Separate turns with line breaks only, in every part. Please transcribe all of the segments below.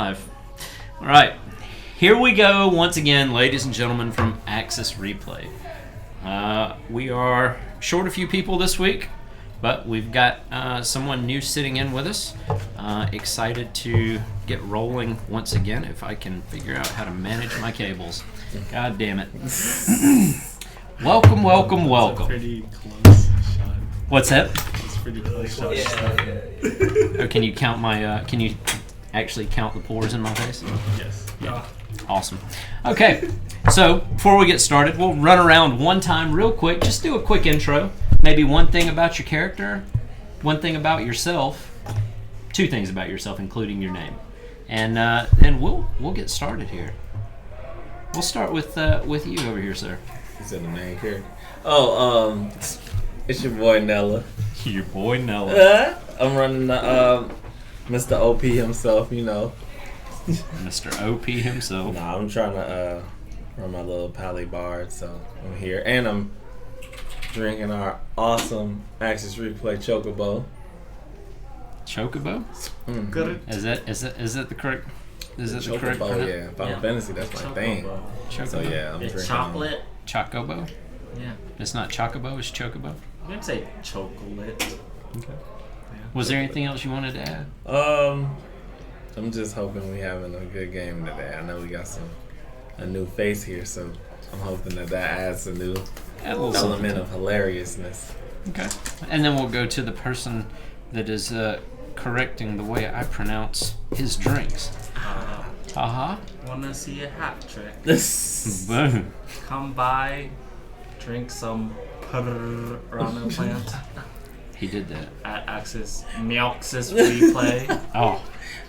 live. All right, here we go once again, ladies and gentlemen, from Axis Replay. We are short a few people this week, but we've got someone new sitting in with us. Excited to get rolling once again. If I can figure out how to manage my cables. God damn it. Welcome.
That's a pretty close shot.
What's that?
It's pretty close shot.
Oh, can you count my? Can you actually count the pores in my face?
Yes.
Yeah. Awesome. Okay, so before we get started, we'll run around one time real quick. Just do a quick intro. Maybe one thing about your character, one thing about yourself, two things about yourself, including your name, and then we'll get started here. We'll start with you over here, sir.
Is that the main character? Oh, it's your boy Nella.
Your boy Nella.
I'm running the Mr. OP himself, you know.
Mr. OP himself.
Nah, I'm trying to run my little pally bard, so I'm here, and I'm drinking our awesome Axis Replay Chocobo.
Chocobo?
Mm-hmm.
Good.
Is that the correct? Is that the correct?
Chocobo, yeah. Final Fantasy, that's my thing.
Chocobo.
So yeah, I'm
It's
drinking.
chocolate.
Chocobo?
Yeah.
It's not Chocobo, it's Chocobo.
You can say chocolate.
Okay. Was there anything else you wanted to add?
I'm just hoping we having a good game today. I know we got a new face here, so I'm hoping that adds a new
Add a little
element
something.
of hilariousness.
Okay. And then we'll go to the person that is correcting the way I pronounce his drinks. Haha.
Wanna see a hat trick?
Boom.
Come by, drink some piranha plant
He did that.
at Axis Meowxis Replay.
Oh.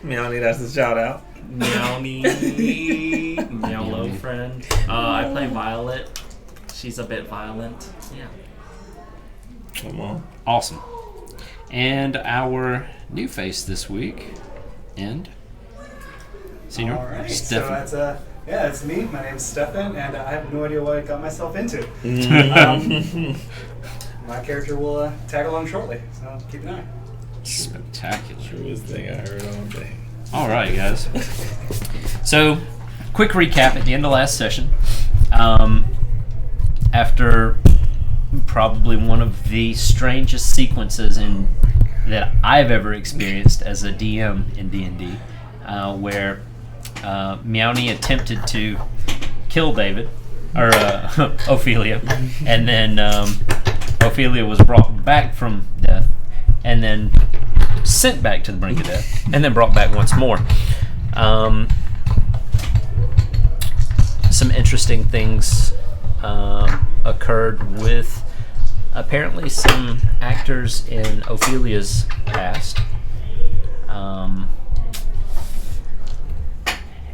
Meowny, that's a shout out.
Meowny. Meowlo friend. I play Violet. She's a bit violent. Yeah.
Come on.
Awesome. And our new face this week, and Senior
All right,
Stefan.
so it's me. My name's Stefan, and I have no idea what I got myself into. My character will tag along shortly, so keep an eye.
Spectacular.
Truest thing I heard all day.
All right, guys. So, quick recap at the end of last session. After probably one of the strangest sequences that I've ever experienced as a DM in D&D, where Meowny attempted to kill David, or Ophelia, and then Ophelia was brought back from death, and then sent back to the brink of death, and then brought back once more. Some interesting things occurred with apparently some actors in Ophelia's past.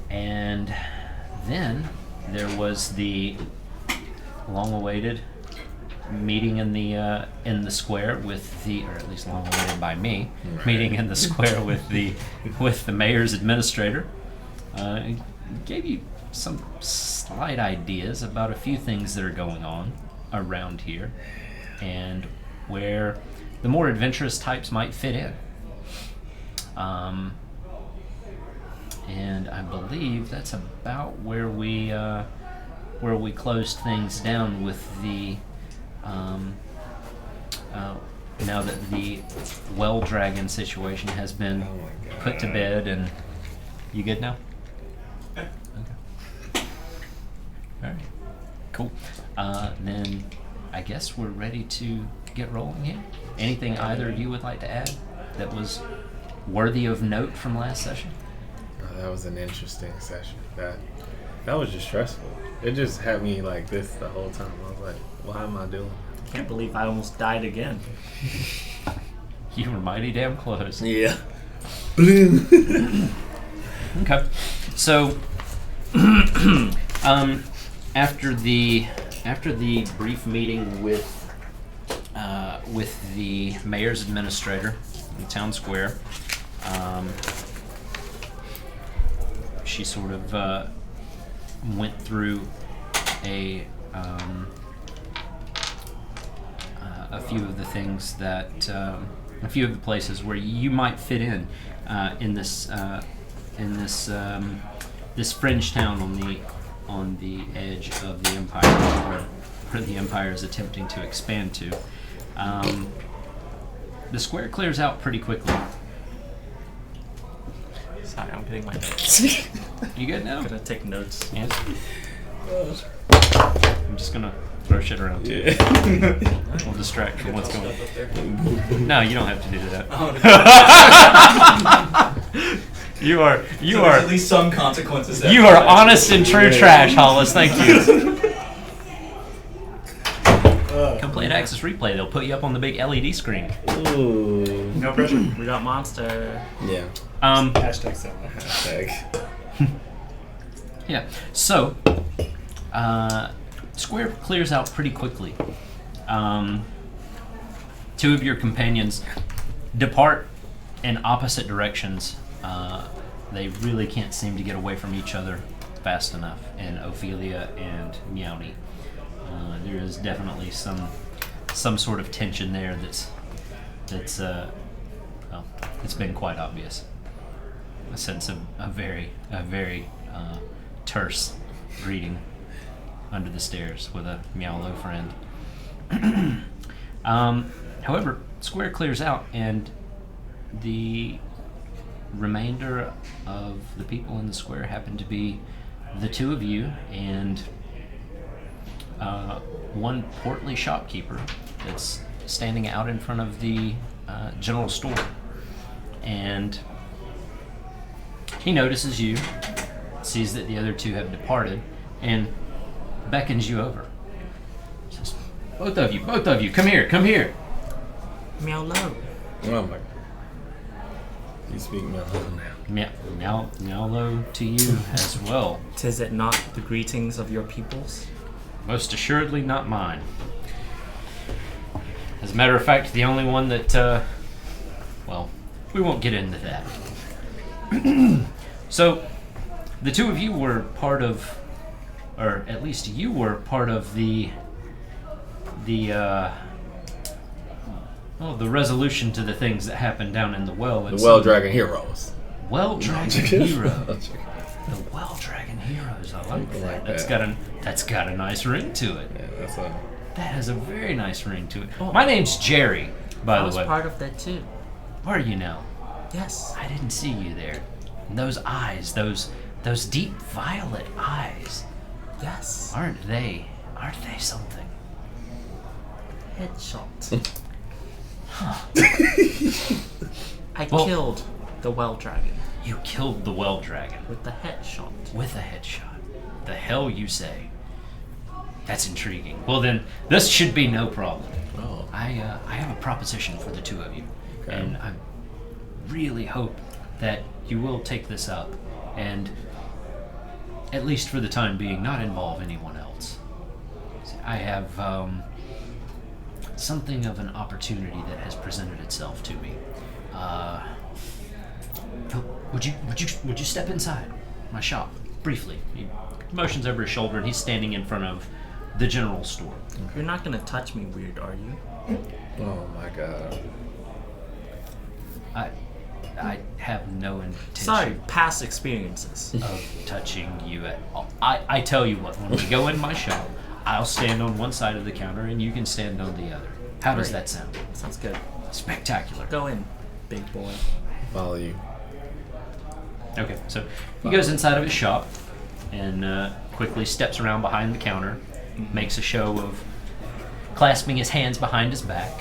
And then there was the long-awaited meeting in the square with the, or at least long-awaited by me, meeting in the square with the mayor's administrator. Gave you some slight ideas about a few things that are going on around here, and where the more adventurous types might fit in. And I believe that's about where we closed things down with the now that the well dragon situation has been put to bed. And you good now? Okay. All right. Cool. Then I guess we're ready to get rolling here. Anything either of you would like to add that was worthy of note from last session?
Oh, that was an interesting session. That was just stressful. It just had me like this the whole time. I was like, what am I doing?
Can't believe I almost died again.
You were mighty damn close.
Yeah.
Okay. So, after the brief meeting with the mayor's administrator in the town square, she sort of went through a few of the things that a few of the places where you might fit in this this fringe town on the edge of the empire, where the empire is attempting to expand to. The square clears out pretty quickly.
Sorry, I'm getting my notes.
You good now?
I'm gonna take notes.
Yeah. I'm just gonna throw shit around too. We'll distract from what's going on. No, you don't have to do that. You are
At least some consequences.
you are honest and true trash, Hollis. Thank you. Come play an Access Replay. They'll put you up on the big LED screen.
Ooh.
No pressure.
We got monster.
Yeah.
Hashtag seven.
Hashtag.
Yeah. So, square clears out pretty quickly. Two of your companions depart in opposite directions. They really can't seem to get away from each other fast enough. And Ophelia and Meowny. There is definitely some sort of tension there that's well, it's been quite obvious. A sense of a very terse greeting under the stairs with a Meowlo friend. However, square clears out, and the remainder of the people in the square happen to be the two of you and one portly shopkeeper that's standing out in front of the general store. And he notices you, sees that the other two have departed, and beckons you over. Says, both of you, come here.
Meow low.
Oh my. You speak Mallow now.
Meowlo to you as well.
Tis it not the greetings of your peoples?
Most assuredly not mine. As a matter of fact, the only one that, well, we won't get into that. So, the two of you were part of, or at least you were part of the resolution to the things that happened down in the well.
The Well Dragon Heroes.
Well Dragon Heroes. The Well Dragon Heroes. I like that.
Like
That's got a nice ring to it.
Yeah, that's a.
That has a very nice ring to it. My name's Jerry, by
I
the
was
way.
part of that too.
Where are you now?
Yes.
I didn't see you there. And those eyes, those deep violet eyes,
Yes.
aren't they something?
Headshot. I
Well-
killed the well dragon
You killed the Well Dragon
with the headshot.
with a headshot. The hell you say? That's intriguing. Well then, this should be no problem.
Oh.
I have a proposition for the two of you,
Okay.
and I really hope that you will take this up, and at least for the time being, not involve anyone else. I have something of an opportunity that has presented itself to me. Would you step inside my shop briefly? He motions over his shoulder, and he's standing in front of the general store.
You're not gonna touch me weird, are you?
Oh my god.
I have no intention
Sorry, past experiences.
of touching you at all. I tell you what, when we go in my shop, I'll stand on one side of the counter and you can stand on the other. How does
Great.
that sound?
Sounds good.
Spectacular.
Go in, big boy.
Follow you.
Okay, so he goes inside of his shop and quickly steps around behind the counter, makes a show of clasping his hands behind his back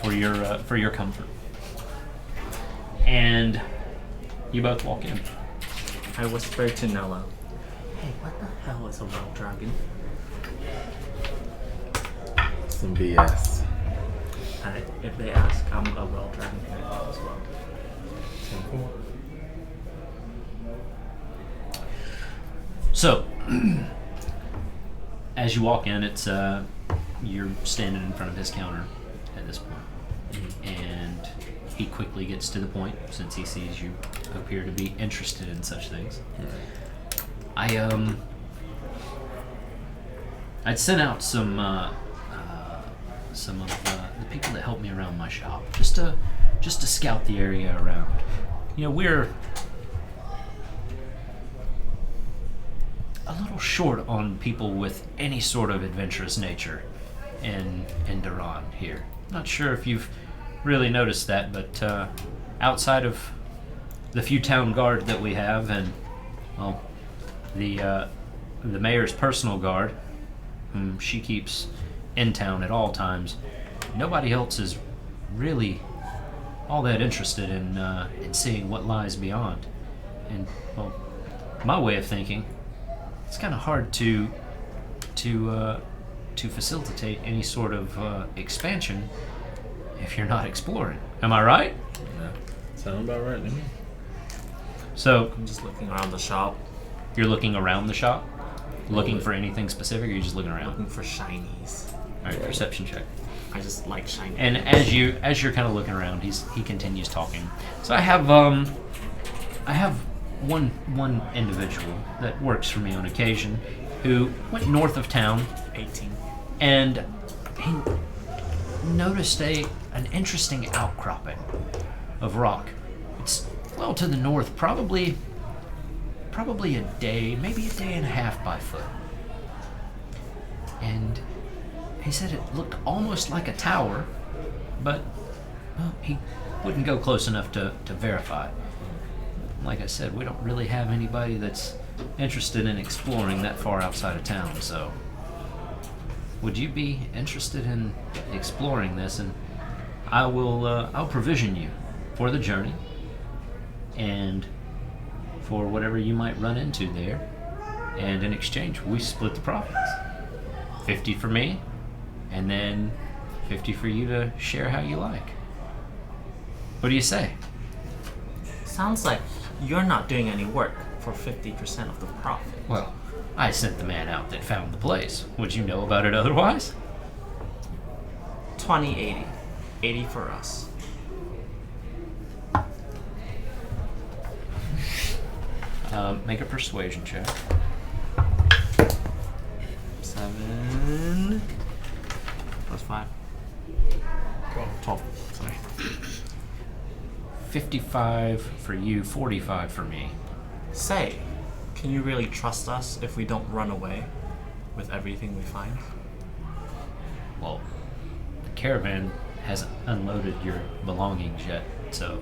for your comfort. And you both walk in.
I whisper to Nella. Hey, what the hell is a well dragon?
Some BS.
If they ask, I'm a well dragon hero as well.
So, as you walk in, it's you're standing in front of his counter at this point, and he quickly gets to the point since he sees you appear to be interested in such things. I'd sent out some of the people that help me around my shop just to scout the area around. You know, we're a little short on people with any sort of adventurous nature in Duran here. Not sure if you've really noticed that, but outside of the few town guard that we have, and well, the mayor's personal guard, whom she keeps in town at all times, nobody else is really all that interested in seeing what lies beyond. And well, my way of thinking, it's kind of hard to facilitate any sort of expansion if you're not exploring. Am I right?
Yeah. Sound about right to me.
So
I'm just looking around the shop,
you're looking around the shop, looking for anything specific, or you're just looking around?
looking for shinies.
All right, perception check.
I just like shinies.
And as you're kind of looking around, he continues talking. So I have one individual that works for me on occasion who went north of town
18.
and he noticed an interesting outcropping of rock. It's well to the north, probably a day, maybe a day and a half by foot. And he said it looked almost like a tower, but well, he wouldn't go close enough to verify. Like I said, we don't really have anybody that's interested in exploring that far outside of town, so would you be interested in exploring this? And I'll provision you for the journey and for whatever you might run into there, and in exchange we split the profits. 50 for me, and then 50 for you to share how you like. What do you say?
Sounds like you're not doing any work for 50% of the profit.
Well, I sent the man out that found the place. Would you know about it otherwise?
20-80. 80 for us.
Make a persuasion check.
7 plus 5. 12. Sorry.
55 for you, 45 for me.
Say, can you really trust us if we don't run away with everything we find?
Well, the caravan hasn't unloaded your belongings yet, so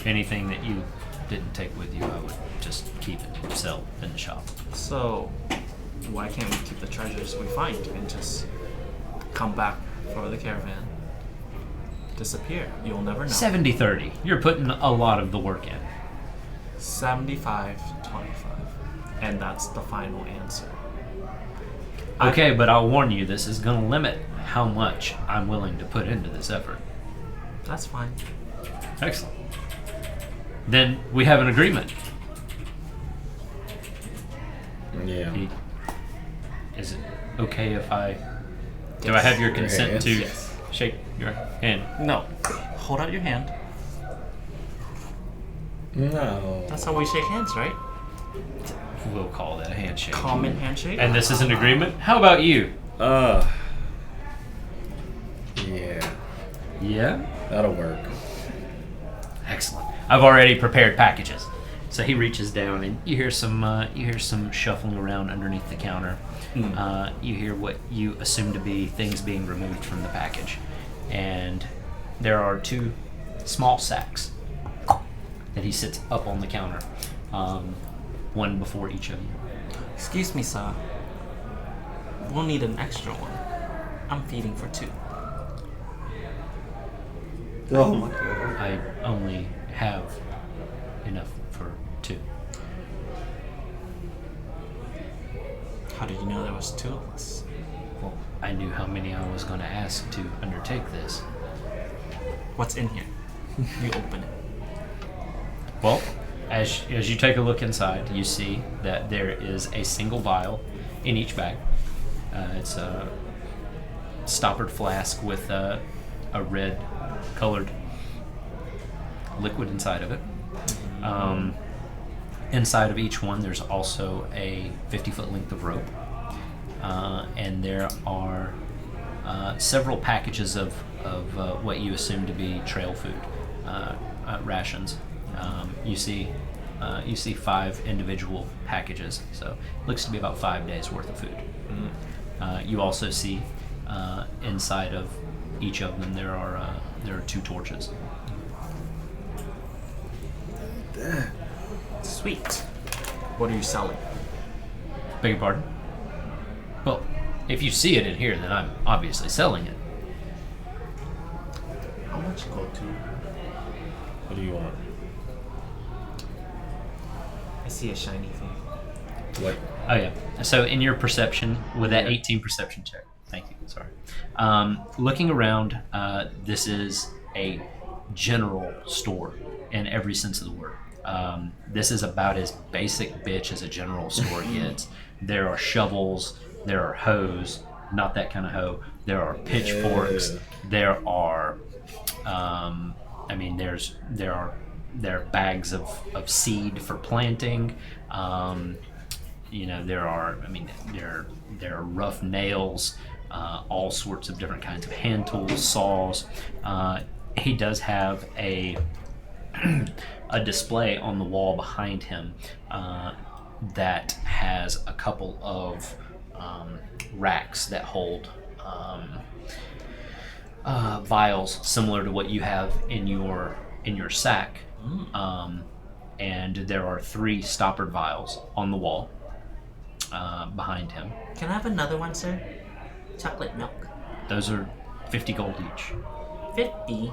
anything that you didn't take with you, I would just keep it, sell in the shop.
So, why can't we keep the treasures we find and just come back for the caravan? Disappear. You'll never know.
70-30. You're putting a lot of the work in.
75-25. And that's the final answer.
Okay, but I'll warn you, this is going to limit how much I'm willing to put into this effort.
That's fine.
Excellent. Then we have an agreement.
Yeah.
Is it okay if do I have your consent
hands?
to
Yes.
shake your hand?
No. Hold out your hand.
No.
That's how we shake hands, right?
We'll call that a handshake.
Common handshake.
And this is an agreement? How about you?
Yeah.
Yeah?
That'll work.
Excellent. I've already prepared packages. So he reaches down, and you hear some shuffling around underneath the counter. You hear what you assume to be things being removed from the package, and there are 2 small sacks that he sits up on the counter, one before each of you.
Excuse me, sir. We'll need an extra one. I'm feeding for 2.
Oh my god.
I only have enough for 2.
How did you know there was 2 of us?
Well, I knew how many I was going to ask to undertake this.
What's in here? You open it.
Well, as you take a look inside, you see that there is a single vial in each bag. It's a stoppered flask with a red colored liquid inside of it. Inside of each one, there's also a 50-foot length of rope. And there are several packages of what you assume to be trail food, rations. You see You see 5 individual packages, so looks to be about 5 days worth of food. You also see inside of each of them there are 2 torches.
Sweet. What are you selling?
Beg your pardon? Well, if you see it in here, then I'm obviously selling it.
How much gold do you?
What do you want?
I see a shiny thing.
What?
Oh yeah. So in your perception, with that 18 perception check, thank you. Sorry. Looking around, this is a general store in every sense of the word. This is about as basic bitch as a general store gets. There are shovels. There are hoes. Not that kind of hoe. There are pitchforks.
Yeah.
There are. There are bags of seed for planting. There are rough nails, all sorts of different kinds of hand tools, saws. He does have a display on the wall behind him that has a couple of racks that hold vials similar to what you have in your sack. And there are 3 stoppered vials on the wall behind him.
Can I have another one, sir? Chocolate milk.
Those are 50 gold each.
50.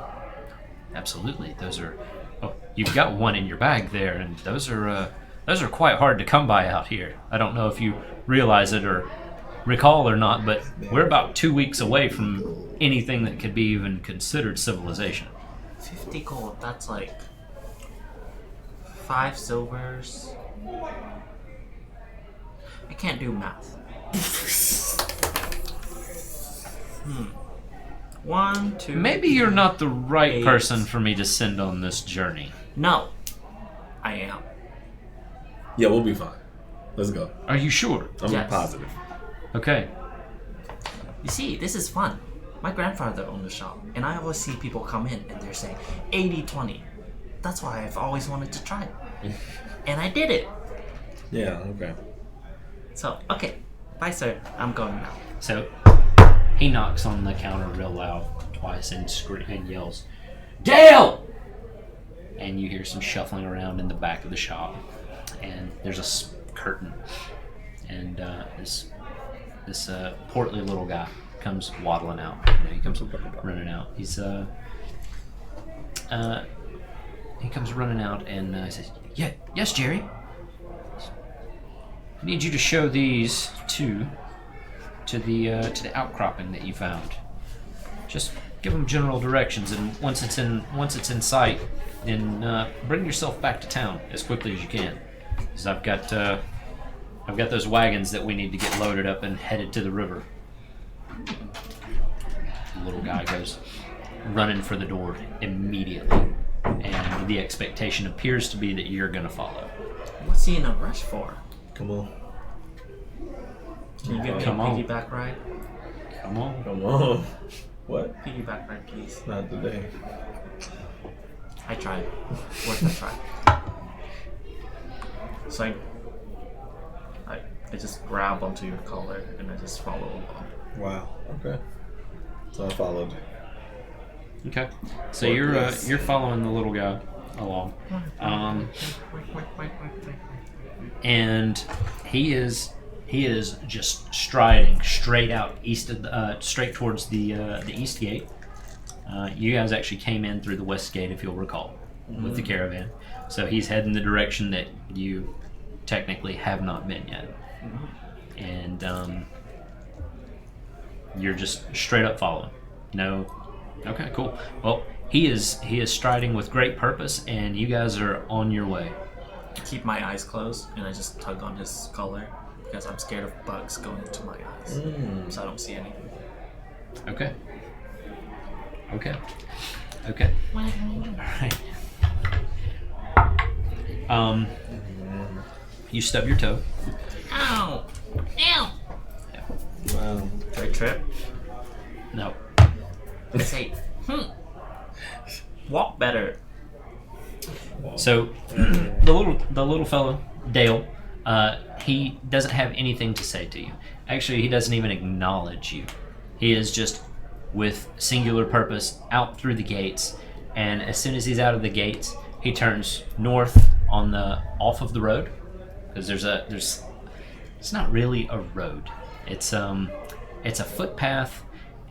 Absolutely. Those are. Oh, you've got one in your bag there, and those are quite hard to come by out here. I don't know if you realize it or recall or not, but we're about 2 weeks away from anything that could be even considered civilization.
50 gold. That's like 5 silvers. I can't do math. 1, 2.
Maybe you're not the right
8.
person for me to send on this journey.
No, I am.
Yeah, we'll be fine. Let's go.
Are you sure?
I'm
Yes.
positive.
Okay.
You see, this is fun. My grandfather owned a shop, and I always see people come in and they're saying 80-20. That's why I've always wanted to try it. And I did it.
Yeah, okay.
So, okay. Bye, sir. I'm going now.
So he knocks on the counter real loud twice and yells, "Dale!" And you hear some shuffling around in the back of the shop, and there's a curtain, and this portly little guy comes waddling out. He comes running out. He comes running out and says, "Yeah, yes, Jerry. I need you to show these to the outcropping that you found. Just give them general directions, and once it's in sight, then bring yourself back to town as quickly as you can. Because I've got those wagons that we need to get loaded up and headed to the river." The little guy goes running for the door immediately, and the expectation appears to be that you're gonna follow.
What's he in a rush for?
Come on.
Can you give me
Come
a
on.
piggyback ride?
Come on.
Come on. What?
Piggyback ride, please.
Not today.
I tried. Worth a try. So I just grab onto your collar and I just follow along.
Wow. Okay. So I followed.
Okay. So
Or
you're
less.
you're following the little guy along, and he is just striding straight out straight towards the east gate. You guys actually came in through the west gate, if you'll recall, with the caravan. So he's heading the direction that you technically have not been yet, and you're just straight up following. No. Okay, cool. Well, he is striding with great purpose, and you guys are on your way.
I keep my eyes closed and I just tug on his collar because I'm scared of bugs going into my eyes, so I don't see anything.
Okay. Okay. All right. You stub your toe.
Ow! Ow!
Wow.
Do I trip?
No.
I say, walk better.
So the little fellow Dale, he doesn't have anything to say to you. Actually, he doesn't even acknowledge you. He is just with singular purpose out through the gates, and as soon as he's out of the gates, he turns north on the off of the road, because there's it's not really a road. It's a footpath,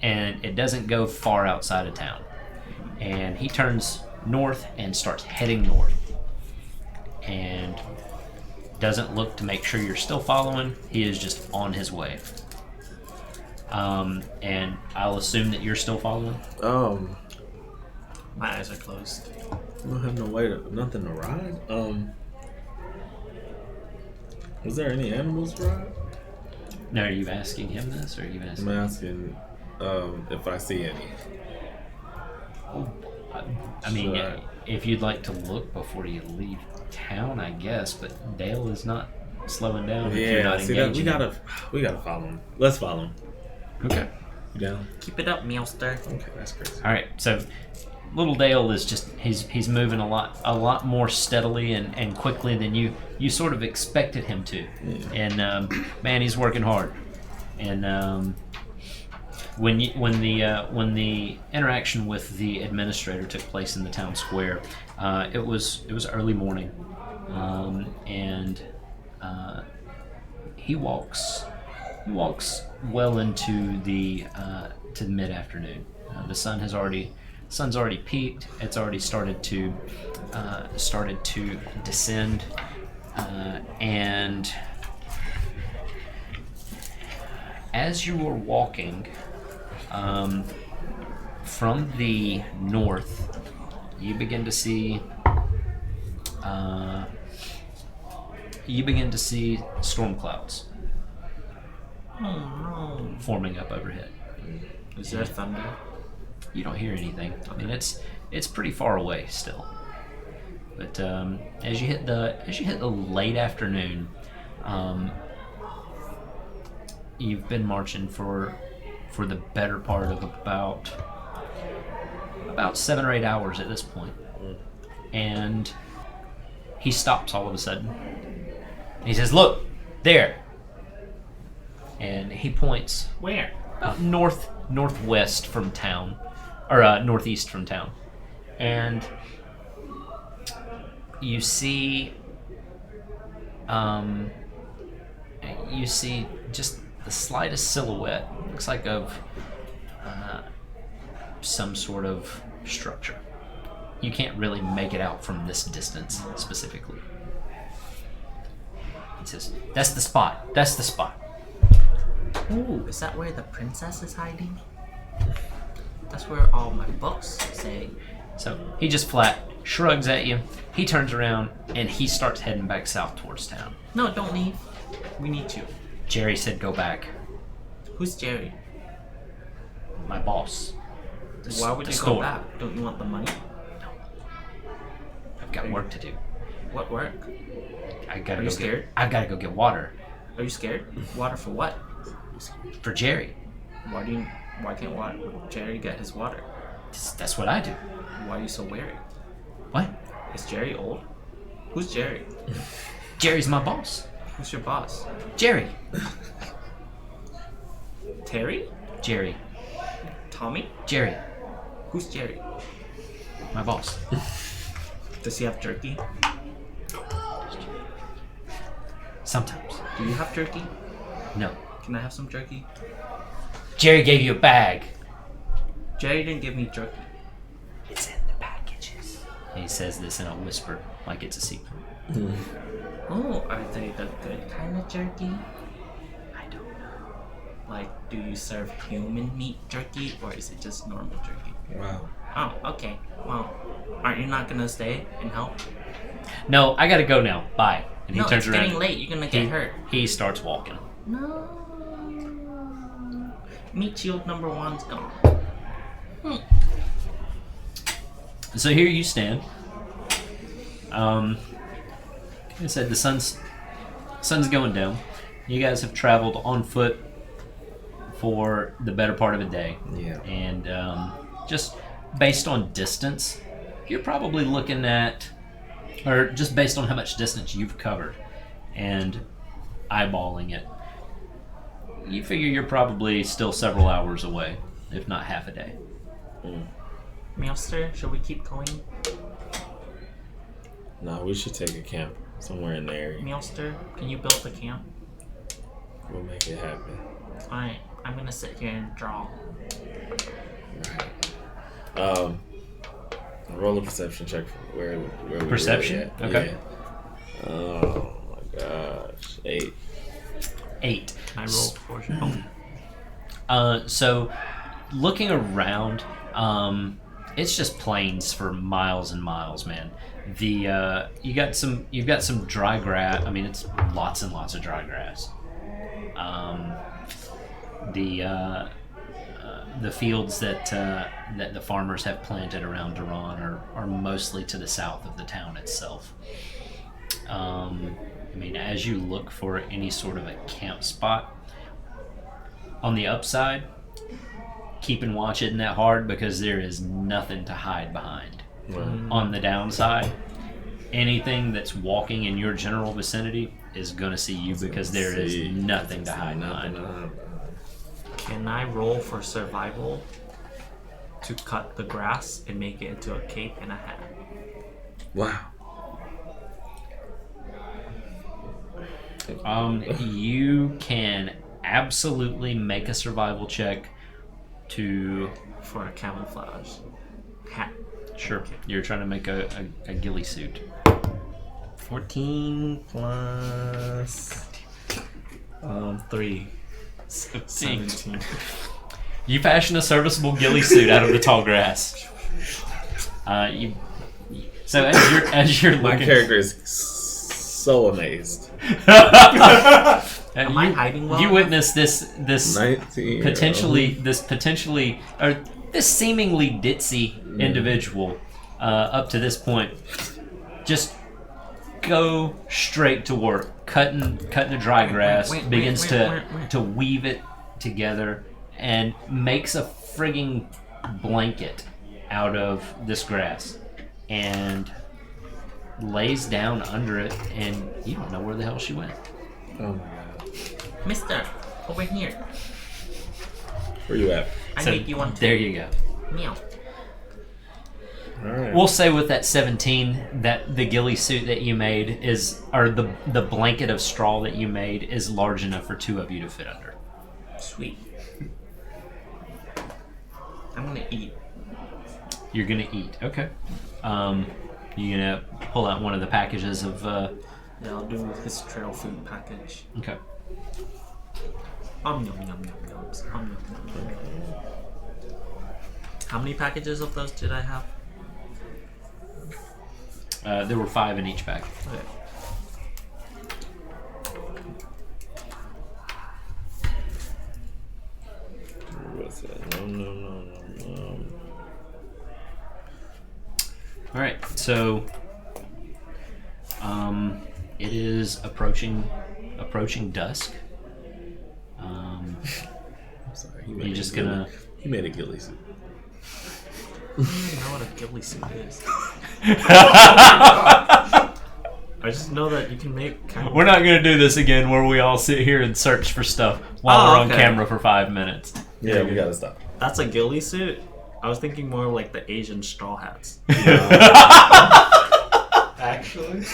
and it doesn't go far outside of town. And he turns north and starts heading north, and doesn't look to make sure you're still following. He is just on his way. And I'll assume that you're still following.
My eyes are closed.
I don't have nothing to ride. Was there any animals to ride?
Now, are you asking him this, or are you asking?
I'm asking if I see any.
I mean,
Right.
if you'd like to look before you leave town, I guess. But Dale is not slowing down. If you're
Yeah,
not
see that
engaging.
we gotta follow him. Let's follow him.
Okay.
You down?
Keep it up, Meowster.
Okay, that's crazy.
All right. So, little Dale is just he's moving a lot more steadily and quickly than you sort of expected him to.
Yeah.
And man, he's working hard. And when the interaction with the administrator took place in the town square, it was early morning, and he walks well into the mid afternoon. The sun's already peaked. It's already started to descend, and as you were walking from the north, you begin to see storm clouds forming up overhead.
Is there thunder?
You don't hear anything. I mean, it's pretty far away still. But as you hit the late afternoon, you've been marching for the better part of about 7 or 8 hours at this point. And he stops all of a sudden. He says, "Look, there." And he points
Where?
about northwest from town, or northeast from town, and you see just the slightest silhouette. Looks like of some sort of structure. You can't really make it out from this distance specifically. He says, "That's the spot. That's the spot."
Ooh, is that where the princess is hiding? That's where all my books say.
So he just flat shrugs at you. He turns around and he starts heading back south towards town.
No, don't leave. We need you.
Jerry said, "Go back."
Who's Jerry?
My boss.
Why would
the
you
store.
go back? Don't you want the money?
I've got work to do.
What work?
I gotta
Are you
go
scared?
get. I gotta go get water
Are you scared? Water for what?
for Jerry.
Why can't Jerry get his water?
That's what I do.
Why are you so wary?
What?
Is Jerry old? Who's Jerry?
Jerry's my boss.
Who's your boss?
Jerry.
Terry?
Jerry.
Tommy?
Jerry.
Who's Jerry?
My boss.
Does he have jerky?
Sometimes.
Do you have jerky?
No.
Can I have some jerky?
Jerry gave you a bag.
Jerry didn't give me jerky.
It's in the packages. He says this in a whisper, like it's a secret.
Oh, are they the good kind of jerky?
I don't know.
Like, do you serve human meat jerky or is it just normal jerky?
Wow.
Oh, okay. Well, aren't you not gonna stay and help?
No, I gotta go now. Bye. And he
No,
turns
it's
around.
getting late. You're gonna get hurt.
He starts walking.
No. Meat shield number 1's gone.
So here you stand. Like I said, the sun's going down. You guys have traveled on foot for the better part of a day.
Yeah.
And just based on distance, you're probably looking at or just based on how much distance you've covered and eyeballing it, you figure you're probably still several hours away, if not half a day.
Meowster, should we keep going?
No, we should take a camp somewhere in the area.
Meowster, can you build the camp?
We'll make it happen.
Alright, I'm gonna sit here and draw.
Roll a perception check for where we
Perception?
really at.
Okay.
Yeah. Oh my gosh. 8.
8.
I rolled 4.
So, looking around, it's just plains for miles and miles, man. You've got some dry grass. I mean, it's lots and lots of dry grass. The fields that the farmers have planted around Duran are mostly to the south of the town itself. I mean, as you look for any sort of a camp spot, on the upside, keeping watch isn't that hard because there is nothing to hide behind. On the downside, anything that's walking in your general vicinity is going to see you because there is nothing to hide behind.
Can I roll for survival to cut the grass and make it into a cape and a hat?
Wow.
You can absolutely make a survival check
For a camouflage hat.
Sure. You're trying to make a ghillie suit.
14 plus 3. 17.
You fashion a serviceable ghillie suit out of the tall grass. So as you're
My
looking,
character is so amazed.
Am I hiding well
You
enough?
witness this
19.
potentially or this seemingly ditzy individual up to this point just go straight to work, cutting the dry grass, begins to weave it together and makes a frigging blanket out of this grass and lays down under it, and you don't know where the hell she went.
Oh my god.
Mister, over here.
Where you at?
I
So,
made you one too.
there you go.
Meow.
Alright.
We'll say with that 17 that the ghillie suit that you made or the blanket of straw that you made is large enough for 2 of you to fit under.
Sweet. I'm gonna eat.
You're gonna eat. Okay. You gonna pull out one of the packages of
Yeah, I'll do his trail food package.
okay.
Yum yum yum yums. Yum yum yum. How many packages of those did I have?
There were 5 in each pack.
Okay.
What's that? No.
All right. So, it is approaching dusk.
I'm sorry.
You're just gonna.
He made a ghillie suit.
I don't even know what a ghillie suit is. I just know that you can make kind of...
We're not gonna do this again, where we all sit here and search for stuff while
Oh,
we're on
okay.
camera for 5 minutes.
Yeah, we gotta stop.
That's a ghillie suit? I was thinking more like the Asian straw hats.
Actually,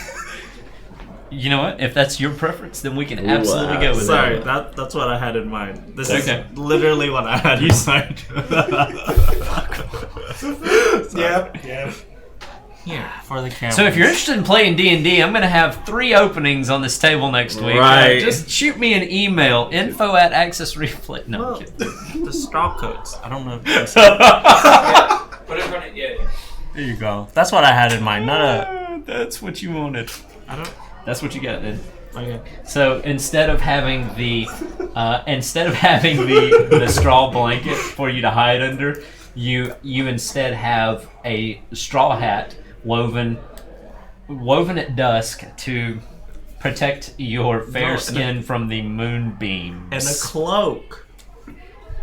You know what? If that's your preference, then we can absolutely go with
Sorry,
that.
that's what I had in mind. This
Okay.
is literally what I had in mind.
yep.
Here, for the camera.
So if you're interested in playing D&D, I'm going to have 3 openings on this table next week.
Right.
Just shoot me an email, info@accessreplay. No, I'm
Well,
kidding.
the straw coats. I don't know if you can see.
Put it in front of you.
There you go. That's what I had in mind. Not a...
That's what you wanted.
I don't...
That's what you got then.
Okay.
So instead of having the the straw blanket for you to hide under, you instead have a straw hat woven at dusk to protect your fair
No,
skin from the moonbeams.
And a cloak.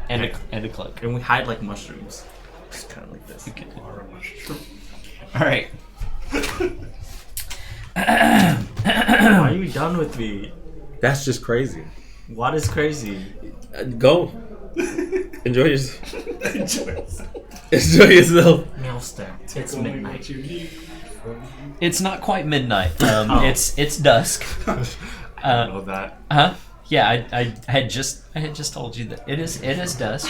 and a cloak.
And we hide like mushrooms. Just kind of like this.
All right.
Why are you done with me?
That's just crazy.
What is crazy?
Go. Enjoy yourself. Enjoy yourself.
Mailster, it's
Only
midnight.
what you need.
It's not quite midnight.
Oh.
It's dusk.
I know that.
Huh? Yeah, I had just told you that it is dusk.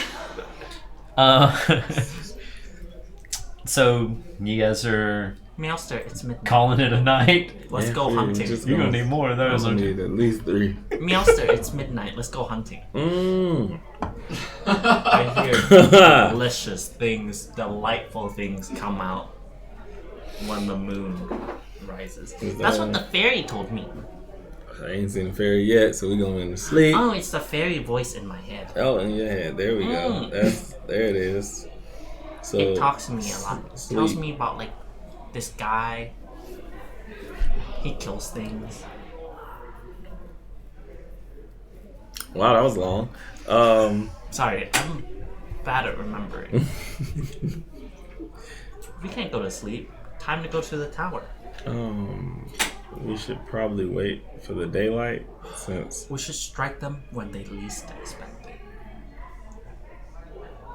So you guys are
Mailster, it's midnight.
calling it a night.
Let's
Yeah,
go
we're
hunting.
just
You're gonna need more of
I'm
those,
gonna
aren't you?
need at least 3.
Mailster, it's midnight. Let's go hunting.
Mmm.
I hear delicious things, delightful things come out when the moon rises. That's what the fairy told me.
I ain't seen the fairy yet, so we going to sleep.
Oh, it's the fairy voice in my head.
Oh, in your head. There we go. There it is. So
It talks to me a lot. It tells
sleep.
me about like this guy. He kills things.
Wow, that was long.
Sorry, I'm bad at remembering. We can't go to sleep. Time to go to the tower.
We should probably wait for the daylight since
We should strike them when they least expect it.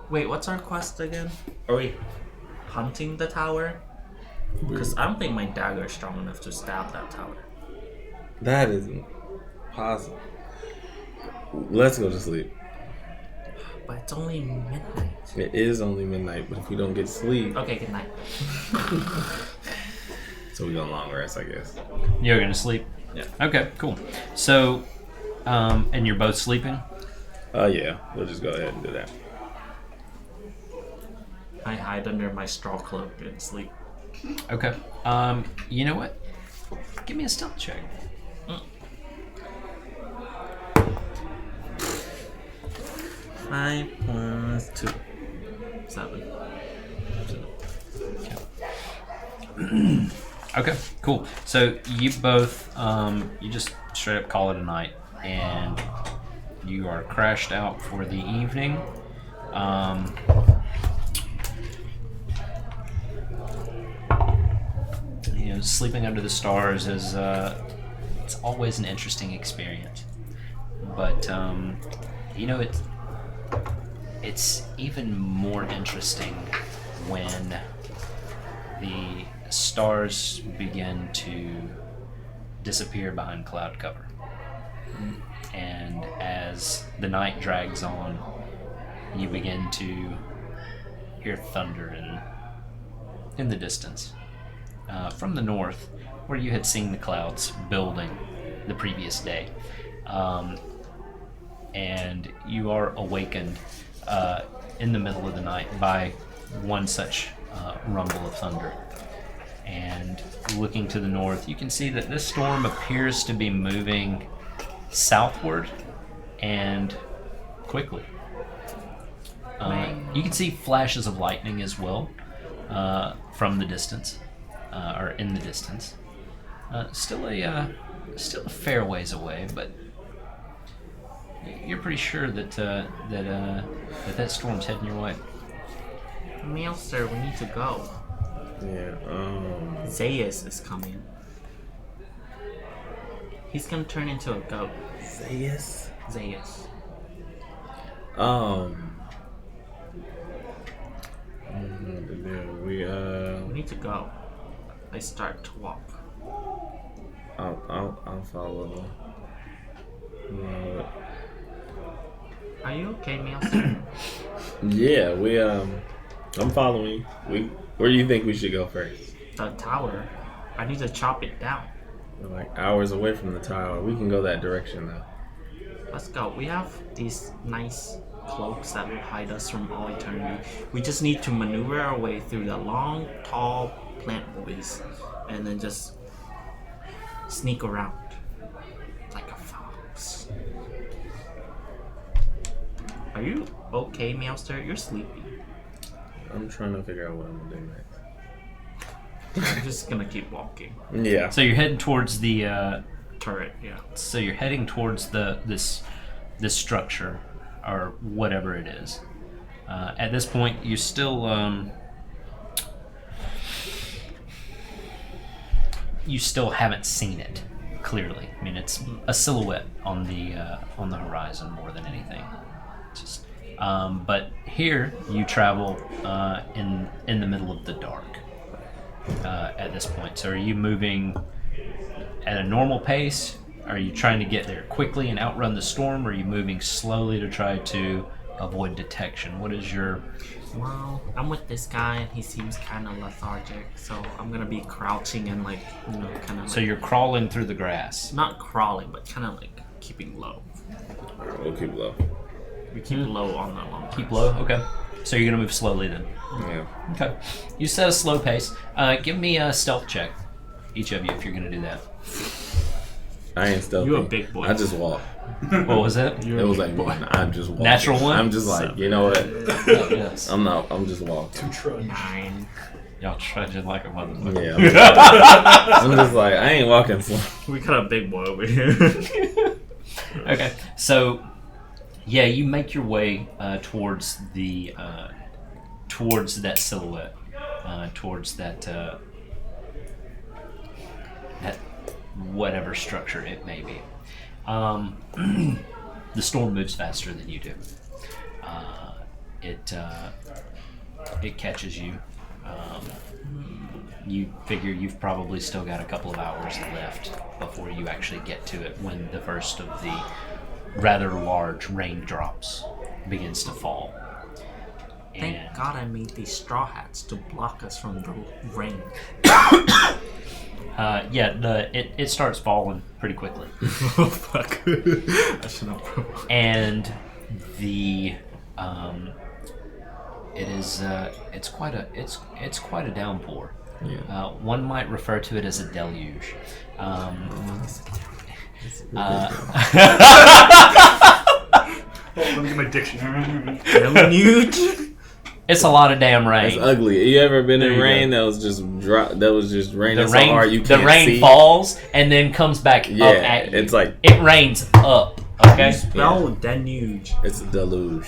Wait, what's our quest again? Are we hunting the tower? Because I don't think my dagger is strong enough to stab that tower.
that isn't possible. Let's go to sleep.
But it's only midnight.
It is only midnight, but if we don't get sleep,
Okay, good night.
so we go long rest, I guess.
You're gonna sleep.
Yeah.
Okay, cool. So, and you're both sleeping.
Yeah, we'll just go ahead and do that.
I hide under my straw cloak and sleep.
Okay. You know what? Give me a stealth check.
5 plus 2. 7.
Okay, cool. So you both, you just straight up call it a night, and you are crashed out for the evening. You know, sleeping under the stars is it's always an interesting experience, but you know it's even more interesting when the stars begin to disappear behind cloud cover. And as the night drags on, you begin to hear thunder in the distance. From the north, where you had seen the clouds building the previous day. And you are awakened in the middle of the night by one such rumble of thunder. And looking to the north, you can see that this storm appears to be moving southward and quickly. You can see flashes of lightning as well from the distance, or in the distance. Still a fair ways away, but you're pretty sure that that storm's heading your way.
Maelster, we need to go.
Yeah.
Zaius is coming. He's gonna turn into a goat.
Zaius.
Zaius.
We
We need to go. I start to walk.
I'll follow.
Are you okay, Maelster?
Yeah, I'm following. Where do you think we should go first?
The tower. I need to chop it down.
We're like hours away from the tower. We can go that direction though.
Let's go. We have these nice cloaks that will hide us from all eternity. We just need to maneuver our way through the long, tall plant boys and then just sneak around like a fox. Are you okay, Maelster? You're sleepy.
I'm trying to figure out what I'm gonna do next.
I'm just gonna keep walking.
Yeah.
So you're heading towards the.
Turret, yeah.
So you're heading towards this structure, or whatever it is. At this point, you still you still haven't seen it clearly. I mean, it's a silhouette on the horizon more than anything. Just, but here you travel in the middle of the dark at this point. So are you moving at a normal pace? Are you trying to get there quickly and outrun the storm? Or are you moving slowly to try to avoid detection? What is your...
Well, I'm with this guy and he seems kind of lethargic, so I'm gonna be crouching and like, you know, kind of.
So you're crawling through the grass.
Not crawling, but kind of like keeping low.
Alright, we'll keep low.
We keep low on the long.
Keep low? Okay. So you're going to move slowly then.
Yeah.
Okay. You set a slow pace. Give me a stealth check, each of you, if you're going to do that.
I ain't stealthy.
You a big boy.
I just walk.
What was that?
It was like, I'm just walking.
Natural one?
I'm just like, you know what?
Yes.
I'm just walking.
Trudge.
9.
Y'all trudging like a motherfucker.
Yeah. I'm just like, I ain't walking slow.
We got a big boy over here.
Okay. So, yeah, you make your way towards the towards that silhouette, towards that that whatever structure it may be. The storm moves faster than you do. It catches you. You figure you've probably still got a couple of hours left before you actually get to it when the first of the rather large raindrops begins to fall.
Thank God I made these straw hats to block us from the rain.
It starts falling pretty quickly.
Oh fuck! I should have.
And the it's quite a downpour.
Yeah.
One might refer to it as a deluge.
Let me get my dictionary.
Deluge.
It's a lot of damn rain.
It's ugly. You ever been
There
in
you
rain
go.
that was just that was just raining
The
so
rain,
hard you
the
can't
rain
see?
falls and then comes back
Yeah,
up at you.
it's like
It rains up. Okay.
Spell deluge.
it's a deluge.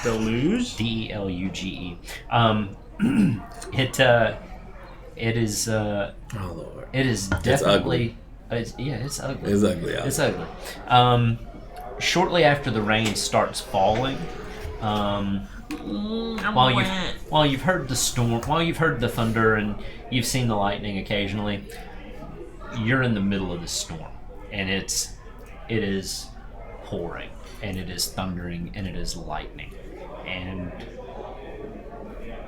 Deluge.
Deluge. It is.
Oh Lord,
It is definitely. It's ugly.
it's ugly. Out
It's
there.
ugly. Shortly after the rain starts falling, while you've heard the storm, while you've heard the thunder, and you've seen the lightning occasionally, you're in the middle of the storm, and it is pouring, and it is thundering, and it is lightning, and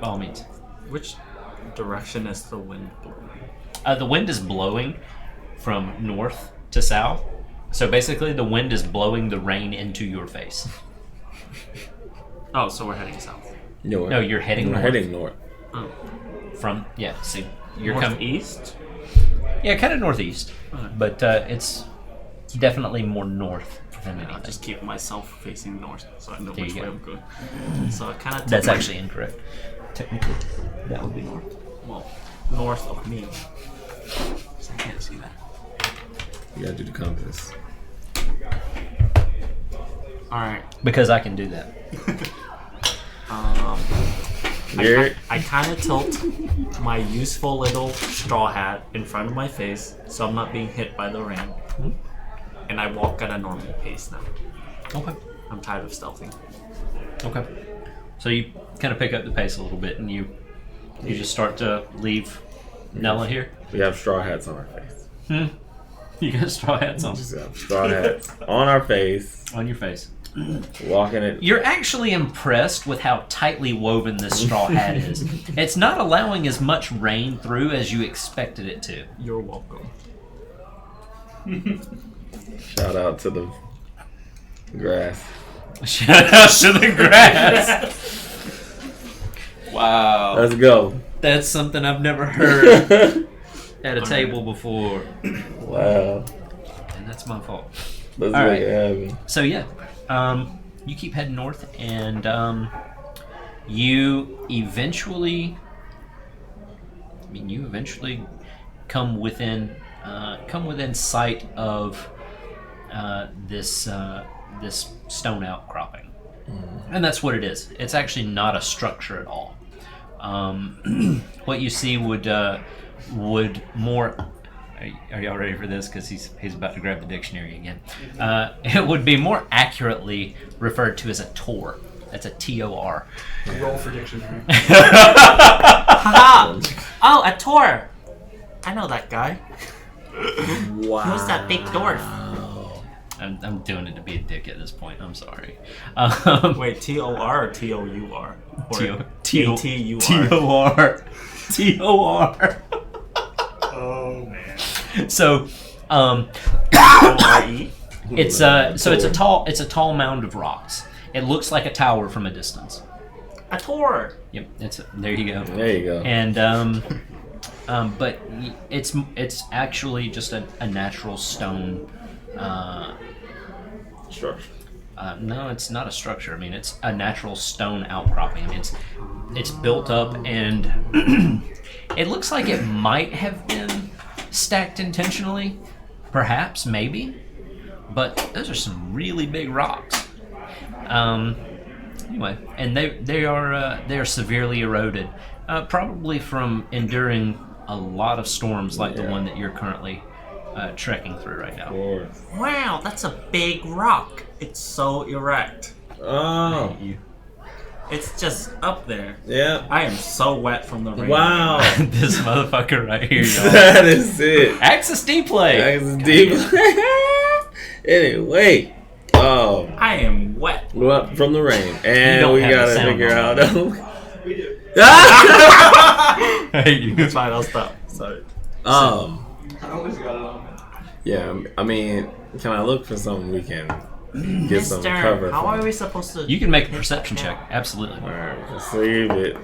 by all means,
Which direction is the wind blowing?
the wind is blowing from north to south. So basically, the wind is blowing the rain into your face.
Oh, so we're heading south.
No, you're heading
We're
north.
heading north.
Oh,
See, you're coming.
northeast.
Yeah, kind of northeast,
Okay.
but it's definitely more north than
I'll
anything.
just keep myself facing north, so I know
There
which
you
way
go.
I'm going. So I kind of.
That's actually incorrect. Technically, that would be north.
well north of me. So I can't see that.
You gotta do the compass.
All right.
Because I can do that.
You're
I kind of tilt my useful little straw hat in front of my face so I'm not being hit by the rain. And I walk at a normal pace now.
Okay.
I'm tired of stealthing.
Okay. So you kind of pick up the pace a little bit, and you just start to leave Nella here.
we have straw hats on our face.
You got straw hats on.
Just have straw hats on our face,
On your face.
walking it.
You're actually impressed with how tightly woven this straw hat is. It's not allowing as much rain through as you expected it to.
You're welcome.
Shout out to the grass.
Shout out to the grass. Wow.
Let's go.
That's something I've never heard at a table before.
Wow.
And that's my fault.
Let's
All
make
right.
it happen.
So yeah, you keep heading north, and you eventually come within sight of this stone outcropping, and that's what it is. It's actually not a structure at all. What you see would more, Are y'all ready for this? Because he's about to grab the dictionary again. It would be more accurately referred to as a tor. That's a T-O-R.
Roll for dictionary.
Haha! Oh, a Tor! I know that guy.
Wow.
Who's that big dwarf?
I'm doing it to be a dick at this point. I'm sorry.
Wait, T-O-R or T-O-U-R?
T-O-R.
T-O-R.
T-O-R.
Oh man.
So,
O-R-E?
it's a tall mound of rocks. It looks like a tower from a distance.
A Tor!
Yep, there you go.
There you go.
And but it's actually just a natural stone.
Structure.
No, it's not a structure. I mean, it's a natural stone outcropping. I mean, it's built up, and it looks like it might have been stacked intentionally, perhaps, maybe. But those are some really big rocks. Anyway, and they are severely eroded, probably from enduring a lot of storms like the one that you're currently trekking through right now.
Wow, that's a big rock. It's so erect.
Oh.
It's just up there.
Yeah.
I am so wet from the rain.
Wow.
This motherfucker right here, y'all.
That is it.
Axis D play.
That's deep. Anyway. Oh.
I am wet.
Well, from the rain.
You
And
don't
we
have the
gotta
sound
figure
on
out.
We do.
Hey, you.
It's fine, I'll stop. Sorry.
I always got it on.
Yeah, I mean, can I look for something we can get some
Mister,
cover
how
from?
are we supposed to...
You can make a perception check. Absolutely.
Alright, let's leave it.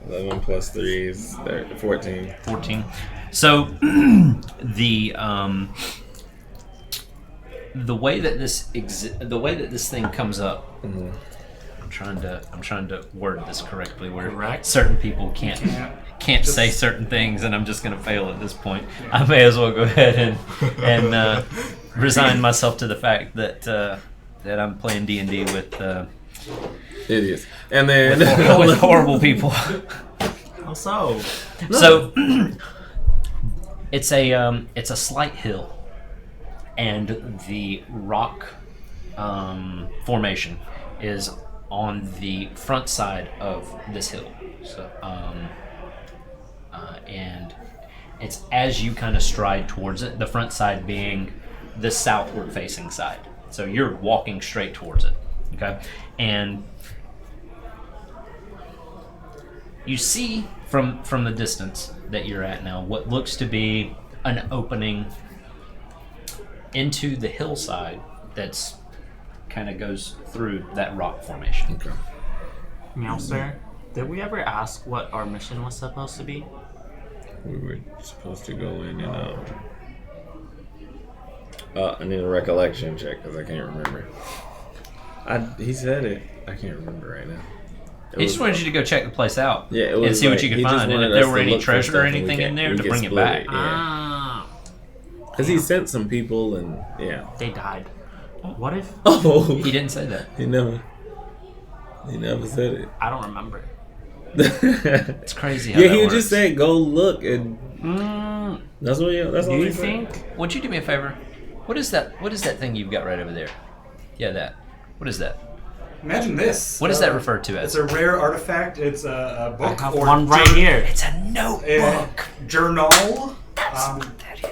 11 plus 3 is 14.
14. So the way that this thing comes up, I'm trying to word this correctly where
Correct.
certain people can't say certain things, and I'm just gonna fail at this point. I may as well go ahead and resign myself to the fact that that I'm playing D&D with
Idiots. And then
with horrible people.
How so?
So it's a slight hill, and the rock formation is on the front side of this hill. So and it's as you kind of stride towards it, the front side being the southward facing side. So you're walking straight towards it. Okay, and you see from the distance that you're at now what looks to be an opening into the hillside that's kind of goes through that rock formation.
Okay.
Meowster, did we ever ask what our mission was supposed to be?
We were supposed to go in and I need a recollection check because I can't remember. He said it. I can't remember right now.
He just wanted you to go check the place out,
Yeah, it was
and see what
like-
you
he
could
just
find, and
wanted
if there
us
were
to
any
look for
treasure
stuff
or
and we
anything in
can-
there
we
to
can
bring it
split
back.
it.
Ah,
Because he sent some people and yeah.
they died. What if...
Oh,
He didn't say that.
He never said it.
I don't remember.
It's crazy how
Yeah,
that
he
works.
just said go look and that's what. That's all
Do
he
you
said.
think...
Would you do me a favor? What is that thing you've got right over there? Yeah, that. What is that?
Imagine this.
What is that referred to as?
It's a rare artifact. It's a book
I have
or
one right here.
It's a notebook.
Journal.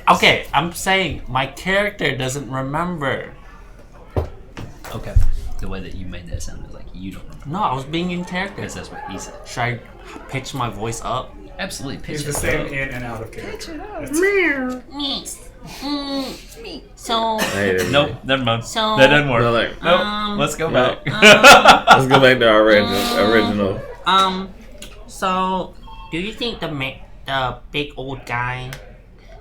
Okay, I'm saying my character doesn't remember.
Okay. The way that you made that sound is like you don't remember.
No, I was being in character.
Because that's what he said.
Should I pitch my voice up?
Absolutely. Pitch
He's the
it
same
up.
in and out of character.
So,
I hate it.
Nope, never mind.
So-
That doesn't work.
No, like,
Nope. Let's go
no.
back.
Let's go back to our original.
so, do you think the big old guy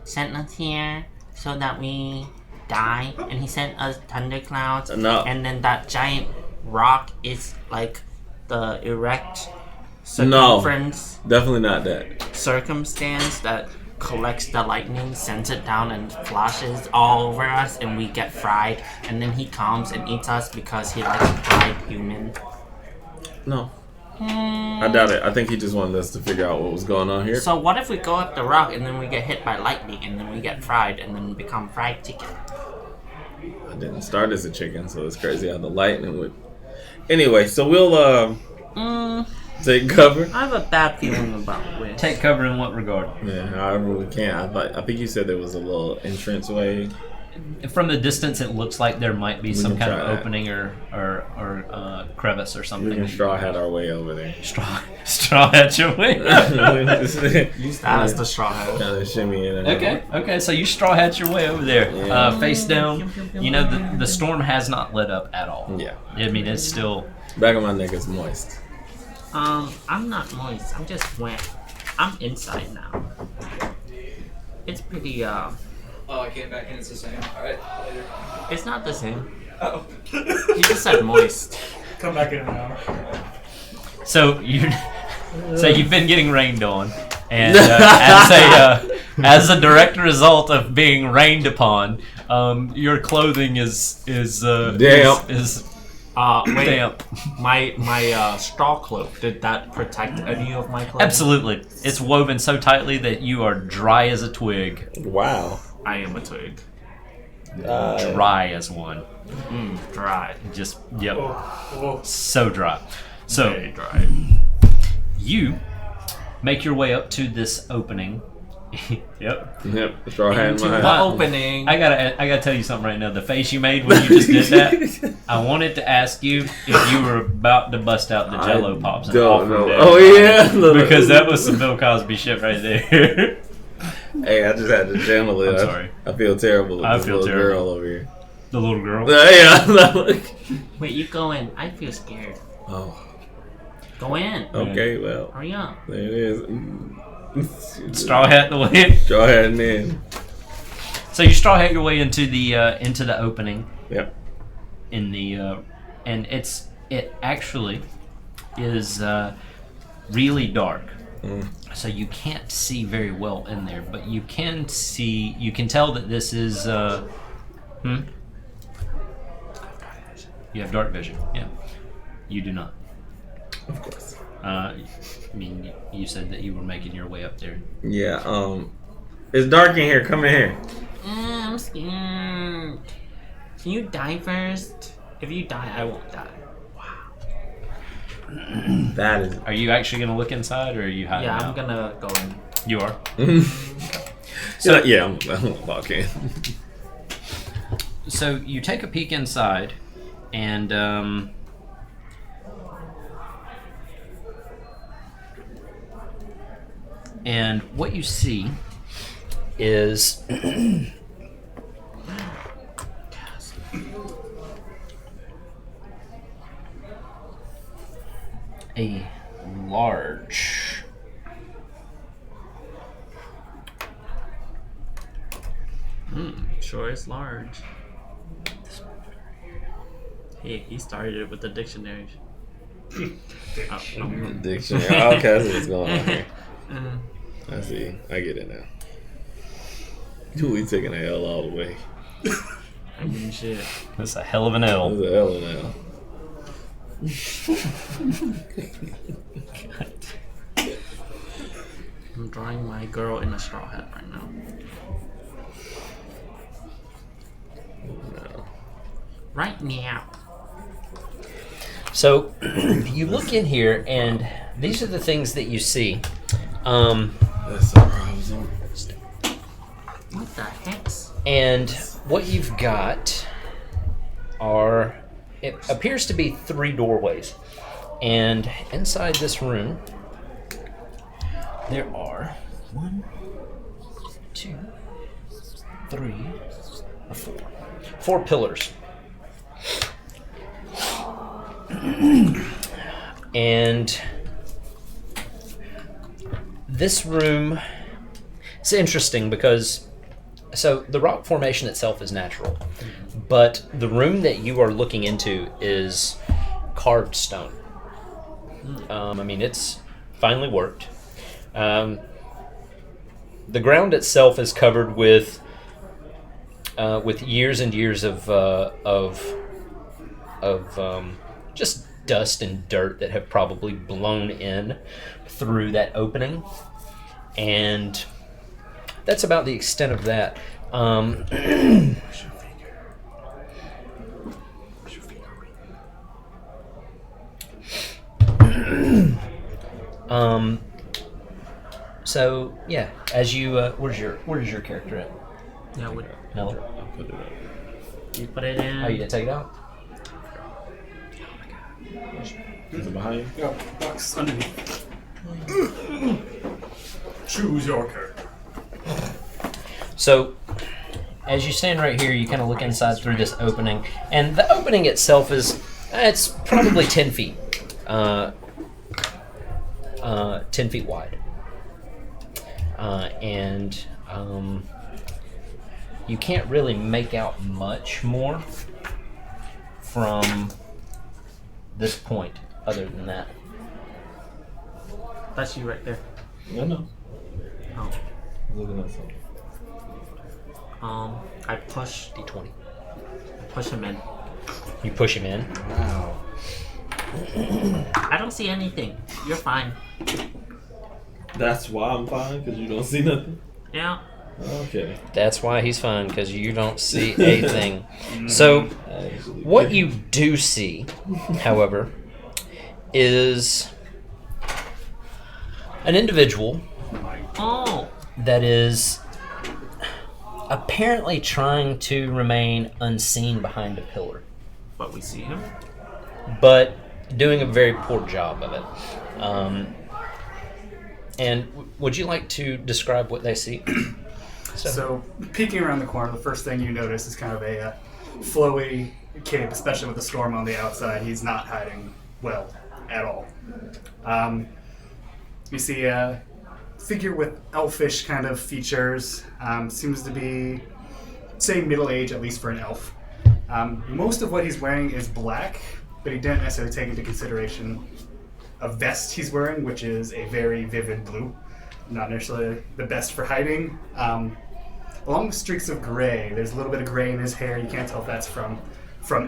sent us here so that we die, and he sent us thunderclouds,
No.
and then that giant rock is like the erect
No.
circumference
Definitely not that.
circumstance that collects the lightning, sends it down and flashes all over us, and we get fried, and then he comes and eats us because he likes fried human.
No. I doubt it. I think he just wanted us to figure out what was going on here.
So what if we go up the rock and then we get hit by lightning and then we get fried and then become fried chicken?
I didn't start as a chicken, so it's crazy how the lightning would. Anyway, so we'll take cover.
I have a bad feeling about Wish.
Take cover in what regard?
Yeah, however we can. I think you said there was a little entrance way.
From the distance, it looks like there might be
We
some
can
kind of
try that.
opening or crevice or
We
something.
can straw hat our way over there.
Straw at your way.
Use that as the straw hat.
Kind of shimmy in and out.
Okay. So you straw hat your way over there,
Yeah.
face down. You know the storm has not lit up at all.
Yeah.
I mean it's still.
Back of my neck is moist.
I'm not moist. I'm just wet. I'm inside now. It's pretty,
Oh, I came back in. It's the same. All right, later.
it's not the same.
Oh.
You just said moist.
Come back in an hour.
So you've been getting rained on, and as a direct result of being rained upon, your clothing is
Damp.
is
Wait.
damp.
My straw cloak, did that protect any of my clothing?
Absolutely, it's woven so tightly that you are dry as a twig,
Wow.
I am a twig.
dry as one.
Dry.
Just yep,
Oh,
so dry. So
Very dry.
you make your way up to this opening. Yep.
Yep. Straw hat in
Into
my
the
hand.
opening.
I gotta tell you something right now. The face you made when you just did that, I wanted to ask you if you were about to bust out the Jello pops. And
Don't
offer
know.
them.
Oh yeah.
Because that was some Bill Cosby shit right there.
Hey, I just had to channel it.
I'm sorry.
I feel terrible with
I
this
feel
little
terrible.
girl over here.
The little girl.
Yeah.
Wait, you go in. I feel scared.
Oh.
Go in.
Okay. Well,
Hurry up.
there it is.
Straw hat the way.
Straw hat and in.
So you straw hat your way into the opening
Yep.
in the and it actually is really dark. So you can't see very well in there, but you can tell that this is You have dark vision. Yeah. You do not.
Of course.
I mean, you said that you were making your way up there.
Yeah. It's dark in here. Come in here.
I'm scared. Can you die first? If you die, I won't die.
That is.
Are you actually going to look inside, or are you hiding
Yeah, I'm
out?
gonna go in.
You are.
So yeah, I'm gonna walk in.
So you take a peek inside, and what you see is a large
Sure, it's large. Hey, he started it with the dictionary.
Dictionary. Okay, that's what's going on here. I see. I get it now. We taking a L all the way.
I mean, shit.
that's a hell of an
That's
L.
a L now.
I'm drawing my girl in a straw hat right now.
No.
Right now.
So you look in here, and these are the things that you see.
That's the problem.
What the hex?
And what you've got are, it appears to be 3 doorways. And inside this room, there are 1, 2, 3, or 4. 4 pillars. And this room, it's interesting because, so the rock formation itself is natural, but the room that you are looking into is carved stone. I mean, it's finely worked. The ground itself is covered with years and years of just dust and dirt that have probably blown in through that opening. And that's about the extent of that. So yeah, as you where's your character at?
Yeah,
Miller?
I'll put it up.
you put it in.
Oh, you didn't take it out?
Is it behind you?
Oh, box underneath. Choose your character.
So, as you stand right here, you kind of look inside through this opening, and the opening itself is, it's probably 10 feet. 10 feet wide. And you can't really make out much more from this point other than that.
That's you right there.
No.
Oh.
Looking at something.
I push
D20.
him in.
You push him in.
Wow.
I don't see anything. You're fine.
That's why I'm fine, because you don't see nothing?
Yeah.
Okay.
That's why he's fine, because you don't see a thing. So,
Actually,
what you do see, however, is an individual
Oh.
that is apparently trying to remain unseen behind a pillar,
But we see him.
but doing a very poor job of it. And would you like to describe what they see?
So, peeking around the corner, the first thing you notice is kind of a flowy cape, especially with the storm on the outside. He's not hiding well at all. You see a figure with elfish kind of features. Seems to be, say, middle age, at least for an elf. Most of what he's wearing is black, but he didn't necessarily take into consideration a vest he's wearing, which is a very vivid blue. Not necessarily the best for hiding. Along with streaks of gray, there's a little bit of gray in his hair. You can't tell if that's from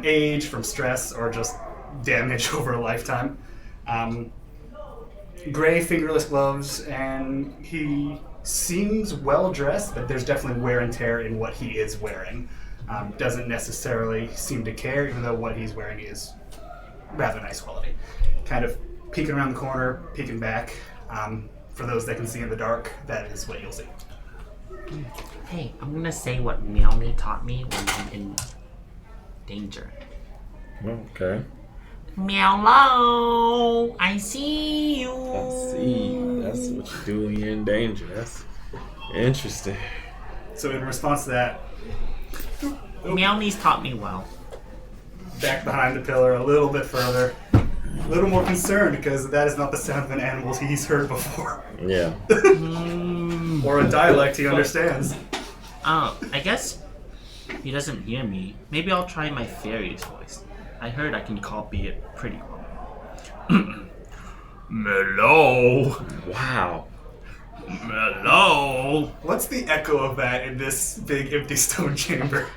age, from stress, or just damage over a lifetime. Gray fingerless gloves, and he seems well dressed, but there's definitely wear and tear in what he is wearing. Doesn't necessarily seem to care, even though what he's wearing is rather nice quality. Kind of peeking around the corner, peeking back. For those that can see in the dark, that is what you'll see.
Hey, I'm gonna say what Meowmy taught me when I'm in danger.
Okay.
Meow, I see you.
I see. That's what you do when you're in danger. That's interesting.
So in response to that,
Meowmy's taught me well.
back behind the pillar a little bit further. A little more concerned because that is not the sound of an animal he's heard before.
Yeah.
Or a dialect he understands.
I guess he doesn't hear me. Maybe I'll try my fairy's voice. I heard I can copy it pretty well. Mellow.
Wow.
Mellow.
What's the echo of that in this big empty stone chamber?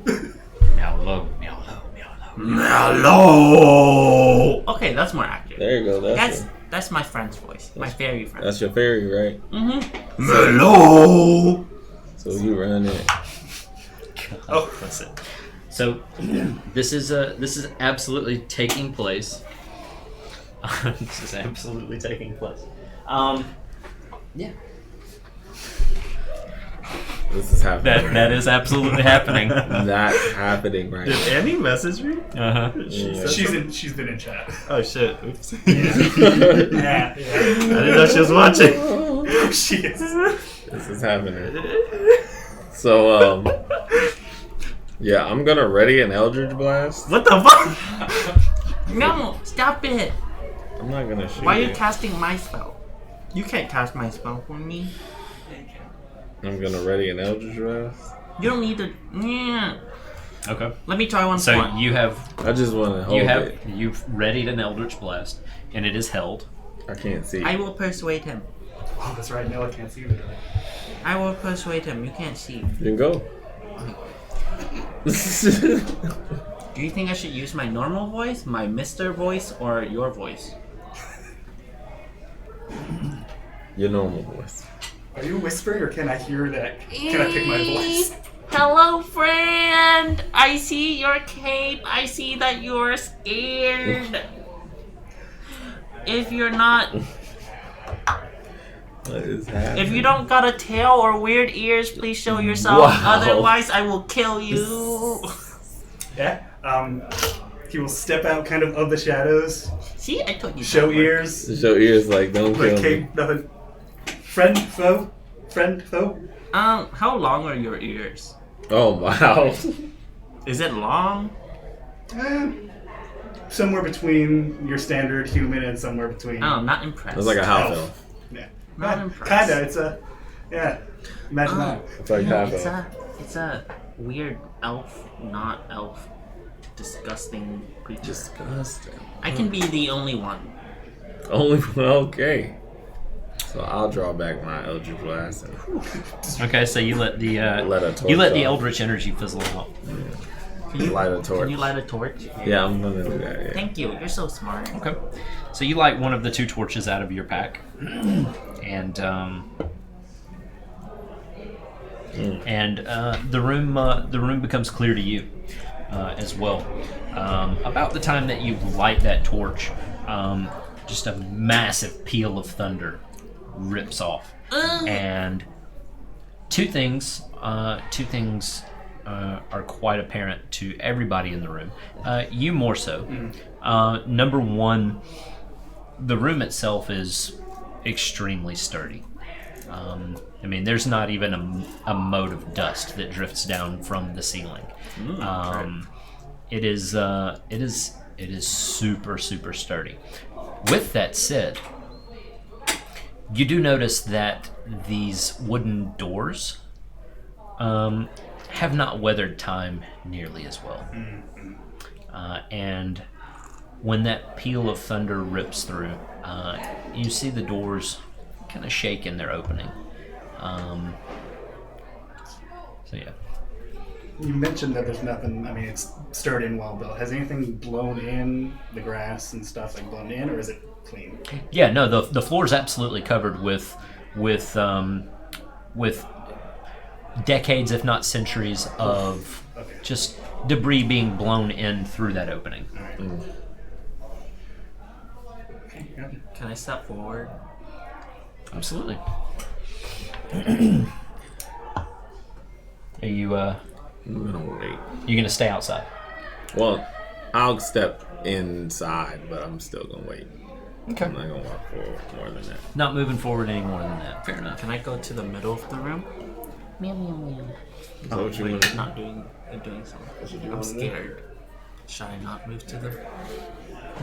Meow low, meow low, meow low.
Mellow. Okay, that's more accurate.
There you go.
That's my friend's voice. My fairy friend.
That's your fairy, right?
Mm-hmm. Mellow.
So you run it.
Oh, that's it. So this is absolutely taking place. This is absolutely taking place. Yeah.
This is happening.
That is absolutely happening.
That's happening right now.
Annie message me?
Uh-huh.
Yeah.
She's been in chat.
Oh shit. Oops.
Yeah.
I didn't know she was watching.
She is.
This is happening. So, yeah, I'm gonna ready an Eldritch Blast.
What the fuck?
No, stop it.
I'm not gonna shoot
Why are you
you.
casting my spell? You can't cast my spell for me.
I'm gonna ready an Eldritch Blast.
You don't need to. Yeah.
Okay.
Let me try one
So
more.
you have
I just wanna hold it.
you've readied an Eldritch Blast, and it is held.
I can't see.
I will persuade him.
Oh, that's right. No, I can't see you.
I will persuade him. You can't see.
You can go.
Do you think I should use my normal voice, my Mr. voice, or your voice?
Your normal voice.
Are you whispering, or can I hear that? Can I pick my voice?
Hello, friend. I see your cape. I see that you're scared. If you're not,
What is happening?
if you don't got a tail or weird ears, please show yourself.
Wow.
Otherwise, I will kill you.
Yeah. He will step out kind of the shadows,
See, I told you.
show
that worked.
ears,
To show ears like don't
like
kill me.
cape, nothing. Friend, foe, friend, foe.
How long are your ears?
Oh wow.
Is it long?
Somewhere between your standard human and somewhere between.
Oh, not impressed.
It's like a half
Elf.
elf.
Yeah.
Not
Yeah,
impressed.
kinda. It's a. Yeah. Imagine that.
It's like half
It's
elf.
it's a weird elf, not elf, disgusting creature.
Disgusting.
I can be the only one.
Only okay. So I'll draw back my Eldritch Blast and
Okay, so you let the
Let a torch
you let the
off.
eldritch energy fizzle out.
light a torch.
Can you light a torch?
Yeah, I'm gonna do that. Yeah.
Thank you. You're so smart.
Okay, so you light one of the two torches out of your pack, and the room becomes clear to you as well. About the time that you light that torch, just a massive peal of thunder rips off, and two things are quite apparent to everybody in the room. You more so. Number one, the room itself is extremely sturdy. I mean, there's not even a mote of dust that drifts down from the ceiling. It is super sturdy. With that said, you do notice that these wooden doors have not weathered time nearly as well. And when that peal of thunder rips through, you see the doors kind of shake in their opening. So yeah.
You mentioned that there's nothing. I mean, it's sturdy and well built. Has anything blown in the grass and stuff like blown in, or is it clean?
Yeah, no, the floor is absolutely covered with decades, if not centuries, of
Okay.
just debris being blown in through that opening.
All right. Okay, yeah.
Can I step forward?
Absolutely. Are you
I'm gonna wait.
you gonna stay outside?
Well, I'll step inside, but I'm still gonna wait.
Okay.
I'm not gonna walk forward more than that.
Not moving forward any more than that. Fair enough.
Can I go to the middle of the room? Meow meow meow.
Is that what you
Wait,
want?
not doing something.
That's what you
I'm
wanna do?
scared. Should I not move to the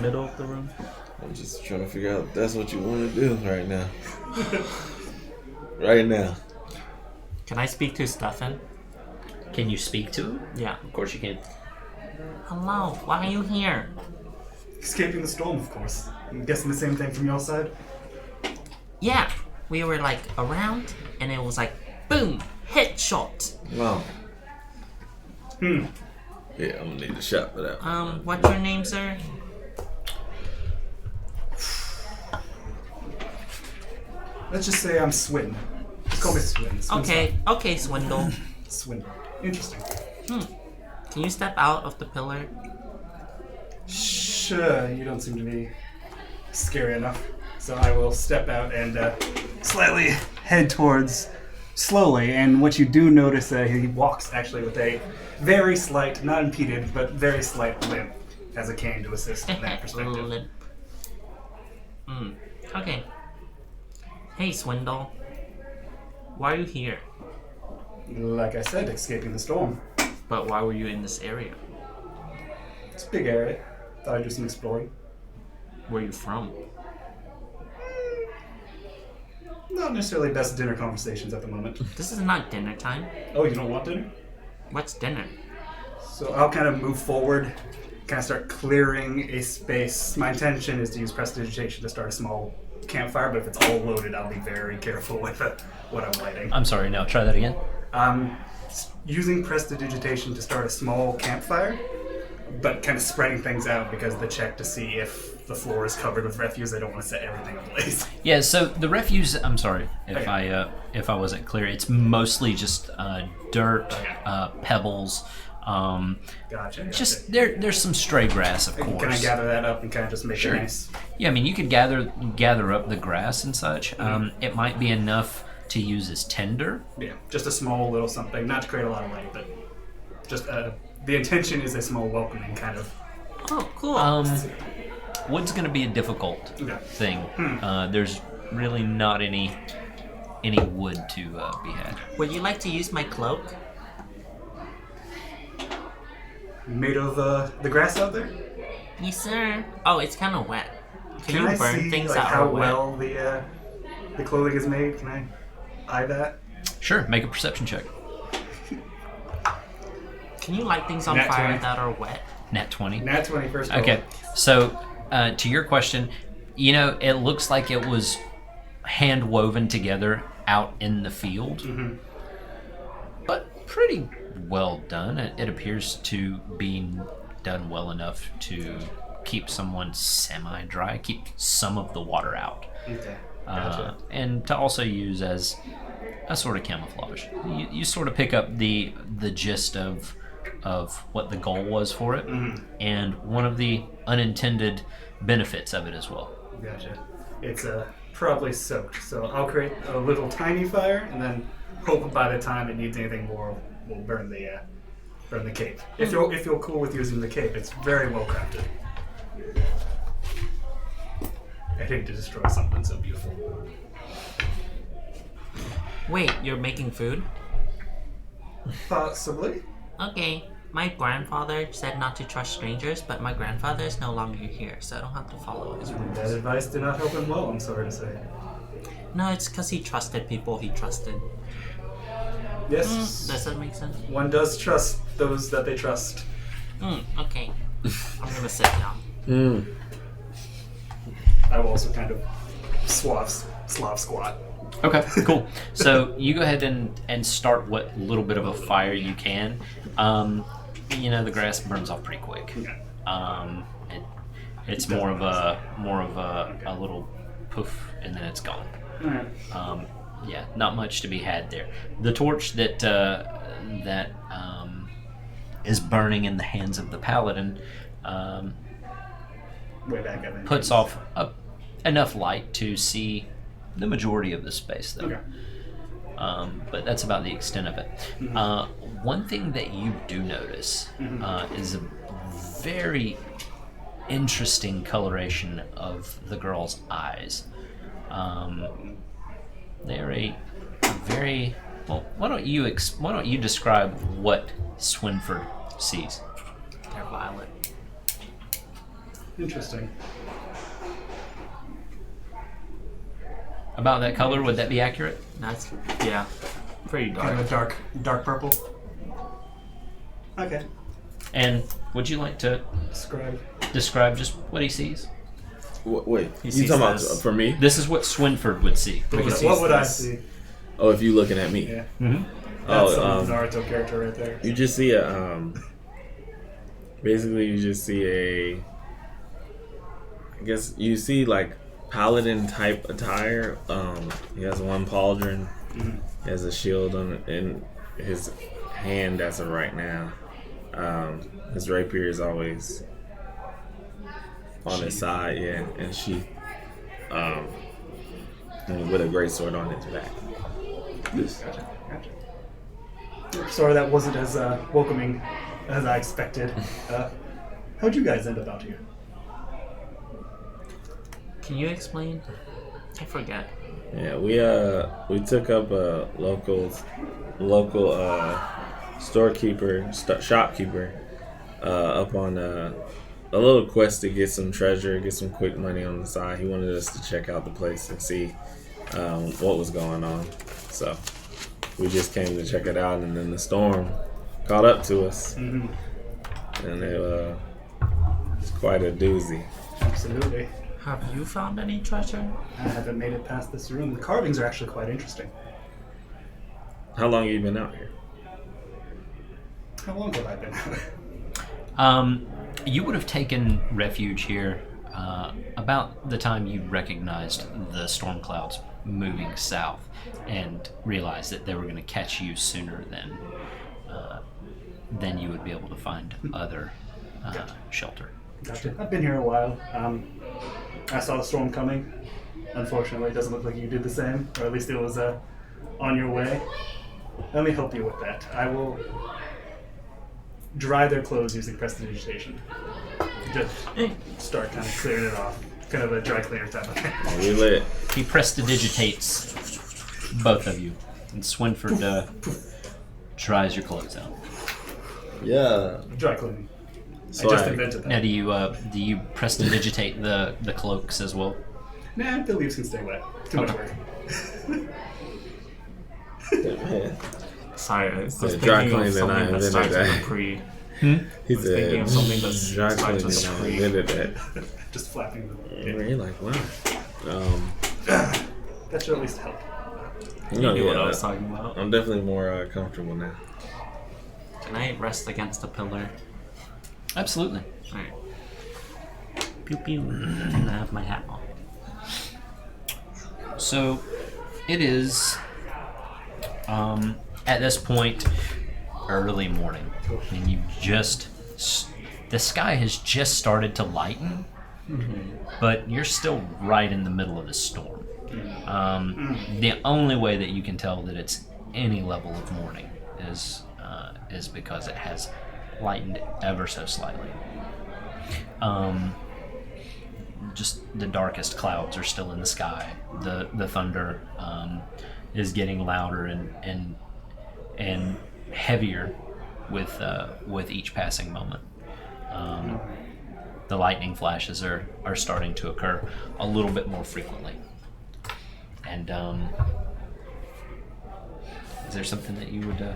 middle of the room?
I'm just trying to figure out if that's what you want to do right now. Right now.
Can I speak to Stefan?
Can you speak to him?
Yeah.
Of course you can.
Hello, why are you here?
Escaping the storm, of course. I'm guessing the same thing from your side.
Yeah, we were like around, and it was like, boom, headshot.
Wow.
Hmm.
Yeah, I'm gonna need a shot for that.
What's your name, sir?
Let's just say I'm Swin. Just call me Swin. Swin's
Okay, okay, Swindle.
fine. Swin. Interesting.
Can you step out of the pillar?
Sure, you don't seem to be scary enough. So I will step out and slightly head towards slowly. And what you do notice that he walks actually with a very slight, not impeded, but very slight limp as a cane to assist in that perspective.
Limp. Okay. Hey, Swindle. Why are you here?
Like I said, escaping the storm.
But why were you in this area?
It's a big area. Thought I'd do some exploring.
Where are you from?
Not necessarily best dinner conversations at the moment.
This is not dinner time.
Oh, you don't want dinner?
What's dinner?
So I'll kind of move forward, kind of start clearing a space. My intention is to use prestidigitation to start a small campfire, but if it's all loaded, I'll be very careful with what I'm lighting.
I'm sorry. Now try that again.
Using prestidigitation to start a small campfire. but kind of spreading things out because of the check to see if the floor is covered with refuse. I don't want to set everything ablaze.
Yeah, so the refuse, I'm sorry if
Okay.
if I wasn't clear, it's mostly just dirt,
Okay.
pebbles,
Gotcha.
just there's some stray grass, of course.
Can I gather that up and kind of just make
Sure.
it nice?
Yeah, I mean, you could gather up the grass and such. It might be enough to use as tinder.
Yeah, just a small little something, not to create a lot of light, but just the intention is a small welcoming kind of.
Oh, cool.
Wood's going to be a difficult
Okay.
thing. There's really not any wood to be had.
Would you like to use my cloak?
Made of the grass out there.
Yes, sir. Oh, it's kind of wet. Can you
I
burn
see
things
like
that
how
are wet?
well the clothing is made? Can I eye that?
Sure, make a perception check.
Can you light things on
Nat
fire
20.
that are wet?
Nat 20.
Nat 20 first roll.
Okay, so to your question, it looks like it was hand woven together out in the field, but pretty well done. It appears to be done well enough to keep someone semi-dry, keep some of the water out,
Okay. Gotcha.
and to also use as a sort of camouflage. You sort of pick up the gist of what the goal was for it, and one of the unintended benefits of it as well.
Gotcha. It's probably soaked, so I'll create a little tiny fire, and then hope by the time it needs anything more, we'll burn the cape. If you're cool with using the cape, it's very well crafted. I hate to destroy something so beautiful.
Wait, you're making food?
Possibly.
Okay. My grandfather said not to trust strangers, but my grandfather is no longer here, so I don't have to follow his rules.
That advice did not help him well, I'm sorry to say.
No, it's because he trusted people he trusted.
Yes,
Does that make sense?
one does trust those that they trust.
Okay. I'm gonna sit down.
I will also kind of Slav squat.
Okay, cool. So you go ahead and start what little bit of a fire you can. The grass burns off pretty quick.
Okay.
It's more of a little poof, and then it's gone.
Alright.
Yeah, not much to be had there. The torch that is burning in the hands of the paladin
Way back at the
puts off enough light to see the majority of the space, though.
Okay.
But that's about the extent of it. One thing that you do notice is a very interesting coloration of the girl's eyes. They're a very well. Why don't you describe what Swinford sees?
They're violet.
Interesting.
About that color, would that be accurate?
That's, yeah, pretty
Kind
dark.
of a dark purple. Okay.
And would you like to describe just what he sees?
Wait,
He
you
sees
talking about
this.
for me?
This is what Swinford would see.
What would I see?
Oh, if you looking at me.
Yeah.
Mm-hmm.
That's
Oh,
some Naruto character right there.
you just see basically you just see I guess you see like paladin type attire. He has one pauldron. He has a shield in his hand as of right now. His rapier is always on his side, yeah, and and with a great sword on his back.
Gotcha. Sorry, that wasn't as welcoming as I expected. How'd you guys end up out here?
Can you explain? I forget.
Yeah, we took up a local shopkeeper up on a little quest to get some treasure, get some quick money on the side. He wanted us to check out the place and see what was going on. So we just came to check it out, and then the storm caught up to us, and it's quite a doozy.
Absolutely.
Have you found any treasure?
I haven't made it past this room. The carvings are actually quite interesting.
How long have you been out here?
How long have I been out?
You would have taken refuge here about the time you recognized the storm clouds moving south and realized that they were going to catch you sooner than you would be able to find other shelter.
Gotcha. I've been here a while. I saw the storm coming. Unfortunately, it doesn't look like you did the same, or at least it was on your way. Let me help you with that. I will dry their clothes using prestidigitation. Just start kind of clearing it off. Kind of a dry cleaner type of thing.
We lit.
He prestidigitates both of you, and Swinford dries your clothes out.
Yeah.
Dry cleaning.
Swag.
I just invented that.
Now, do you prestidigitate the cloaks as well?
Nah, the leaves can stay wet. Too much work.
Man.
Sorry, I was
Yeah,
thinking
dry
of
cleaning, I
something that
invented
starts with a
that.
pre.
He
was thinking of something that's
dry
starts with
cleaning,
a
I
pre.
invented that.
Just flapping the
You're like, wow.
That should at least help.
You
You knew what I was talking about.
I'm definitely more comfortable now.
Can I rest against a pillar?
Absolutely.
Alright. Pew pew. And I have my hat on.
So, it is at this point early morning, and you the sky has just started to lighten, but you're still right in the middle of the storm. The only way that you can tell that it's any level of morning is because it has lightened ever so slightly. Just the darkest clouds are still in the sky. The thunder is getting louder and heavier with each passing moment. The lightning flashes are starting to occur a little bit more frequently. And is there something that you would?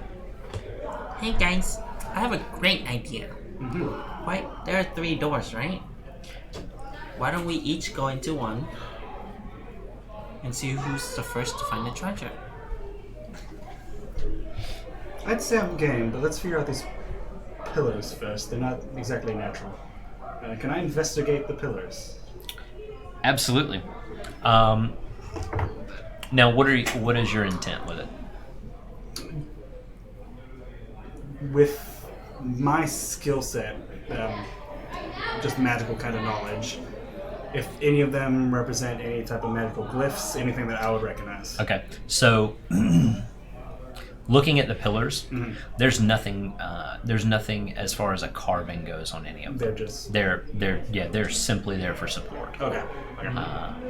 Hey guys, I have a great idea. Why, there are 3 doors, right? Why don't we each go into one and see who's the first to find the treasure?
I'd say I'm game, but let's figure out these pillars first. They're not exactly natural. Can I investigate the pillars?
Absolutely. Now, what is your intent with it?
With my skill set, just magical kind of knowledge, if any of them represent any type of magical glyphs, anything that I would recognize.
Okay, so looking at the pillars, there's nothing. There's nothing as far as a carving goes on any of them.
They're just...
They're simply there for support.
Okay.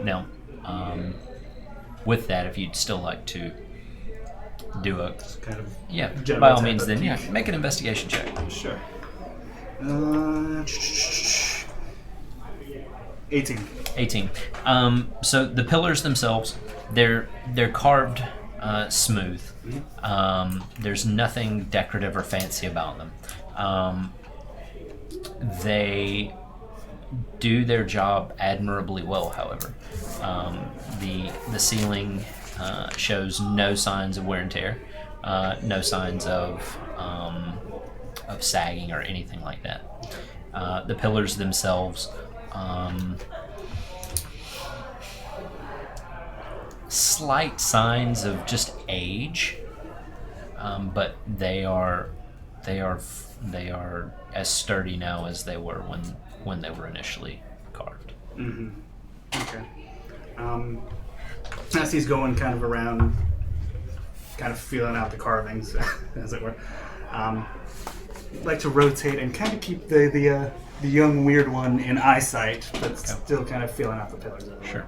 Now, with that, if you'd still like to do a
Kind of...
by all
type
means,
of
then
peek.
make an investigation check.
Sure. 18.
18. So the pillars themselves, they're carved smooth. There's nothing decorative or fancy about them. They do their job admirably well, however. The ceiling shows no signs of wear and tear, no signs of sagging or anything like that. The pillars themselves, slight signs of just age, but they are as sturdy now as they were when they were initially carved.
Okay. As he's going kind of around, kind of feeling out the carvings, as it were, like to rotate and kind of keep the young weird one in eyesight, but still kind of feeling out the pillars.
Sure.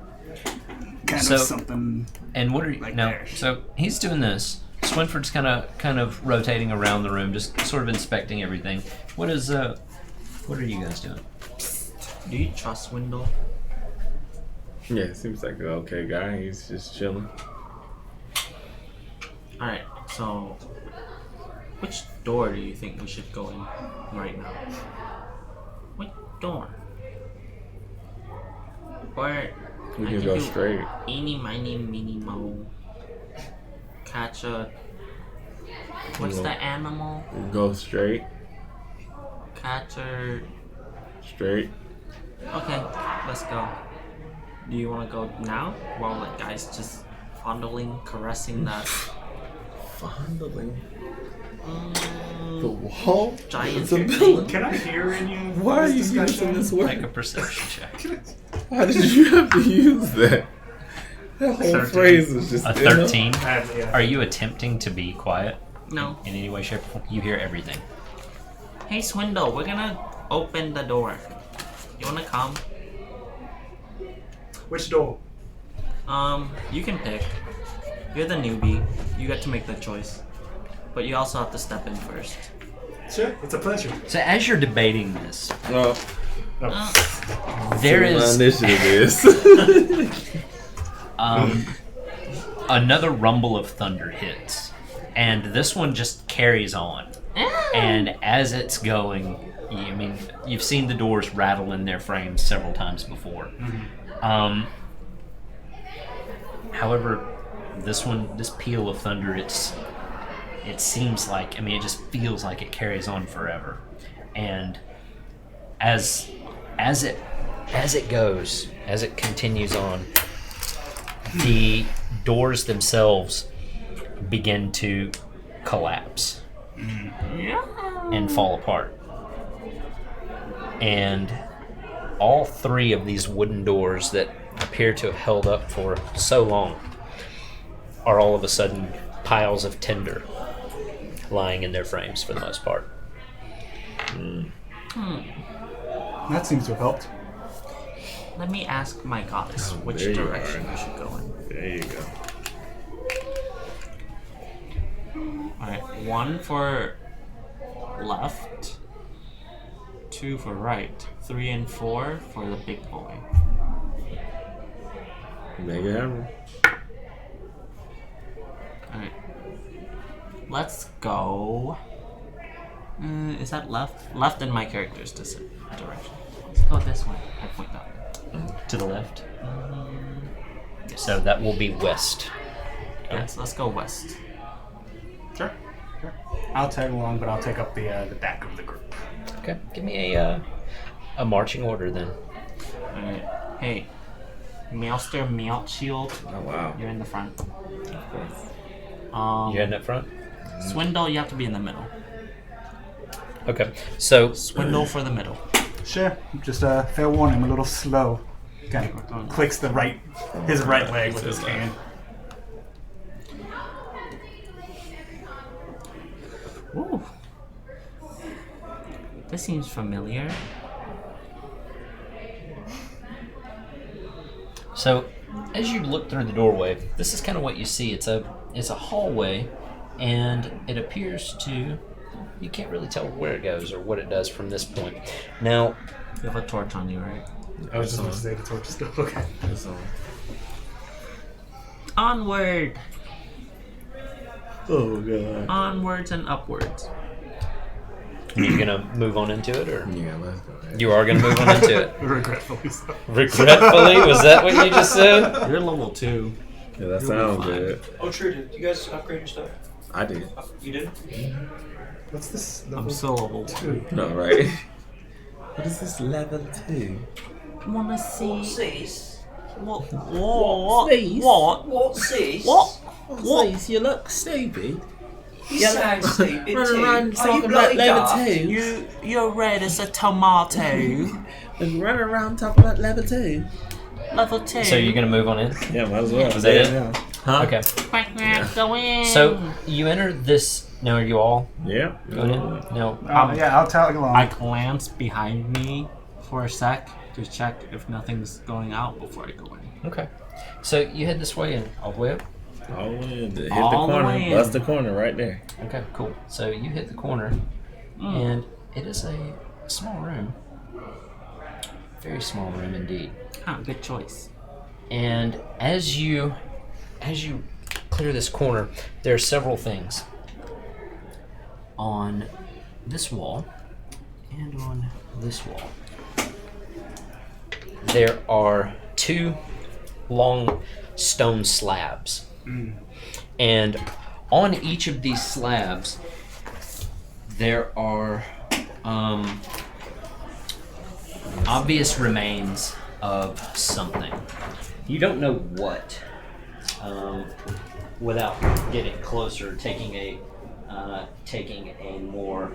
Kind
So-
of something.
And what are you
Like
now?
there.
So he's doing this. Swinford's kind of rotating around the room, just sort of inspecting everything. What are you guys doing?
Do you trust Wendell?
Yeah, seems like an okay guy. He's just chilling.
Alright, so which door do you think we should go in right now?
What door? Or
We
I
can go
do
straight.
Eeny, miny, miny, mo. Catch a... What's the animal?
We can go straight.
Catch a...
Straight.
Okay, let's go. Do you want to go now? While the guy's just fondling, caressing that
Fondling. The wall?
giant
It's a
thing?
building.
Can I hear any of
Why are
this
you
discussion?
using this
Make a
word?
perception check.
Why did you have to use that? That whole
13.
phrase is just
A 13.
Yeah.
Are you attempting to be quiet
No.
in any way, shape, or form? You hear everything.
Hey, Swindle, we're gonna open the door. You wanna come?
Which door?
You can pick. You're the newbie. You get to make the choice. But you also have to step in first.
Sure, it's a pleasure.
So as you're debating this,
Oh,
there
my
is
initiative is.
another rumble of thunder hits, and this one just carries on. And as it's going, you've seen the doors rattle in their frames several times before. However, this peal of thunder, it seems like, it just feels like it carries on forever. And as it goes, as it continues on, the doors themselves begin to collapse and fall apart. And all three of these wooden doors that appear to have held up for so long are all of a sudden piles of tinder lying in their frames for the most part.
That seems to have helped.
Let me ask my goddess which
there you
direction
are.
we should go in.
There you go.
Alright, 1 for left, 2 for right, 3 and 4 for the big boy.
Make it happen.
Alright. Let's go. Is that left? Left in my character's direction. Let's go this way. I point that way.
To the left. So that will be west.
Yes, let's go west.
Sure. I'll tag along, but I'll take up the back of the group.
Okay, give me a marching order then.
Alright. Hey, Maelster Shield,
Oh wow.
you're in the front.
Of course.
You heading up front?
Swindle, you have to be in the middle.
Okay, so
Swindle for the middle.
Sure. Just fair warning, I'm a little slow. Kind of clicks his right leg with his cane.
Ooh. This seems familiar.
So, as you look through the doorway, this is kind of what you see. It's a hallway, and it appears to. You can't really tell where it goes or what it does from this point. Now,
You have a torch on you, right?
I was just going to say the torch is still okay.
It's on.
Onward!
Oh god.
Onwards and upwards.
are you gonna move on into it, or
Yeah, let's go ahead.
you are gonna move on into it?
Regretfully so.
Regretfully, was that what you just said?
You're level 2.
Yeah, that sounds good.
Oh, true. Did you guys upgrade your stuff?
I did.
You did?
What's this?
I'm still level 2.
No, right? What is this level 2?
Wanna see
Cease.
what?
Please.
What?
What cease?
What? What?
You look stupid.
You sound stupid
Run
too.
around
Are you
talking about
bloody
level
daft?
2.
You're red as a tomato.
And run around talking about level 2.
Level 2.
So you're gonna move on in?
Yeah, might as well.
Was that it?
Yeah.
Huh?
Okay.
Quack, quack, go in.
So you enter this. Now, are you all
Yeah.
going in? No.
Yeah, I'll tag along.
I glance behind me for a sec to check if nothing's going out before I go in.
Okay. So you head this way and all the way up.
All the way in. Hit
All
the
the
corner.
way in.
Bust the corner right there.
Okay, cool. So you hit the corner, and it is a small room. Very small room indeed.
Ah, good choice.
And as you clear this corner, there are several things on this wall and on this wall. There are 2 long stone slabs. And on each of these slabs, obvious remains of something. You don't know what. Without getting closer, taking a more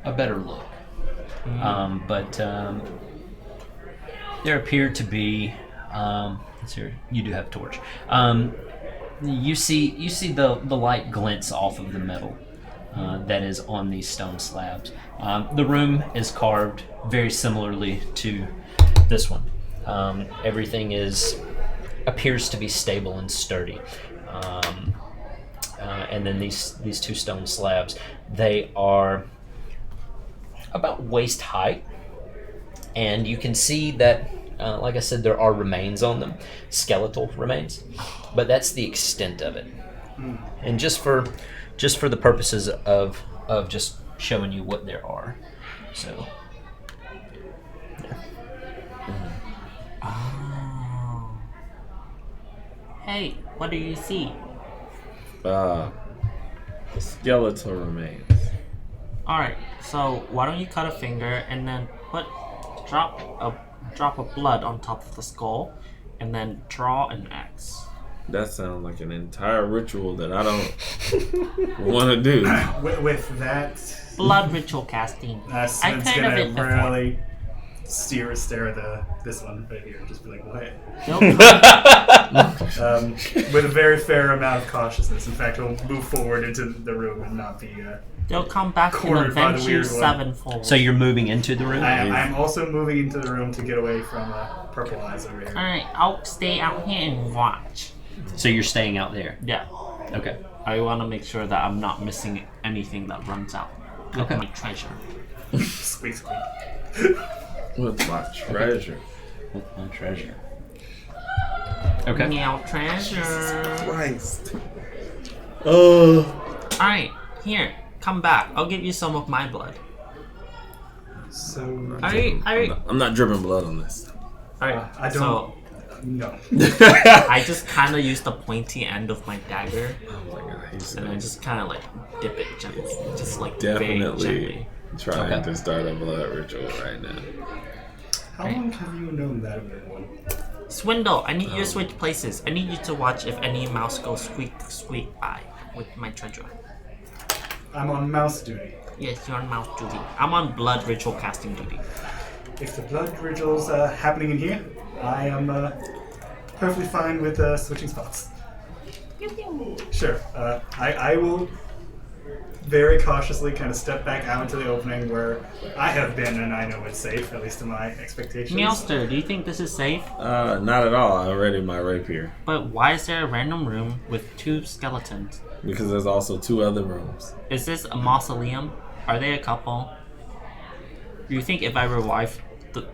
a better look. But there appeared to be. Let's see, you do have a torch. You see the light glints off of the metal that is on these stone slabs. The room is carved very similarly to this one. Everything appears to be stable and sturdy. And then these two stone slabs, they are about waist height, and you can see that, like I said, there are remains on them, skeletal remains, but that's the extent of it. And just for the purposes of just showing you what there are. So.
Oh. Hey, what do you see?
Skeletal remains.
Alright, so why don't you cut a finger and then drop of blood on top of the skull, and then draw an X.
That sounds like an entire ritual that I don't want to do.
With that,
Blood ritual casting.
Sid's
I've heard of
gonna
it before.
really stare at this one right here. Just be like, what?
Nope.
With a very fair amount of cautiousness. In fact, we'll move forward into the room and not be.
They'll come back and
Cornered by the
avenge you
weird one.
sevenfold.
So you're moving into the room?
I'm also moving into the room to get away from Purple Eyes over here.
Alright, I'll stay out here and watch.
So you're staying out there?
Yeah.
Okay.
I want to make sure that I'm not missing anything that runs out.
Okay.
My treasure.
Squeak, squeak.
With my treasure.
With my treasure. Okay.
Meow treasure.
Christ.
Alright, here, come back. I'll give you some of my blood.
So,
I'm not dripping blood on this.
Alright,
I don't.
so
No.
I just kind of use the pointy end of my dagger,
Oh my god, he's
and I just kind of like dip it gently, just like very
definitely
gently.
trying
Okay.
to start a blood ritual right now.
How long have you known that everyone?
Swindle, I need you to switch places. I need you to watch if any mouse goes squeak squeak by with my treasure.
I'm on mouse duty.
Yes, you're on mouse duty. I'm on blood ritual casting duty.
If the blood ritual's happening in here, I am perfectly fine with switching spots. Sure. I will very cautiously kind of step back out into the opening where I have been, and I know it's safe, at least to my expectations.
Meowster, do you think this is safe?
Not at all. I ready my rapier.
But why is there a random room with 2 skeletons?
Because there's also 2 other rooms.
Is this a mausoleum? Are they a couple? Do you think if I revive the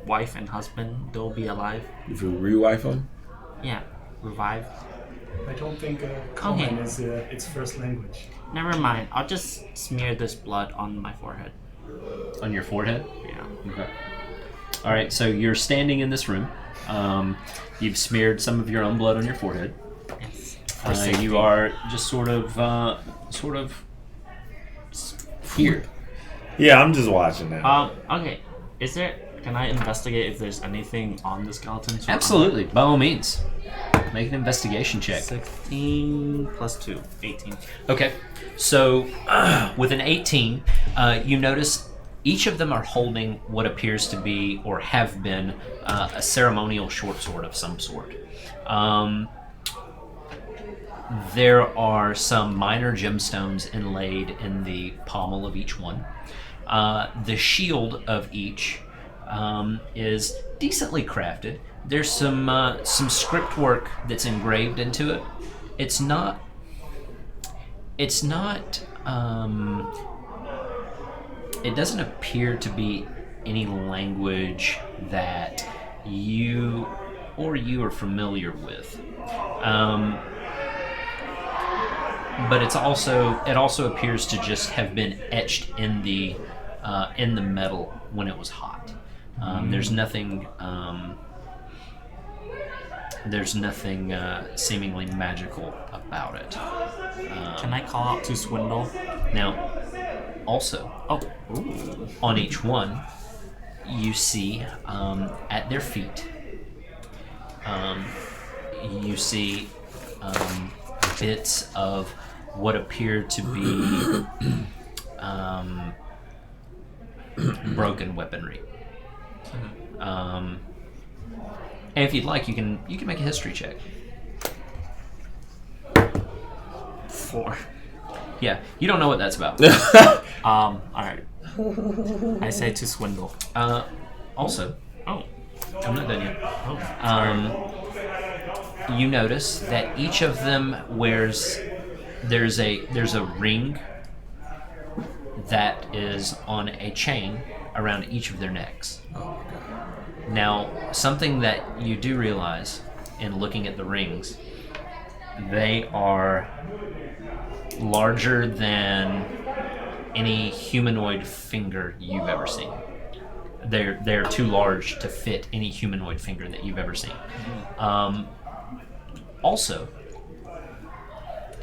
wife and husband, they'll be alive?
If you re-wife them,
Yeah, revive.
I don't think common
Okay.
is its first language.
Never mind. I'll just smear this blood on my forehead.
On your forehead?
Yeah.
Okay. All right. So you're standing in this room. You've smeared some of your own blood on your forehead.
Yes.
You are just sort of here.
yeah, I'm just watching now.
Okay. Can I investigate if there's anything on the skeletons?
Absolutely, by all means. Make an investigation check.
16 plus 2, 18.
Okay, so with an 18, you notice each of them are holding what appears to be, or have been, a ceremonial short sword of some sort. There are some minor gemstones inlaid in the pommel of each one. The shield of each is decently crafted. There's some script work that's engraved into it. It's not. It doesn't appear to be any language that you are familiar with. But it also appears to just have been etched in the metal when it was hot. There's nothing seemingly magical about it.
Can I call out to Swindle?
Now, Also,
Oh. Ooh.
on each one, you see at their feet, you see bits of what appear to be broken weaponry. And if you'd like, you can make a history check.
4.
Yeah, you don't know what that's about.
Alright. I say to swindle.
Also,
Oh.
I'm not done yet.
Oh.
You notice that each of them wears there's a ring that is on a chain around each of their necks. Now, something that you do realize in looking at the rings, they are larger than any humanoid finger you've ever seen. They're too large to fit any humanoid finger that you've ever seen. Also,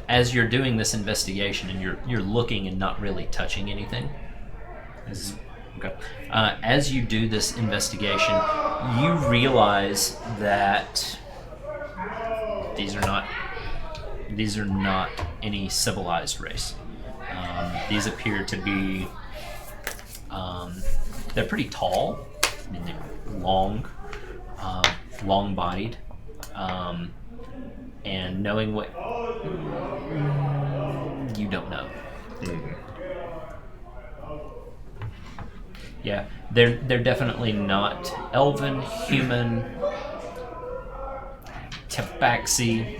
as you're doing this investigation and you're looking and not really touching anything, as you do this investigation, you realize that these are not any civilized race. These appear to be they're pretty tall. I mean, they're long-bodied, and knowing what you don't know. Yeah, they're definitely not elven, human, tabaxi,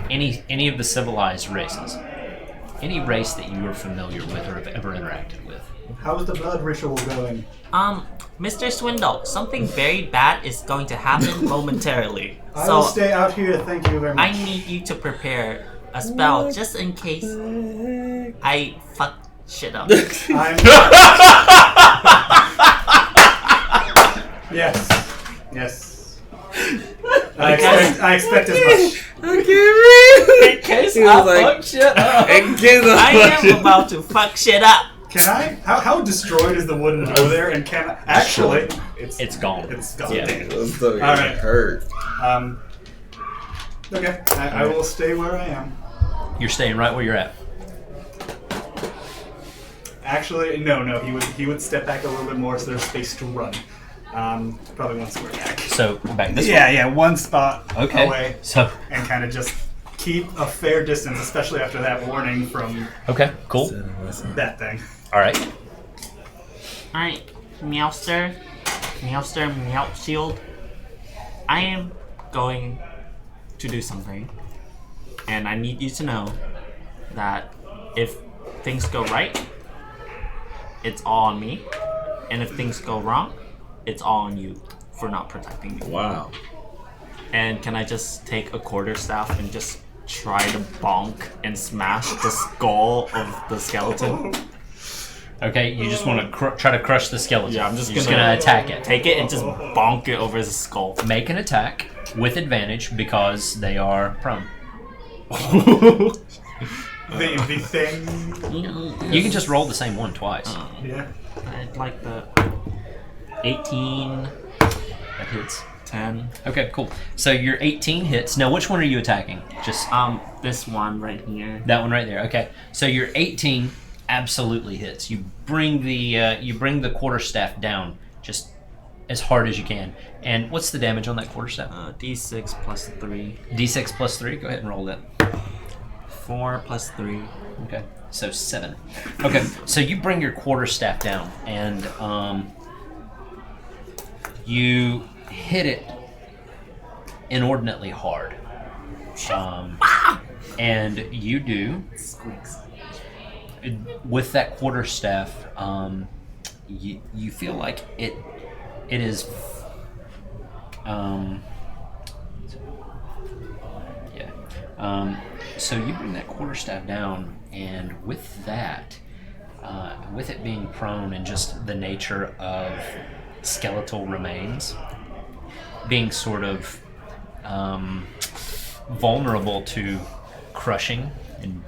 any of the civilized races. Any race that you are familiar with or have ever interacted with.
How's the blood ritual going?
Mr. Swindle, something very bad is going to happen momentarily.
I
So
will stay out here, thank you very much.
I need you to prepare a spell just in case I fuck shit up.
I'm... Yes. I expect as much.
In case
He was like,
shit up.
I am about to fuck shit up.
Can I? How destroyed is the wooden door there? And can I... Actually,
It's gone.
It's gone.
Yeah.
All right.
Hurt.
Okay. I will stay where I am.
You're staying right where you're at.
Actually, no. He would step back a little bit more so there's space to run. Probably one square back.
So back this way.
Yeah, one spot
Okay.
away,
So
and kind of just keep a fair distance, especially after that warning from
okay, cool.
that thing.
All right.
Alright, Meowster, Meowshield. I am going to do something. And I need you to know that if things go right, it's all on me. And if things go wrong, it's all on you for not protecting me.
Wow.
And can I just take a quarterstaff and just try to bonk and smash the skull of the skeleton?
Okay, you just want to try to crush the skeleton.
Yeah, I'm just
You're
gonna
gonna attack it.
Take it and just bonk it over his skull.
Make an attack with advantage because they are prone.
The thing.
You can just roll the same one twice.
Yeah.
I'd like the 18,
That hits.
10.
Okay, cool. So your 18 hits. Now, which one are you attacking? Just
This one right here.
that one right there. Okay. So your 18 absolutely hits. You bring the quarterstaff down just as hard as you can. And what's the damage on that quarterstaff?
D6 plus 3.
D6 plus 3. Go ahead and roll that.
4 plus 3.
Okay. So 7. Okay. So you bring your quarterstaff down and you hit it inordinately hard. And you do with that quarterstaff. You feel like it is. So you bring that quarterstaff down, and with that, with it being prone and just the nature of skeletal remains, being sort of vulnerable to crushing and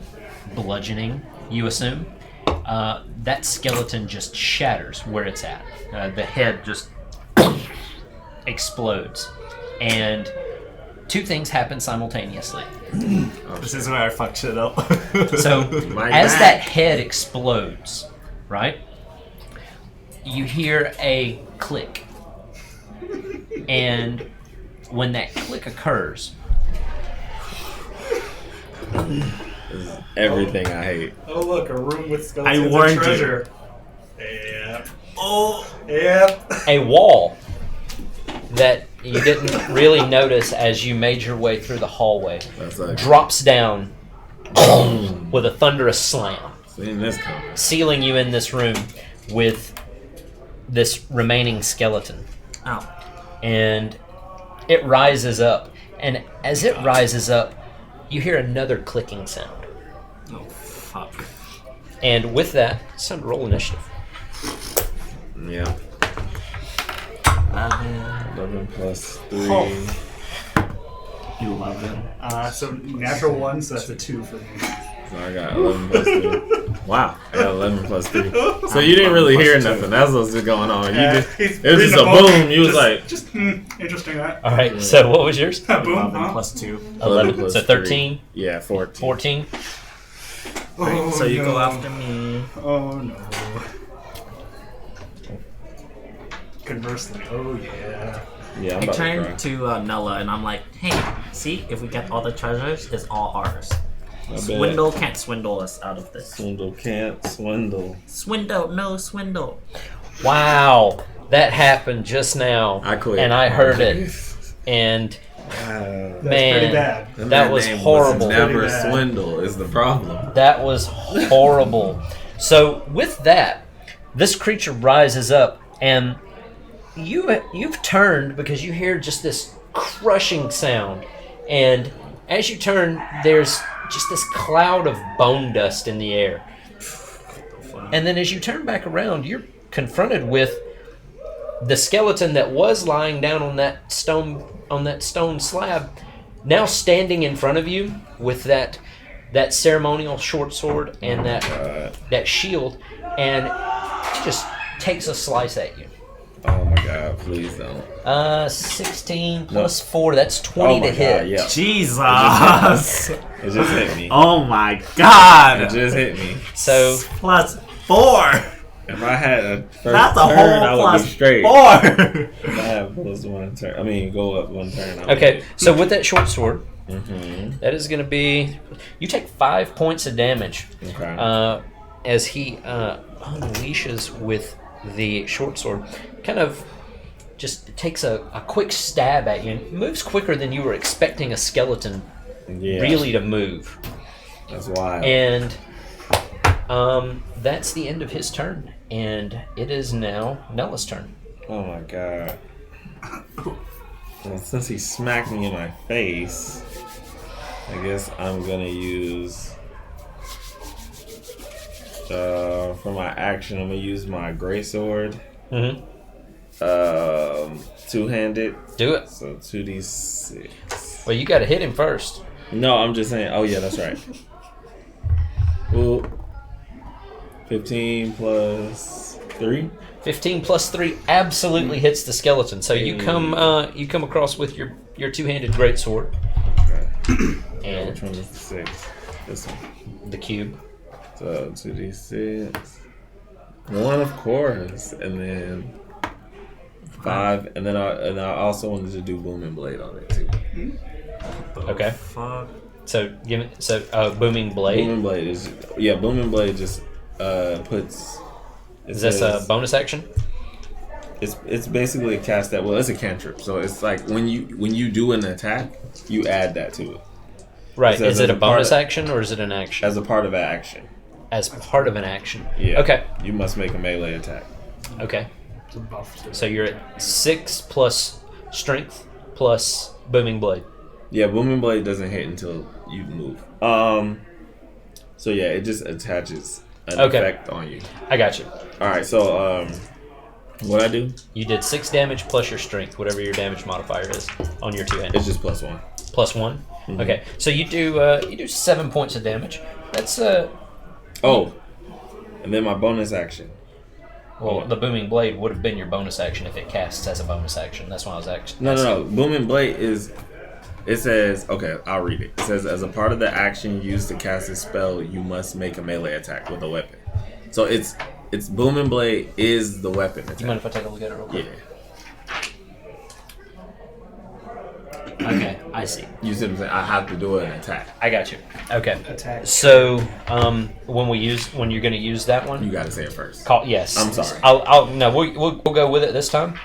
bludgeoning, you assume. That skeleton just shatters where it's at. The head just explodes. And two things happen simultaneously.
This is where I fuck shit up.
So,
My
as
back.
that head explodes, right, you hear a click. And when that click occurs,
Everything I hate.
Oh look, a room with skeletons
I
and
warned you.
treasure. Yep.
Oh,
Yep.
a wall that you didn't really notice as you made your way through the hallway
That's like
drops down with a thunderous slam,
seeing this coming.
sealing you in this room with this remaining skeleton.
Ow.
And it rises up. And as it rises up, you hear another clicking sound.
Oh, fuck.
And with that, it's time to roll initiative.
Yeah. 11 plus 3.
Oh. 11.
So natural 1, so that's a 2 for me.
So I got 11 plus 3. Wow. I got 11 plus 3. So you didn't really hear nothing. That's what's going on. You just,
He's
it was
reading
just a
book.
boom. You was like,
Just interesting that.
All right, so what was yours?
Boom,
11
huh?
plus 2.
11.
plus
So 13,
3. Yeah, 14.
14.
Oh,
So you
no.
go after me.
Oh no. Conversely, oh yeah.
Yeah, I'm
I
about to
turn
cry.
to Nella and I'm like, hey, see, if we get all the treasures, it's all ours.
I bet.
Swindle can't swindle us out of this.
Swindle can't swindle.
Swindle, no swindle.
Wow, that happened just now.
I quit.
And I heard it. And
Wow.
man,
pretty bad.
that was
name
horrible.
never
Pretty bad.
swindle is the problem.
That was horrible. So with that, this creature rises up, and you've turned because you hear just this crushing sound, and as you turn, there's just this cloud of bone dust in the air. And then as you turn back around, you're confronted with the skeleton that was lying down on that stone slab, now standing in front of you with that ceremonial short sword and that shield, and just takes a slice at you.
Oh my god, please don't.
16 plus 4, that's 20
Oh my
to hit.
god, yeah.
Jesus.
It just hit me.
Oh my
It
god.
just hit me.
So
Plus 4.
If I had a first
That's a
turn, I
whole
would be
plus
straight.
4.
If I have plus 1 turn, I mean, go up 1 turn. I would
okay, so with that short sword,
Mm-hmm.
that is going to be, you take 5 points of damage
Okay.
as he unleashes with the short sword. Kind of just takes a quick stab at you. And moves quicker than you were expecting a skeleton
Yeah.
really to move.
That's wild.
And that's the end of his turn. And it is now Nella's turn.
Oh my god. Well, since he smacked me in my face, I guess I'm gonna use for my action. I'm gonna use my greatsword,
Mm-hmm.
2-handed.
Do it.
So 2d6.
Well, you got to hit him first.
No, I'm just saying. Oh yeah, that's right. Well, 15 plus 3.
15 plus 3 absolutely hits the skeleton. So you come across with your two-handed greatsword
Okay.
and
Which one is the 6? This one.
the cube.
So 2d6. 1, of course, and then 5, and then I also wanted to do booming blade on it too.
Okay.
Fuck.
So booming blade.
Booming blade is booming blade just puts. It
Is this a
says-
bonus action?
It's basically a cast that it's a cantrip. So it's like when you do an attack, you add that to it
Right.
says
Is it
as
a
a part
bonus
of-
action or is it an action?
as a part of an action.
As part of an action.
Yeah.
Okay.
You must make a melee attack.
Okay.
It's a buff to it.
So you're at 6 plus strength plus booming blade.
Yeah, booming blade doesn't hit until you move. So yeah, it just attaches an
Okay.
effect on you.
I got you.
All right, so what I do?
You did 6 damage plus your strength, whatever your damage modifier is on your two-handed.
It's just +1.
Plus 1.
Mm-hmm.
Okay. So you do 7 points of damage. That's
Oh, and then my bonus action.
well, the booming blade would have been your bonus action if it casts as a bonus action. That's why I was actually
No. Booming Blade is. It says, okay, I'll read it. It says, as a part of the action used to cast this spell, you must make a melee attack with a weapon. So it's Booming Blade is the weapon attack.
Do you mind if I take a look at it real quick?
Yeah.
Okay, I see.
You see what I'm saying? I have to do an attack.
I got you. Okay.
Attack.
So, when you're going to use that one,
You got to say it first.
yes.
I'm sorry.
We'll go with it this time.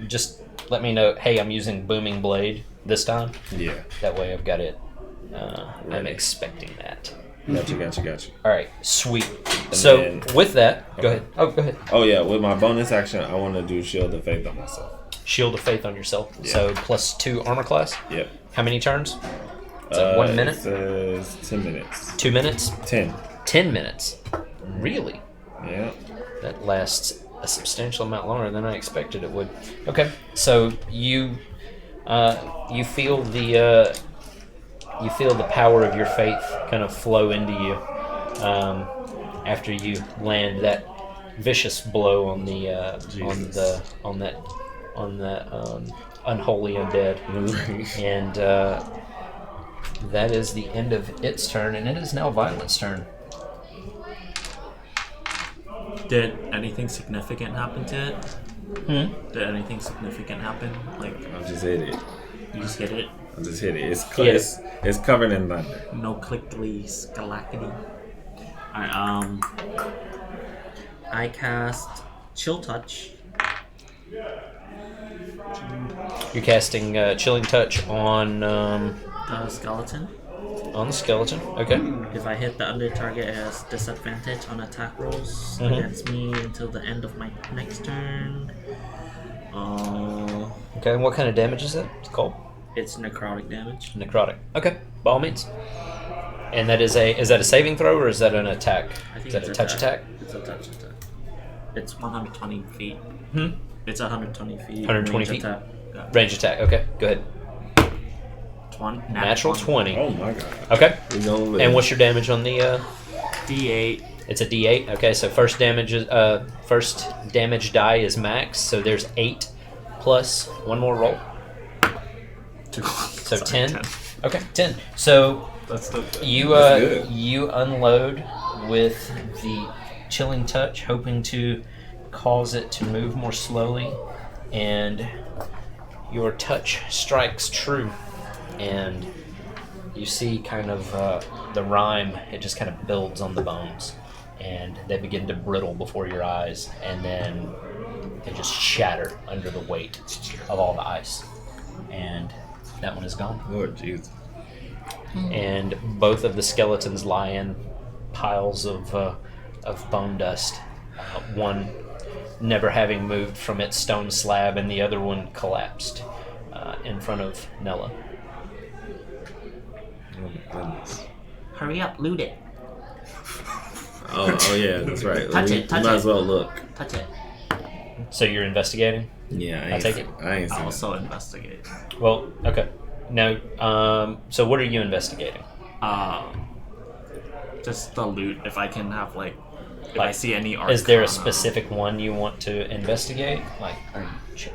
Just let me know. Hey, I'm using booming blade this time.
Yeah.
That way, I've got it. I'm
Ready.
expecting that.
Got you.
All right, sweet. So
then-
with that, go ahead. Oh, go ahead.
Oh, yeah. With my bonus action, I want to do Shield of Faith on myself.
Shield of faith on yourself.
Yeah.
So +2 armor class.
Yep.
How many turns? Is it 1 minute?
It says 10 minutes.
2 minutes?
10.
10 minutes. Really?
Yeah.
That lasts a substantial amount longer than I expected it would. Okay, so you feel the power of your faith kind of flow into you after you land that vicious blow on the on that unholy undead, and that is the end of its turn, and it is now Violet's turn.
Did anything significant happen to it? Did anything significant happen? Like,
I just hit it.
you just hit it?
I just hit it.
Yes.
It's covered in thunder.
No clickly scalackety. Alright, I cast Chill Touch.
You're casting Chilling Touch on
The skeleton.
the skeleton. Okay.
If I hit the under target, it has disadvantage on attack rolls
Mhm.
against me until the end of my next turn.
Okay. And what kind of damage is that? It's called
It's necrotic damage.
necrotic. Okay. By all means. And is that a saving throw or is that an attack?
I think
Is that
it's
a touch attack?
It's a touch attack. It's 120 feet.
Hmm.
It's 120 feet.
120
range
feet?
Attack. Yeah.
Range attack. Okay. Go ahead. Natural 20.
Oh my god.
Okay.
We gonna live.
And what's your damage on the?
D8.
It's a D8. Okay. So first damage die is max. So there's 8 plus one more roll. So 10. Okay. 10. So
That's still good.
you
That's good.
you unload with the chilling touch, hoping to cause it to move more slowly, and your touch strikes true, and you see kind of the rime. It just kind of builds on the bones, and they begin to brittle before your eyes, and then they just shatter under the weight of all the ice, and that one is gone.
Lord Jesus.
And both of the skeletons lie in piles of bone dust. One never having moved from its stone slab, and the other one collapsed in front of Nella.
Oh my goodness.
Hurry up, loot it.
Oh yeah, that's right.
Touch
we,
it, touch
we might
it.
as well look.
Touch it.
So you're investigating?
Yeah,
I'll take it.
I ain't
I'll
seen
also investigate.
Well, okay. No. So what are you investigating?
Just the loot. If I can have if I see any art.
Is there a specific one you want to investigate? Like, are you sure?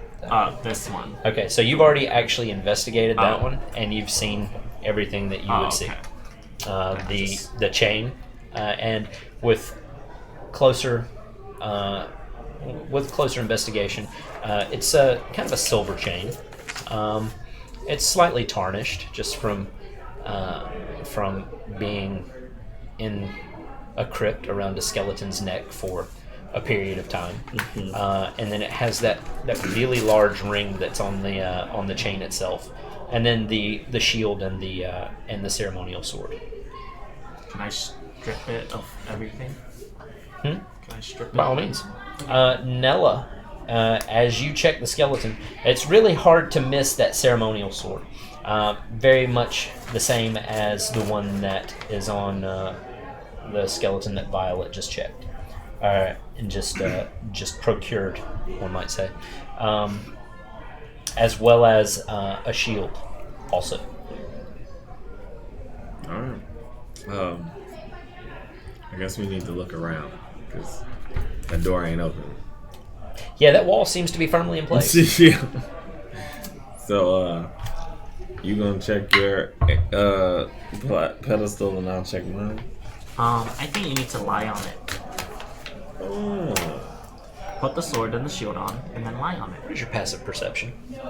This one.
Okay, so you've already actually investigated that
Oh.
one, and you've seen everything that you would see.
Okay.
The chain, and with closer investigation, it's a kind of a silver chain. It's slightly tarnished just from being in a crypt around a skeleton's neck for a period of time, and then it has that really large ring that's on the chain itself, and then the shield and the ceremonial sword.
Can I strip it of everything?
Hmm?
Can I strip it?
By all means. Nella, as you check the skeleton, it's really hard to miss that ceremonial sword. Very much the same as the one that is on the skeleton that Violet just checked. And just procured, one might say. As well as a shield, also.
Alright. I guess we need to look around because that door ain't open.
Yeah, that wall seems to be firmly in place.
Yeah. So, you gonna check your pedestal and I'll check mine?
I think you need to lie on it.
Oh.
Put the sword and the shield on, and then lie on it.
What is your passive perception?
I'm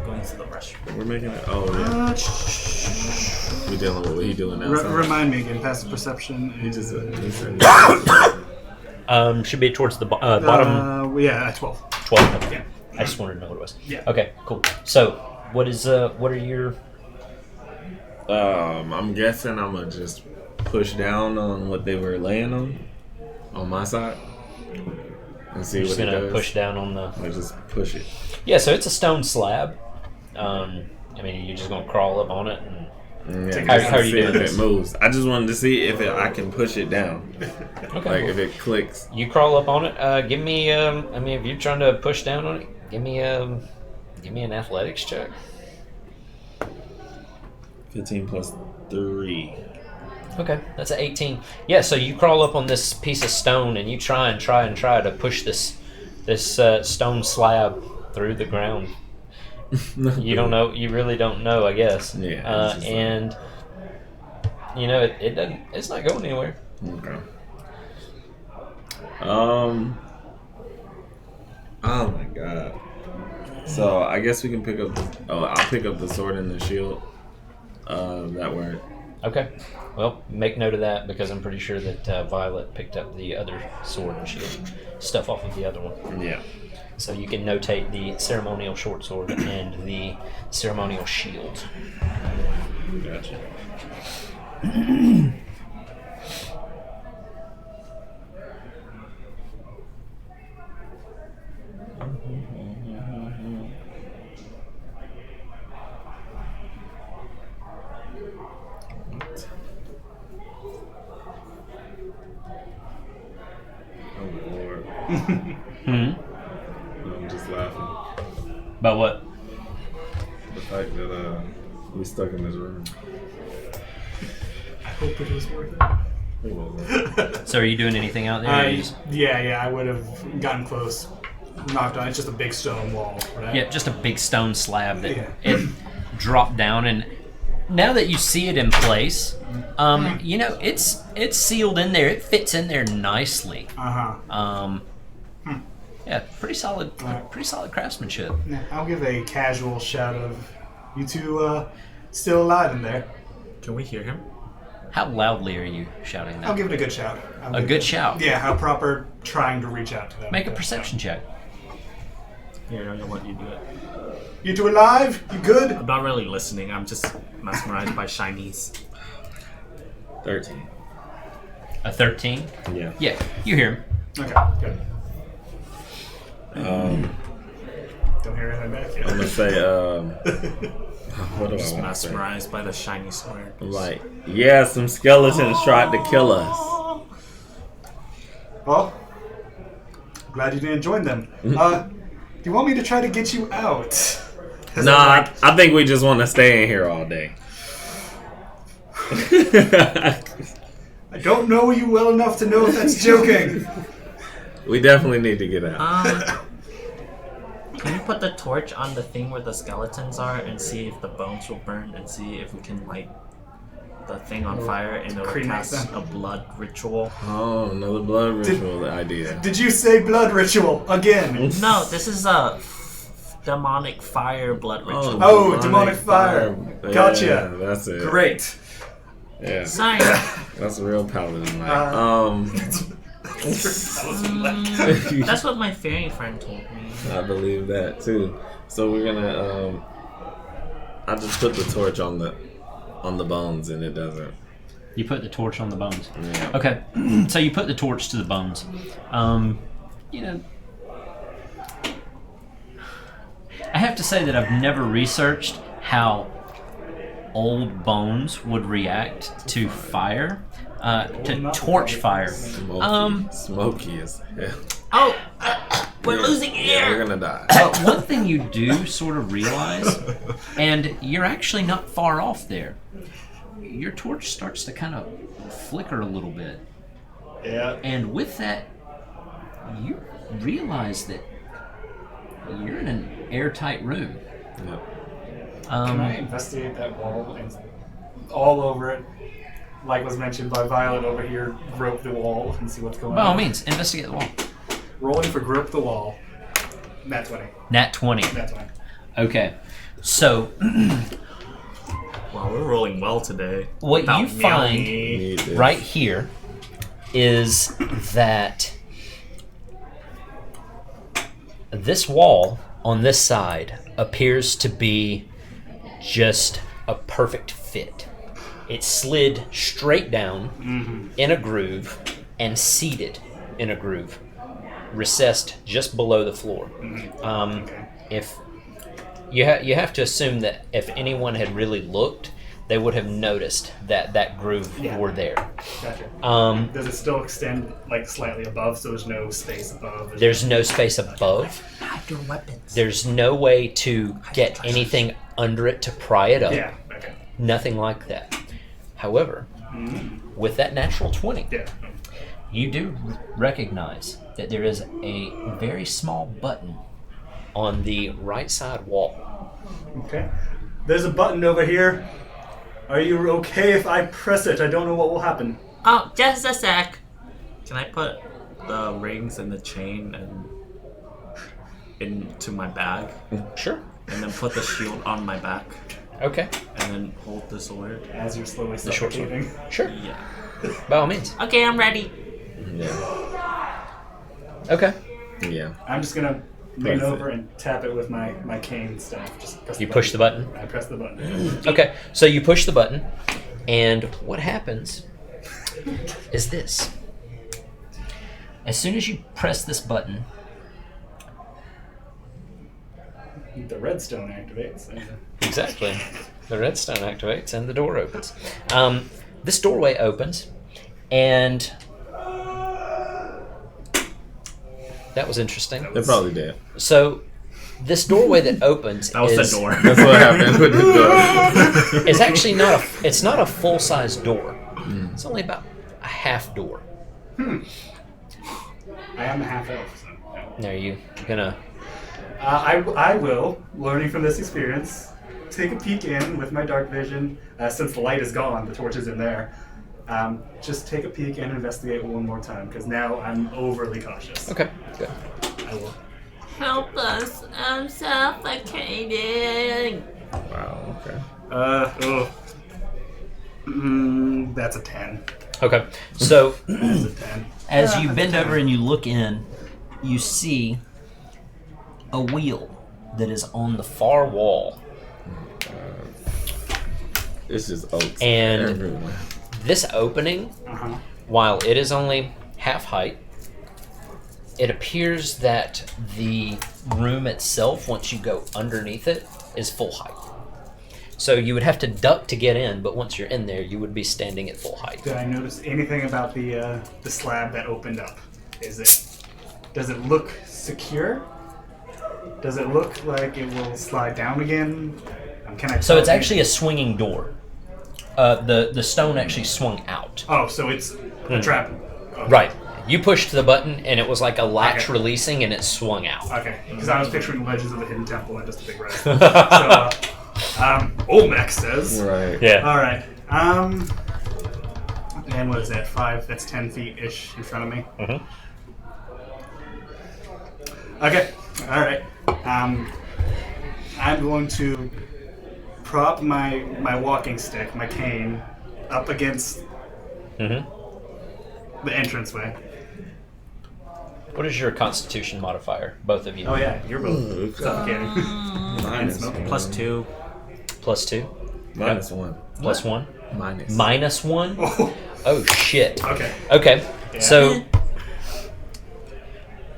going to the restroom.
We're making it. Oh, yeah. We dealing with what he doing now.
Remind me again, passive perception.
He just he said
Should be towards the bottom
Yeah, 12.
12. Okay.
Yeah.
I just wanted to know what it was.
Yeah.
Okay, cool. So, what are your...
I'm guessing I'm gonna just push down on what they were laying on my side, and see
You're
what
just
it
going to
does.
push down on the...
Or just push it.
Yeah, so it's a stone slab. I mean, you're just going to crawl up on it and...
Yeah,
How
just
are
to
you
see
doing
if
this?
it moves. I just wanted to see if I can push it down,
Okay.
like if it clicks.
You crawl up on it. Give me. I mean, if you're trying to push down on it, give me an athletics check.
15 plus 3.
Okay, that's an 18. Yeah, so you crawl up on this piece of stone and you try to push this stone slab through the ground. You don't know. You really don't know, I guess.
Yeah, it's just
and you know it doesn't. It's not going anywhere.
Okay. Oh my god. So I guess we can pick up. I'll pick up the sword and the shield. That work.
Okay. Well, make note of that because I'm pretty sure that Violet picked up the other sword and shield stuff off of the other one.
Yeah.
So you can notate the ceremonial short sword and the ceremonial shield.
Gotcha. Oh Lord. I'm just laughing.
About what?
The fact that we stuck in this room.
I hope it was worth it.
It wasn't.
So are you doing anything out there? or you just-
Yeah, I would have gotten close. Knocked on. It's just a big stone wall, right?
Yeah, just a big stone slab that
Yeah.
it dropped down, and now that you see it in place, you know it's sealed in there. It fits in there nicely. Yeah, pretty solid craftsmanship.
Now, I'll give a casual shout of you two still alive in there.
Can we hear him?
How loudly are you shouting
I'll
that?
give it a good shout.
A good shout.
Yeah, a proper trying to reach out to them.
Make a perception check.
Here, I'm gonna let you do it.
You two alive? You good?
I'm not really listening. I'm just mesmerized by shinies.
13.
A 13.
Yeah.
Yeah, you hear him.
Okay, good. Don't hear anything back yet.
I'm gonna say, what do I
Just
want to say?
mesmerized by the shiny sword.
I'm like, yeah, some skeletons tried to kill us.
Well, glad you didn't join them. Do you want me to try to get you out? 'Cause
Nah,
I'm like,
I think we just want to stay in here all day.
I don't know you well enough to know if that's joking.
We definitely need to get out.
Can you put the torch on the thing where the skeletons are and see if the bones will burn and see if we can light the thing on fire and it'll
Cremate
cast
them.
a blood ritual?
Oh, another blood ritual idea.
Did you say blood ritual again?
No, this is a demonic fire blood ritual.
Oh, demonic fire. Gotcha.
Yeah, that's it.
Great.
Yeah,
Sorry.
that's a real paladin.
That's what my fairy friend told me.
I believe that too. So we're gonna. I just put the torch on the bones and it doesn't.
You put the torch on the bones.
Yeah.
Okay, so you put the torch to the bones. You know, I have to say that I've never researched how old bones would react to fire, to torch fire.
Smoky as hell.
Oh, we're losing
Yeah, we're
air.
gonna die.
One thing you do sort of realize, and you're actually not far off there. your torch starts to kind of flicker a little bit.
Yeah.
And with that, you realize that you're in an airtight room.
Yep.
Can I investigate that wall and all over it? Like was mentioned by Violet over here, grope the wall and see what's going
By
on.
all means, investigate the wall.
Rolling for grope the wall. Nat 20.
Nat 20.
Nat 20.
Okay. So,
Wow, we're rolling well today.
what
Without
you find
Need this.
right here is that this wall on this side appears to be just a perfect fit. It slid straight down in a groove and seated in a groove, recessed just below the floor. If you have to assume that if anyone had really looked, they would have noticed that groove were there.
Gotcha. Does it still extend like slightly above, so there's no space above?
There's no space above.
Hide your weapons.
There's no way to get anything under it to pry it up.
Yeah. Okay.
Nothing like that. However, with that natural 20,
Yeah.
you do recognize that there is a very small button on the right side wall.
Okay. There's a button over here. Are you okay if I press it? I don't know what will happen.
Oh, just a sec.
Can I put the rings and the chain and into my bag,
Sure.
and then put the shield on my back,
Okay.
and then hold the sword?
As you're slowly
The short sword.
suffocating.
Sure.
Yeah.
By all means.
Okay, I'm ready.
Yeah.
Okay.
Yeah.
I'm just gonna lean
Press it.
over and tap it with my cane staff. Just press
You push the button.
I press the button.
Okay. So you push the button, and what happens is this. As soon as you press this button,
The redstone activates.
exactly, the redstone activates and the door opens. This doorway opens, and that was interesting.
They're probably dead.
So, this doorway that opens
That was
is,
the door.
That's what happens with the door.
It's actually it's not a full size door. It's only about a half door.
I am a half elf, so. Yeah.
Now you gonna
I will, learning from this experience, take a peek in with my dark vision. Since the light is gone, the torch is in there. Just take a peek and investigate one more time, because now I'm overly cautious.
okay? Good.
I will.
Help us. I'm suffocating.
Wow. Okay.
That's a 10.
Okay. So
That's a 10.
as you bend over and you look in, you see a wheel that is on the far wall.
It's just oaks
And-
everywhere.
This opening,
Uh-huh.
while it is only half height, it appears that the room itself, once you go underneath it, is full height. So you would have to duck to get in, but once you're in there, you would be standing at full height.
Did I notice anything about the slab that opened up? Does it look secure? Does it look like it will slide down again? Can I?
So
tell
it's
you-
actually a swinging door. The stone actually swung out.
Oh, so it's a trap. Okay.
Right. You pushed the button, and it was like a latch
Okay.
releasing, and it swung out.
Okay, because I was picturing Legends of the Hidden Temple and just a big red. So, Olmec says.
Right.
Yeah.
All right. And what is that? 5? That's 10 feet ish in front of me.
Mhm.
Okay. All right. I'm going to prop my walking stick, my cane, up against
Mhm.
the entranceway.
What is your Constitution modifier, both of you?
Oh yeah, you're both
Ooh,
suffocating.
Minus
smoking.
one.
+2.
+2,
Minus one.
+1,
Minus.
-1.
Oh,
Oh shit.
okay.
Okay.
Yeah.
So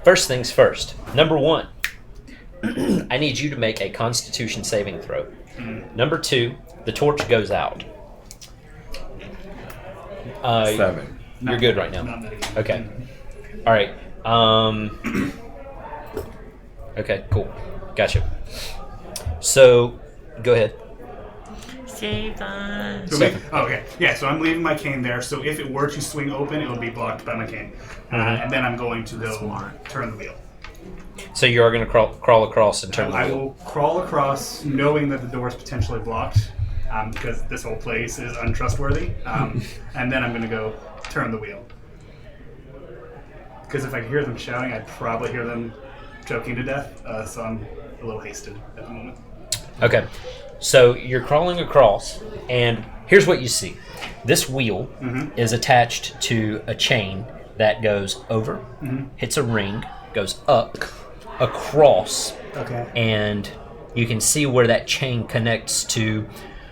first things first. Number 1, I need you to make a Constitution saving throw. Number 2, the torch goes out.
7.
You're good right now.
Not that easy.
Okay. All right. Okay. Cool. Gotcha. So, go ahead.
Save us.
So okay. Yeah, so I'm leaving my cane there. So if it were to swing open, it would be blocked by my cane. And then I'm going to go
Smart.
turn the wheel.
So you are going to crawl across and turn the
I
wheel.
will crawl across knowing that the door is potentially blocked because this whole place is untrustworthy. And then I'm going to go turn the wheel. Because if I hear them shouting, I'd probably hear them choking to death. So I'm a little hasted at the moment.
Okay. So you're crawling across, and here's what you see. This wheel is attached to a chain that goes over, hits a ring, goes up, across,
Okay.
and you can see where that chain connects to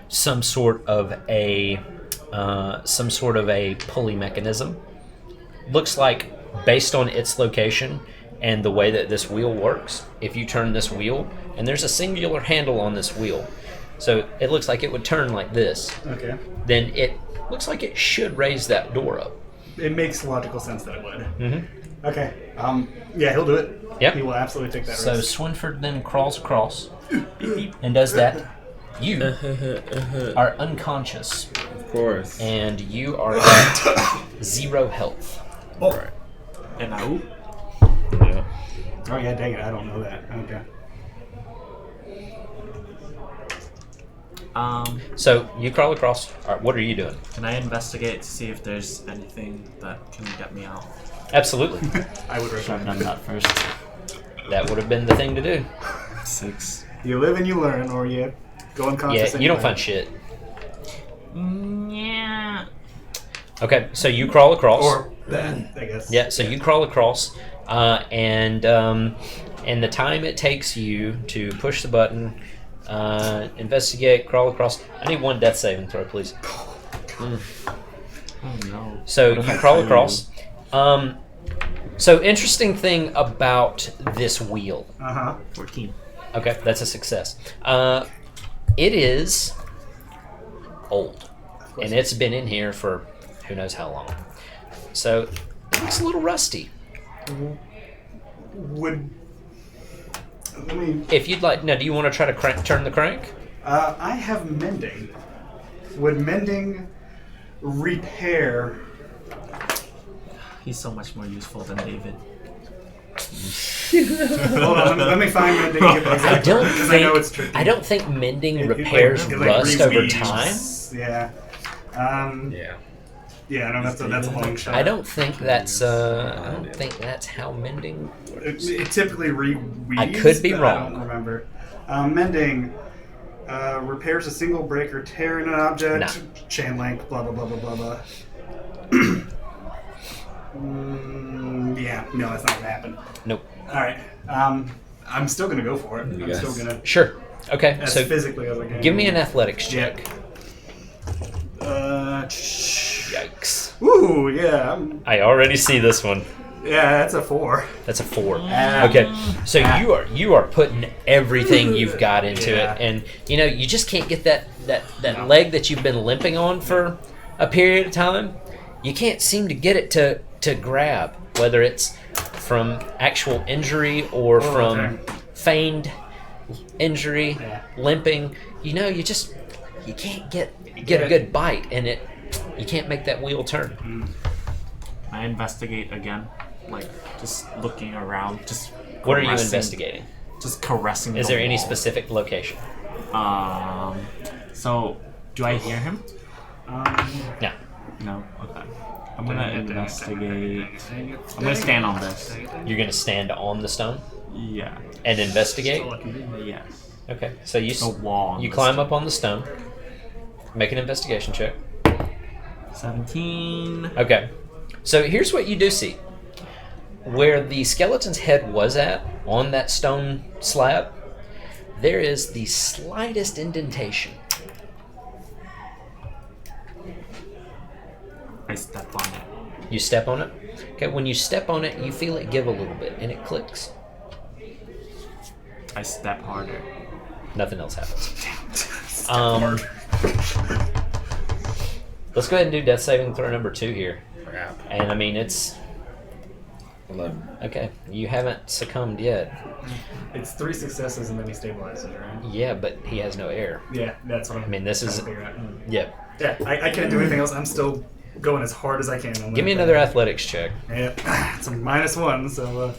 some sort of a pulley mechanism. Looks like, based on its location and the way that this wheel works, if you turn this wheel, and there's a singular handle on this wheel, so it looks like it would turn like this,
Okay.
then it looks like it should raise that door up.
It makes logical sense that it would.
Mm-hmm.
Okay. Yeah, he'll do it.
Yep.
He will absolutely take that
So
risk.
Swinford then crawls across and does that. You are unconscious,
Of course.
and you are at 0 health.
Oh.
And I
Yeah.
Oh yeah, dang it! I don't know that. Okay.
So you crawl across. All right, what are you doing?
Can I investigate to see if there's anything that can get me out?
Absolutely.
I would
Should have
recommend.
done that first.
That would have been the thing to do.
6.
You live and you learn, or you go unconscious.
Yeah, you don't
anyway.
find shit.
Yeah.
Okay, so you crawl across.
Or that, I guess.
Yeah, so you crawl across, and the time it takes you to push the button, investigate, crawl across. I need one death saving throw, please.
Oh no.
So you crawl across. So interesting thing about this wheel.
14.
Okay, that's a success. It is old, and it's been in here for who knows how long. So it looks a little rusty.
Would let me.
If you'd like, now, do you want to try to turn the crank?
I have mending. Would mending repair?
He's so much more useful than David.
Hold on, let me find mending. And get the exact
I don't
word, 'cause I know it's
think.
tricky.
I don't think mending
It,
repairs
like,
rust over
reweaves.
time.
Yeah.
Yeah.
Yeah, no, that's a long shot.
I don't think that's. I don't think that's how mending works.
It typically reweaves.
I could be
but
wrong.
I don't remember. Mending repairs a single break or tear in an object.
Nah.
Chain link. Blah blah blah blah blah blah. Yeah, no, that's not gonna happen.
Nope.
All right. I'm still gonna go for it. I'm
Yes.
still gonna
Sure. Okay.
as
So
physically as I can.
give me an athletics check.
Yikes. Ooh, yeah.
I already see this one.
Yeah, that's a 4.
That's a 4.
Ah.
Okay, so you are putting everything you've got into
Yeah.
it, and you just can't get that leg that you've been limping on for a period of time. You can't seem to get it to grab, whether it's from actual injury or from
okay.
feigned injury,
Yeah.
limping. You can't get a good bite, and you can't make that wheel turn.
I investigate again, like just looking around, just.
What are you
caressing-
investigating?
Just caressing.
Is
the
there any
wall.
specific location?
So, do I hear him?
No.
No. Okay. I'm gonna investigate. I'm gonna stand on this.
You're going to stand on the stone
Yeah.
and investigate?
Yes.
Okay. So you
The wall. on
you
this
climb
side.
up on the stone. Make an investigation check.
17.
Okay. So here's what you do see. Where the skeleton's head was at, on that stone slab, there is the slightest indentation.
I step on it.
You step on it. Okay, when you step on it, you feel it give a little bit, and it clicks.
I step harder.
Nothing else happens. Let's go ahead and do death saving throw number 2 here.
Crap.
And I mean, it's
11.
Okay, you haven't succumbed yet.
It's 3 successes and then he stabilizes, right?
Yeah, but he has no air.
Yeah, that's what I'm
I mean, this
trying
is
to figure out.
yeah.
Yeah, I can't do anything else. I'm still going as hard as I can. on
Give me
that
another
thing.
athletics check.
Yeah, it's a -1, so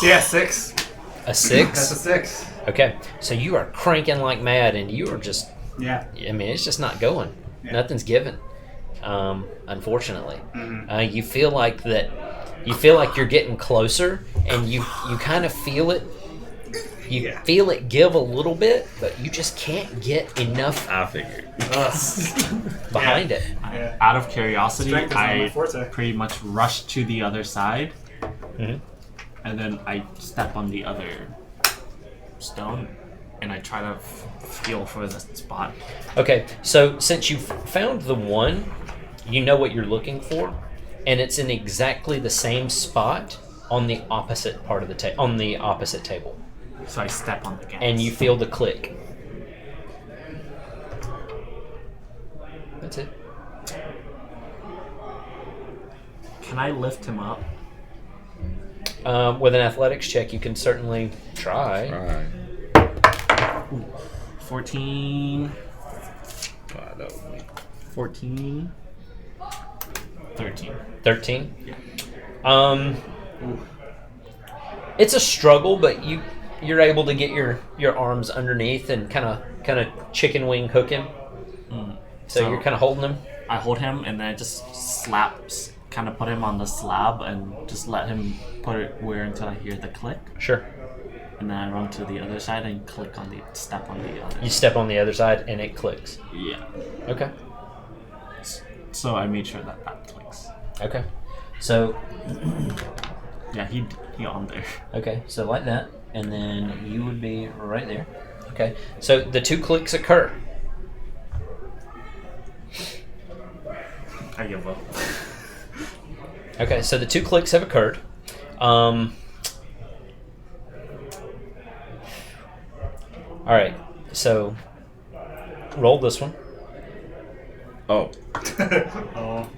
yeah, 6.
A
That's a
6.
6.
Okay, so you are cranking like mad, and you are just.
Yeah.
I mean, it's just not going.
Yeah.
Nothing's given. Unfortunately,
Mhm.
you feel like that. You feel like you're getting closer, and you kind of feel it. You
Yeah.
feel it give a little bit, but you just can't get enough
I figured.
behind it.
Yeah.
Out of curiosity,
Strength is not my
I
forte.
pretty much rush to the other side,
Mhm.
and then I step on the other stone, and I try to feel for the spot.
Okay, so since you've found the one, you know what you're looking for, and it's in exactly the same spot on the opposite part of the on the opposite table,
So I step on the gas.
and you feel the click. That's it.
Can I lift him up?
With an athletics check, you can certainly try.
Alright.
14,
Wow, that was me.
14, 13.
13.
Yeah.
It's a struggle, but you're able to get your arms underneath and kind of chicken wing hook him. So you're kind of holding him.
I hold him and then I just kind of put him on the slab and just let him put it where until I hear the click.
Sure.
And then I run to the other side and step on the other.
You step on the other side and it clicks.
Yeah.
Okay.
So I made sure that clicks.
Okay. So
Yeah, he on there.
okay, so like that, and then you would be right there. Okay. So the 2 clicks occur.
I give up.
Okay, so the 2 clicks have occurred. All right. So roll this one.
Oh.
Oh.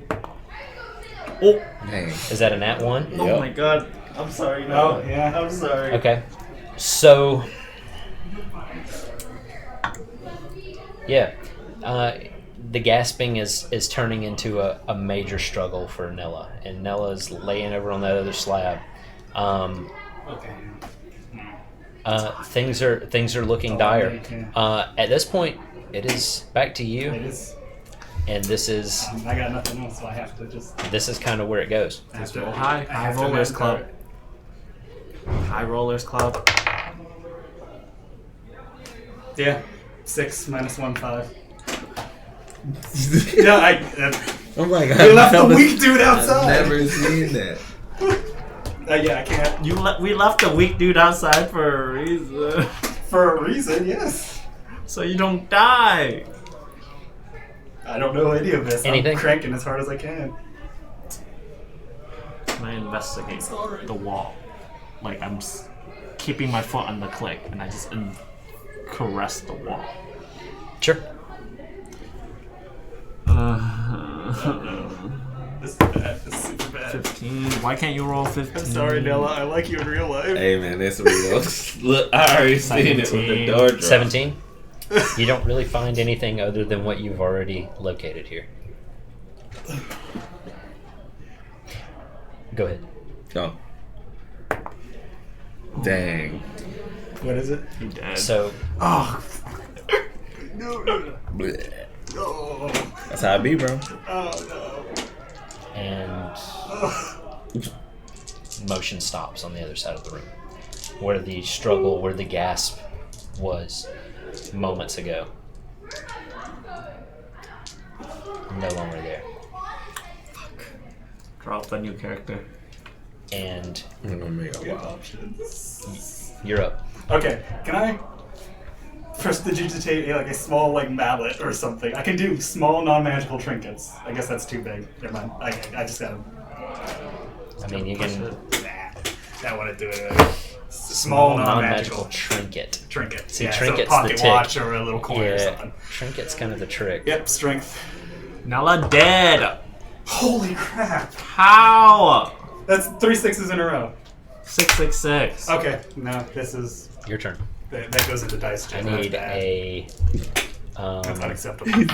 Oh,
Dang.
Is that a nat 1?
Yep.
oh my god. I'm sorry.
Oh, yeah.
I'm sorry.
Okay. So yeah, the gasping is turning into a major struggle for Nella, and Nella's laying over on that other slab.
Okay.
Things are looking
Oh,
dire.
yeah.
At this point, it is back to
It
you,
is.
and this is
I got nothing else, so I have to just.
kind of where it goes.
I have
Roll high.
I
High
have to
rollers
let
club.
go.
High rollers club.
Yeah. 6 -1, 5. Yeah,
I'm like,
we left the weak dude outside.
I've never seen that.
Yeah, I can't.
We left the weak dude outside for a reason.
For a reason, yes.
So you don't die.
I don't know any of this.
Anything?
I'm cranking as hard as I can.
Can I investigate the wall? Like I'm keeping my foot on the click and I just caress the wall.
Sure.
This is bad. This is super bad.
15. Why can't you roll 15?
I'm sorry, Nella. I like you in real life.
Hey man, it's real. Look, I already seen it with the door drop.
17. You don't really find anything other than what you've already located here. Go ahead.
Oh. Dang.
What is it?
He dead.
So
Oh. No.
Blech.
Oh.
That's how it be, bro.
Oh
and
no.
motion stops on the other side of the room, where the struggle, where the gasp was moments ago. No longer there.
Drop the new character.
And
I'm gonna make a
Good
wow.
options.
you're up.
Okay, can I prestidigitate like a small like mallet or something? I can do small non-magical trinkets. I guess that's too big. Never mind. I just gotta.
I mean, you can
Nah, I want to do it. Small non-magical
trinket.
trinket.
See,
yeah,
trinket's
so a pocket
the tick.
watch or a little coin or
Yeah,
something.
trinket's kind of the trick.
Yep, strength.
Nella dead.
Holy crap!
How?
That's 3 6s in a row.
666.
Okay, no, this is
Your turn.
that goes into dice
I
check.
need
That's bad.
a.
That's unacceptable.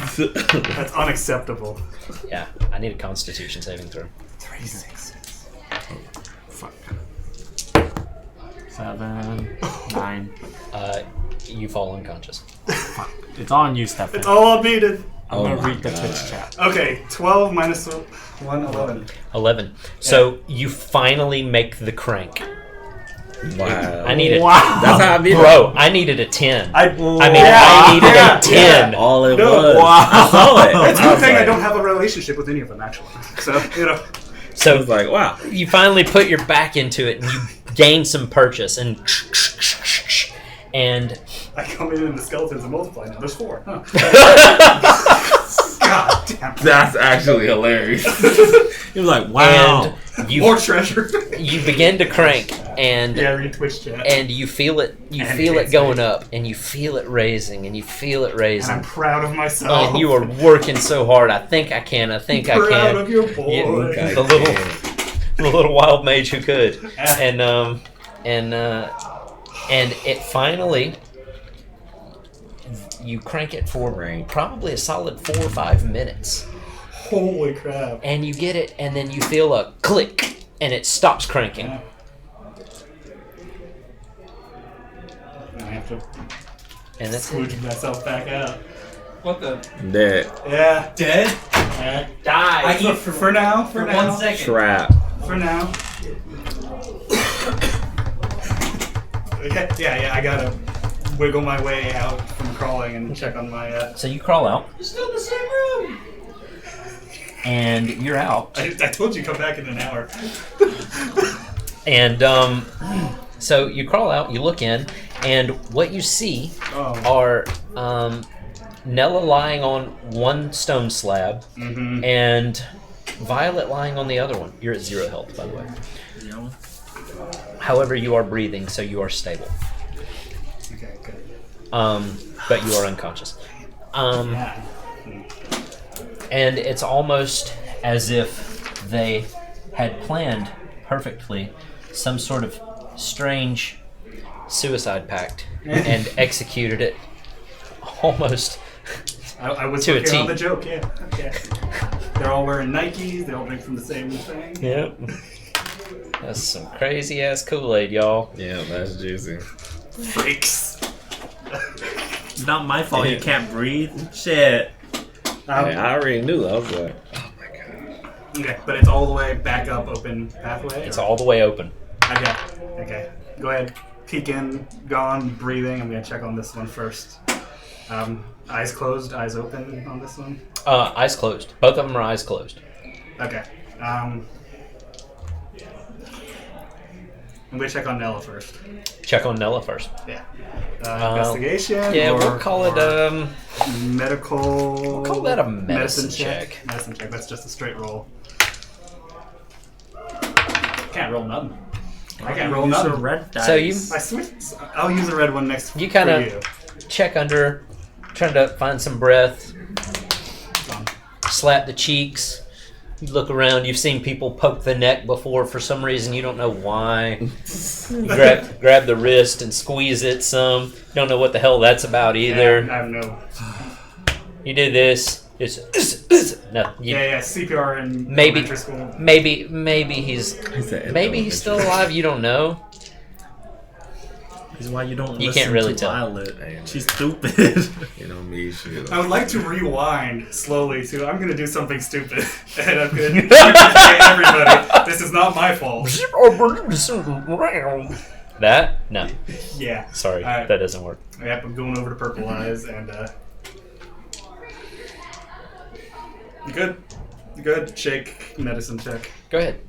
That's unacceptable.
Yeah, I need a Constitution saving throw.
3 6s.
Fuck. 7, 9.
You fall unconscious.
It's on you, Stefan.
It's all needed.
I'm
Oh
gonna
my
read the
God.
Twitch chat.
Okay, 12 minus 1, 11.
11. So you finally make the crank.
Wow.
I needed.
Wow.
That's how I beat
Bro, I needed a 10. I mean,
Yeah,
I needed
yeah,
a 10.
All it
No.
was.
Wow.
I saw it.
It's a
I
good
was
thing I
like-
don't have a relationship with any of them, actually. So, you know.
I
So
was like, wow.
you finally put your back into it and you gain some purchase and
I come in and the skeletons and multiply now. There's 4. Huh. God damn.
That's actually hilarious.
He was like, wow.
and you
More treasure.
you begin to crank and
Yeah, read Twitch chat.
and you feel it
And
feel it
it's
going
me.
up and you feel it raising and you feel it
And
raising
I'm proud of myself.
and you are working so hard. I think I can. I think I
proud
can.
of your boy.
Yeah,
Okay.
the little wild mage who could.
Ah.
And it finally you crank it for
Right.
probably a solid 4 or 5 minutes.
Holy crap.
And you get it and then you feel a click and it stops cranking.
Yeah. I have to
And that's it.
squooge myself back out.
What the?
Dead.
Yeah.
Dead?
Yeah.
Die. I eat
For now. For now.
1 second.
Trap.
For now. Yeah, I gotta wiggle my way out from crawling and check on my.
So you crawl out
You're still in the same room.
and you're out.
I told you come back in an hour.
And so you crawl out, you look in, and what you see
Oh.
are Nella lying on one stone slab
Mm-hmm.
and Violet lying on the other one. You're at 0 health, by the way.
You
However, you are breathing, so you are stable.
Okay, good.
But you are unconscious.
Yeah.
And it's almost as if they had planned perfectly some sort of strange suicide pact and executed it almost.
I was
To a
working on
T.
the joke, yeah. Okay. They're all wearing Nikes, they all drink from the same thing.
Yep. That's some crazy ass Kool-Aid, y'all.
Yeah, that's juicy.
Freaks.
It's not my fault you can't breathe. Shit.
Hey, I already knew. I was like, oh my god.
Okay, but it's all the way back up, open pathway?
It's
or-
all the way open.
Okay. Go ahead. Peek in, gone, breathing. I'm gonna check on this one first. Eyes closed, eyes open on this one.
Eyes closed. Both of them are eyes closed.
Okay. I'm gonna check on Nella first.
Check on Nella first.
Yeah. Investigation.
Yeah,
or,
we'll call it
medical.
We'll call that a medicine check.
Medicine check. That's just a straight roll. Can't roll nothing. I can't roll
Use a
nothing.
red dice.
So you
I switch. I'll use a red one next.
You kinda-
for you.
check under, trying to find some breath, slap the cheeks. You look around, you've seen people poke the neck before for some reason, you don't know why. You grab the wrist and squeeze it some. You don't know what the hell that's about either.
Yeah, I have no.
You do this. It's no. You,
Yeah. CPR in
Maybe-
elementary school.
maybe he's
said
maybe he's still alive. You don't know.
This is why you don't
You
listen
can't really
to
tell.
Violet.
Damn.
She's stupid.
You know me, shit.
I would like to rewind slowly to I'm gonna do something stupid and I'm gonna say everybody this is not my fault.
That no.
Yeah.
Sorry,
Alright.
that doesn't work.
Yep, I'm going over to purple eyes and you good? You good? Shake medicine check.
Go ahead.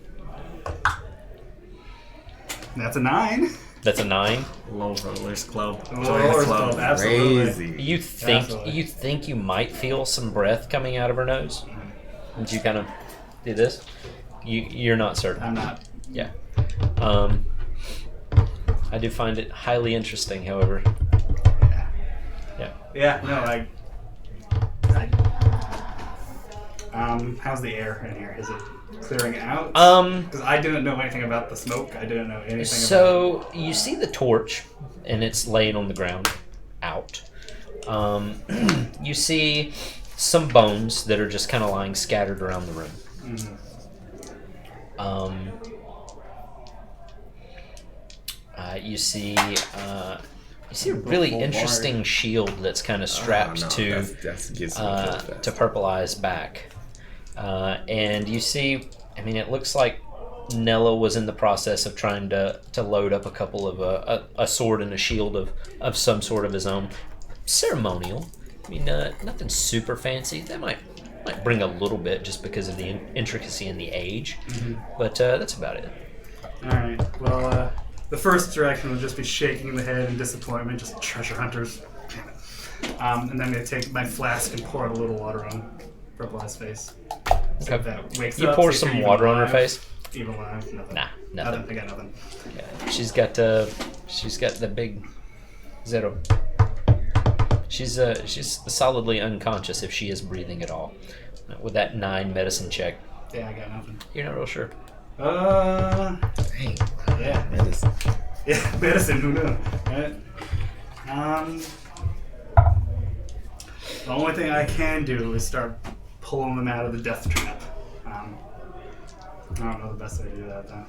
That's a 9.
That's a 9.
Low Rollers Club.
Oh,
Join the
club,
club.
absolutely.
Crazy.
You think
Absolutely.
you might feel some breath coming out of her nose? Did you kind of do this? You're not certain.
I'm not.
Yeah. I do find it highly interesting, however.
Yeah, no, How's the air in here? Is it clearing out?
Um,
Because I didn't know anything about the smoke. I didn't know anything
So you see the torch, and it's laying on the ground, out. You see some bones that are just kind of lying scattered around the room. You see a really interesting shield that's kind of strapped to Purple Eye's back, and you see. I mean, it looks like Nella was in the process of trying to load up a couple of a sword and a shield of some sort of his own, ceremonial. I mean, nothing super fancy. That might bring a little bit just because of the intricacy and the age, but that's about it.
All right. Well, the first direction would just be shaking the head in disappointment, just treasure hunters. Damn it. And then I'm gonna take my flask and pour out a little water on Purple Eye's face. So
Okay.
that wakes
You
up,
pour
see if
some
you're
water
even
on her
alive.
face.
Even alive? Nothing.
Nah, nothing.
I got nothing.
Yeah, she's got the big zero. She's solidly unconscious if she is breathing at all. With that 9 medicine check,
Yeah, I got nothing.
you're not real sure.
Dang.
Yeah.
Medicine.
Yeah, medicine, who knew? Right? The only thing I can do is start pulling them out of the death trap. I don't know the best way to do that, though.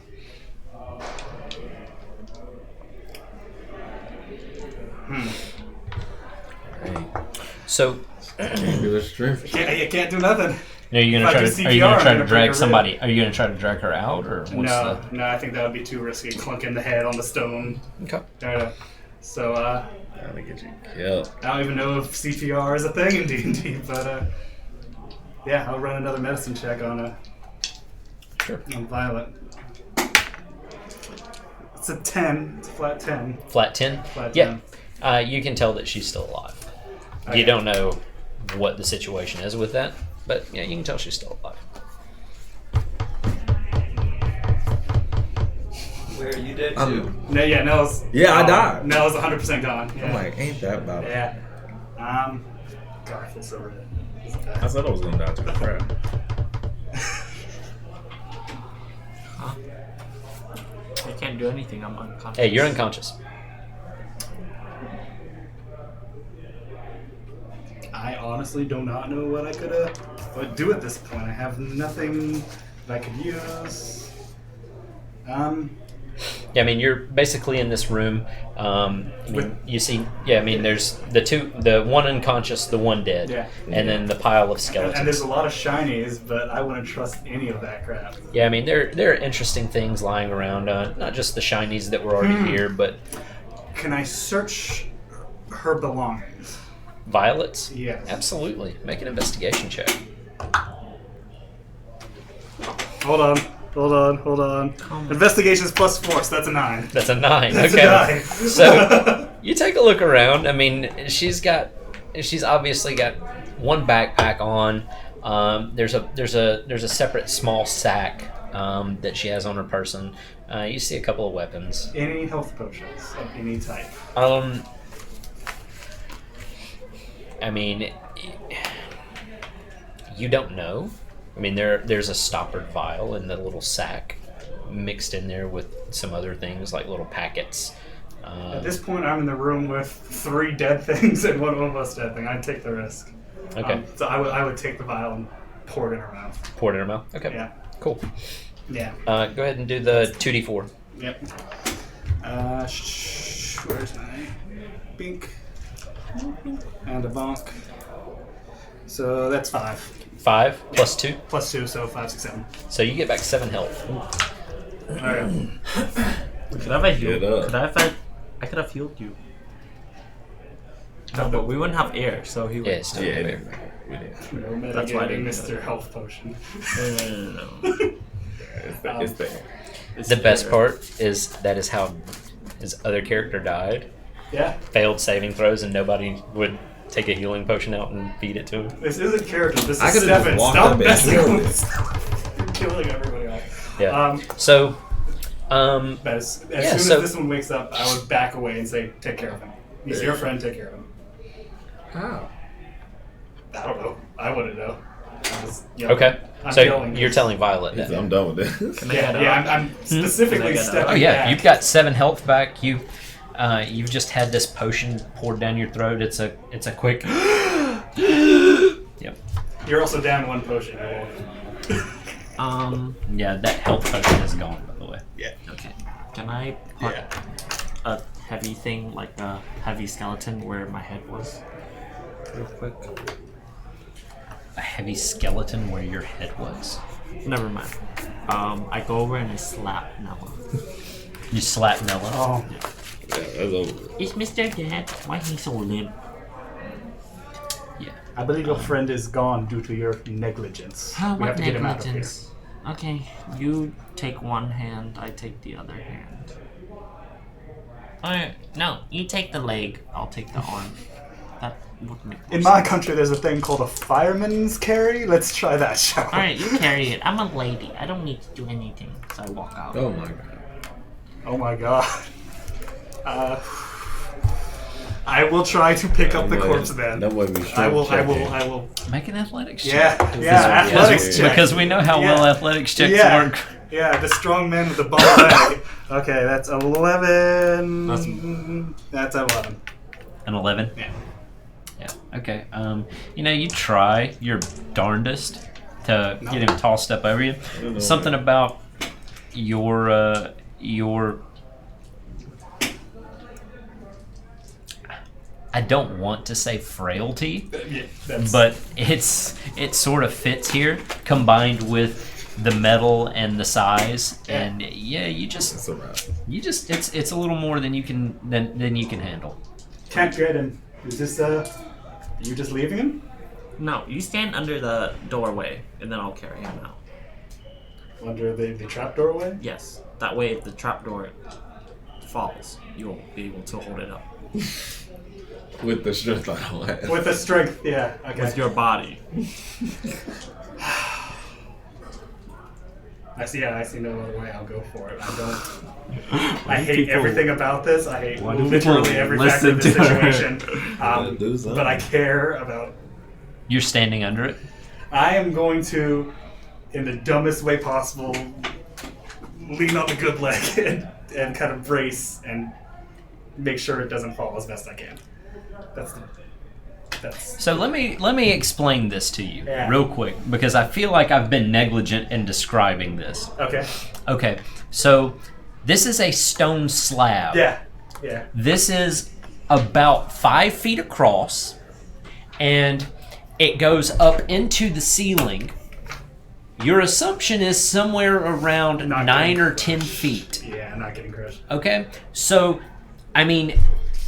Hey,
So,
give her strength.
You can't do nothing.
are you
If
gonna
I
try
do
to? Are you
CPR,
gonna
I'm
try
gonna
to drag
break her
somebody? Are you gonna try to drag her out, or what's
No, I think that would be too risky. Clunking the head on the stone.
Okay.
So,
Gotta get you killed.
I don't even know if CPR is a thing in D&D, but yeah, I'll run another medicine check on
Sure.
on Violet. It's a 10. It's a flat 10.
Flat 10.
Flat
Yeah.
10.
You can tell that she's still alive.
Okay.
You don't know what the situation is with that, but yeah, you can tell she's still alive.
Where you dead to?
No, yeah, Nell's.
Yeah, I
gone.
died.
Nell's 100% gone. Yeah.
I'm like, ain't that about it?
Yeah. God, I feel so red.
I said I was gonna die to the crap.
I can't do anything. I'm unconscious.
Hey, you're unconscious.
I honestly do not know what I could do at this point. I have nothing that I could use.
Yeah, I mean, you're basically in this room. I mean,
With-
you see, yeah, I mean, there's the one unconscious, the one dead,
Yeah.
and then the pile of
And
skeletons.
there's a lot of shinies, but I wouldn't trust any of that crap.
Yeah, I mean, there are interesting things lying around. Not just the shinies that were already here, but
Can I search her belongings?
violets.
Yes.
Absolutely. Make an investigation check.
Hold on. Investigations +4, so that's a 9.
That's a 9.
That's
Okay.
a 9.
So you take a look around. I mean, she's obviously got one backpack on. There's a separate small sack that she has on her person. You see a couple of weapons.
Any health potions of any type?
I mean, you don't know. I mean, there's a stoppered vial in the little sack, mixed in there with some other things like little packets.
At this point, I'm in the room with 3 dead things and one almost dead thing. I'd take the risk.
Okay.
So I would take the vial and pour it in her mouth.
Pour it in her mouth. Okay.
Yeah.
Cool.
Yeah.
Go ahead and do the 2d4.
Yep. Where's my bink? And a bonk. So that's 5.
5 plus 2.
+2, so 5, 6, 7.
So you get back 7 health.
Alright.
Could I have healed?
Get up.
I could have healed you. No, but we wouldn't have air, so he would.
Yeah, it's still
Yeah,
there.
we did.
No
That's why I didn't
mitigating
do
Mr. Health Potion.
No.
It's there.
The best part is that is how his other character died.
Yeah.
Failed saving throws, and nobody would take a healing potion out and feed it to him.
This isn't character. This
I
is
could've just
Stefan.
walked
Stop
up and
messing
killed
with
him.
this. You're killing everybody else.
Yeah. So,
But as
Yeah,
soon
so-
as this one wakes up, I would back away and say, take care of him. He's your friend, take care of him.
How?
I don't know. I wouldn't know. I'm just yelling.
Okay.
I'm
So
yelling.
you're telling Violet
He's-
that.
I'm done with this.
Can I get up?
Yeah, I'm specifically
Can I get
stepping
Oh yeah,
back.
you've got 7 health back. You've just had this potion poured down your throat. It's a quick. Yep.
You're also down 1 potion.
Yeah, that health potion is gone, by the way.
Okay. Can I put a heavy thing, like a heavy skeleton, where my head was? Real quick.
A heavy skeleton where your head was.
Never mind. I go over and I slap Nella.
You slap Nella.
Oh,
Yeah, that's over.
Is Mr. Dad?
Why he so limp?
Yeah.
I believe your friend is gone due to your negligence.
How
We have
about
to get him out of here.
negligence?
Okay, you take one hand, I take the other hand.
Or, no, you take the leg.
I'll take the arm. That would make more
In my
sense.
country, there's a thing called a fireman's carry. Let's try that, shall we?
Alright, you carry it. I'm a lady. I don't need to do anything.
So I walk out.
Oh my god.
Oh my god. I will try to pick up the
That boy-
corpse then.
That boy be
I will.
checking.
Make an athletics
Yeah,
check.
yeah, athletics
Because,
check.
because we know how well
Yeah.
athletics checks
Yeah.
work.
Yeah, the strong man with the ball leg. Okay, that's 11. That's 11.
An 11?
Yeah.
Yeah. Okay. You try your darndest to get him tossed up over you.
don't know,
Something
man.
about your I don't want to say frailty,
Yeah, that's,
but it sort of fits here, combined with the metal and the size,
Yeah.
and yeah,
It's a wrap.
it's a little more than you can handle.
can't get him. Is this you just leaving him?
No, you stand under the doorway, and then I'll carry him out.
Under the trap doorway?
Yes. That way, if the trapdoor falls, you'll be able to hold it up.
With the strength I don't have.
With the strength, yeah. Okay.
With your body.
I see no other way. I'll go for it. I hate everything about this. I hate
why do
literally
people
every factor of this
listen to her?
situation.
Gotta do something.
But I care about.
You're standing under it.
I am going to, in the dumbest way possible, lean on the good leg and kind of brace and make sure it doesn't fall as best I can. That's
So let me explain this to you
Yeah.
real quick, because I feel like I've been negligent in describing this.
okay.
Okay, so this is a stone slab.
Yeah.
This is about 5 feet across, and it goes up into the ceiling. Your assumption is somewhere around
Not
9
getting
or 10 feet.
Yeah, I'm not getting crushed.
Okay, so I mean,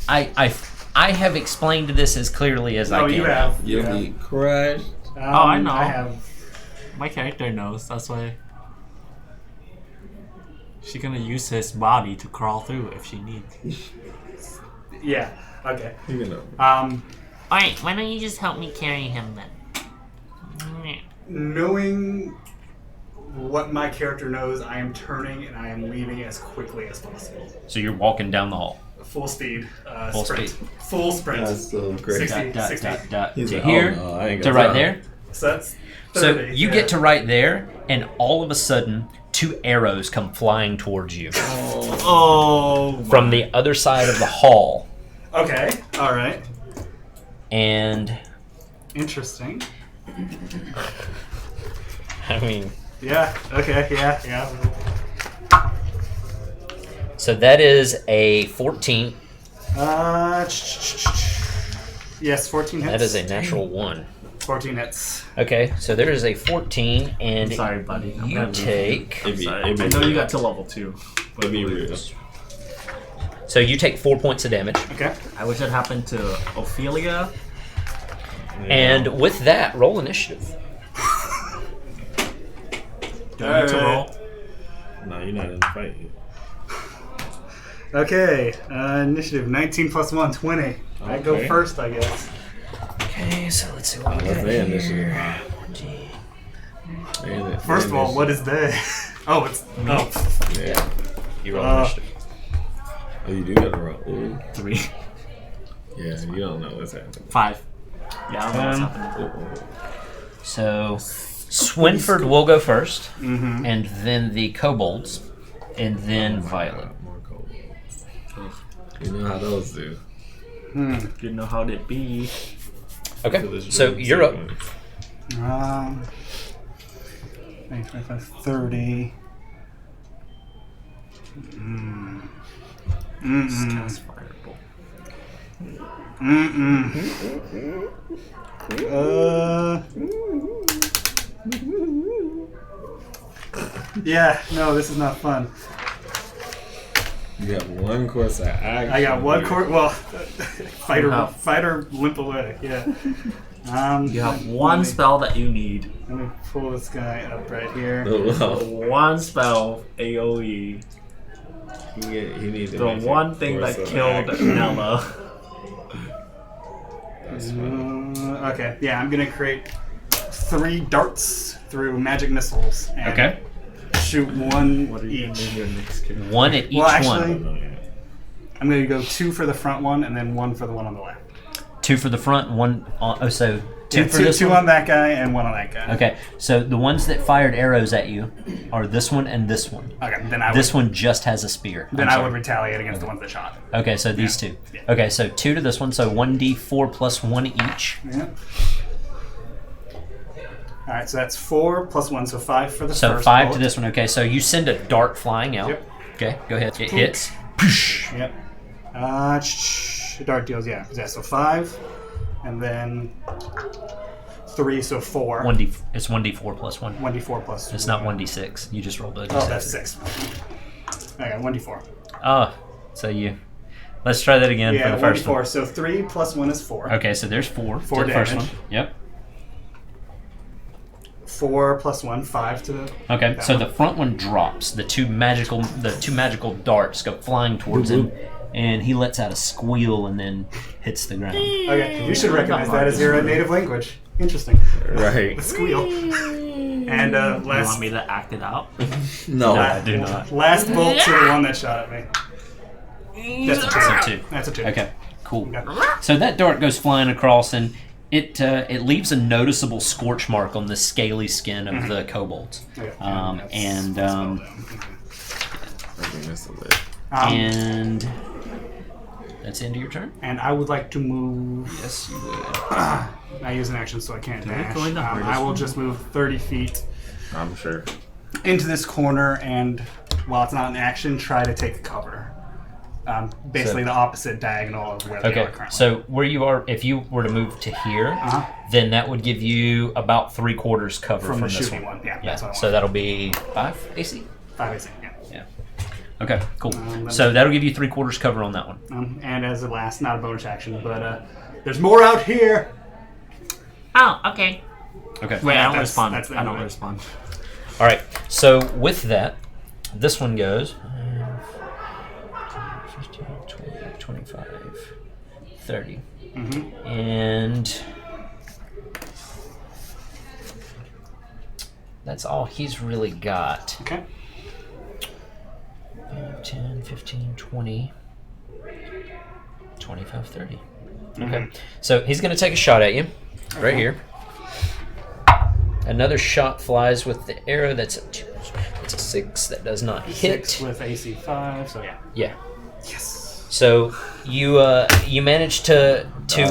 I have explained this as clearly as I
Oh,
can.
you have.
You'll be crushed.
I know.
I have.
My character knows, that's why. She's gonna use his body to crawl through if she needs.
Yeah. Okay.
Even though.
Alright, why don't you just help me carry him then?
Knowing what my character knows, I am turning and I am leaving as quickly as possible.
So you're walking down the hall.
Full speed.
Full
sprint.
speed.
Full sprint.
That's so great.
60.
Dot, dot, dot,
He's
to
like,
here,
oh, no, I ain't
to
got
right
time.
there.
So that's 30.
So you
yeah.
get to right there, and all of a sudden, 2 arrows come flying towards you
Oh!
from the other side of the hall.
Okay. All right.
And
Interesting.
I mean,
Yeah. Okay. Yeah.
so that is a 14.
Yes, 14 hits.
That is a natural 1.
14 hits.
Okay, so there is a 14, and
Sorry, buddy. I'm
you
gonna
take.
It'd be,
Sorry.
it'd be
I know you
real.
got to level 2.
It'd be real.
So you take 4 points of damage,
Okay.
I wish it happened to Ophelia.
and with that, roll initiative.
Do I need to roll?
No, you're not in the fight yet.
Okay. Initiative 19 plus 1, 20. I go
Okay.
first, I guess.
Okay, so let's see what we
That's
got
their
here.
initiative.
First of all, what is they? Oh, it's
Yeah.
You roll
Uh,
initiative.
Oh, you do gotta roll. Ooh.
3.
Yeah, you don't know what's happening.
5. Yeah, I don't know what's happening.
So Swinford will go first,
Mm-hmm.
and then the kobolds, and then Violet.
More cold. You know how those do.
You know how it be.
Okay, so you're up.
25, 30.
Cast fireball.
Yeah, no, this is not fun.
You have one course of action.
I got one
here.
court. Well, fighter limp away. Yeah.
You have one spell that you need.
Let me pull this guy up right here.
Oh, wow.
One spell AoE.
He needs to
The
make
one
it
thing that
course of
killed
action.
Nella.
That's fine.
Okay, yeah, I'm gonna create 3 darts through magic missiles. And
Okay.
Shoot one
What are you gonna
each.
name your next character?
One at each
Well, actually-
one.
Oh, yeah.
I'm gonna go 2 for the front one and then 1 for the one on the left.
2 for the front, 1 on. Oh, so 2
Yeah,
for
two,
this
2
one?
on that guy and 1 on that guy.
Okay, so the ones that fired arrows at you are this one and this one.
Okay, then I
This
would,
one just has a spear.
then
I'm
I
sorry.
would retaliate against the ones that shot.
Okay, so these
Yeah.
two.
Yeah.
Okay, so 2 to this one, so 1d4 plus 1 each.
Yeah. All right, so that's 4 plus 1, so 5 for the
So
first
5 to
bullet.
this one. Okay, so you send a dart flying out.
Yep.
Okay, go ahead. It hits.
Yep. Dart deals, yeah. Yeah, so 5, and then 3, so 4.
1d. It's 1d4 plus 1.
1d4 plus.
It's not 1d6. You just rolled a d6.
Oh, that's 6. I got 1d4.
Oh, so you. Let's try that again
Yeah,
for the first
1d4.
one.
So 3 plus 1 is 4.
Okay, so there's 4
4
to the first
damage.
one. Yep.
4 plus 1, 5 to the.
Okay,
that
so
one.
the front one drops. The two magical darts go flying towards him, and he lets out a squeal and then hits the ground.
Okay, you should recognize that as your native language. Interesting.
Right.
The squeal. And
You
last.
want me to act it out?
No.
I do not.
Last bolt to the one that shot at me. That's a 2.
That's a 2.
That's a 2.
Okay, cool.
Okay.
So that dart goes flying across, and it leaves a noticeable scorch mark on the scaly skin of the kobolds.
Okay.
And
I think that's a bit.
and that's the end of your turn.
And I would like to move.
Yes, you would.
I use an action, so I can't
we
dash.
go in the hardest
I will
one?
just move 30 feet
I'm sure.
into this corner, and while it's not an action, try to take cover. Basically,
So-
the opposite diagonal of where they
Okay,
are currently.
so where you are, if you were to move to here,
Uh-huh.
then that would give you about 3/4 cover
From the
this
shooting one. Yeah, that's what I
so
want.
that'll be 5 AC.
5 AC, yeah.
Yeah. Okay, cool.
then-
So that'll give you 3/4 cover on that one.
And as a last, not a bonus action, but there's more out here.
Oh, okay.
Okay.
Wait, I don't
That's-
respond.
that's the
I
end
don't
of it.
respond.
All right. So with that, this one goes 15, 20, 25, 30. And that's all he's really got.
Okay.
10, 15, 20, 25, 30. Okay. So he's going to take a shot at you right here. Another shot flies with the arrow. That's a 2. That's a 6. That does not hit.
6 with AC 5, so yeah.
Yeah.
Yes.
So you manage to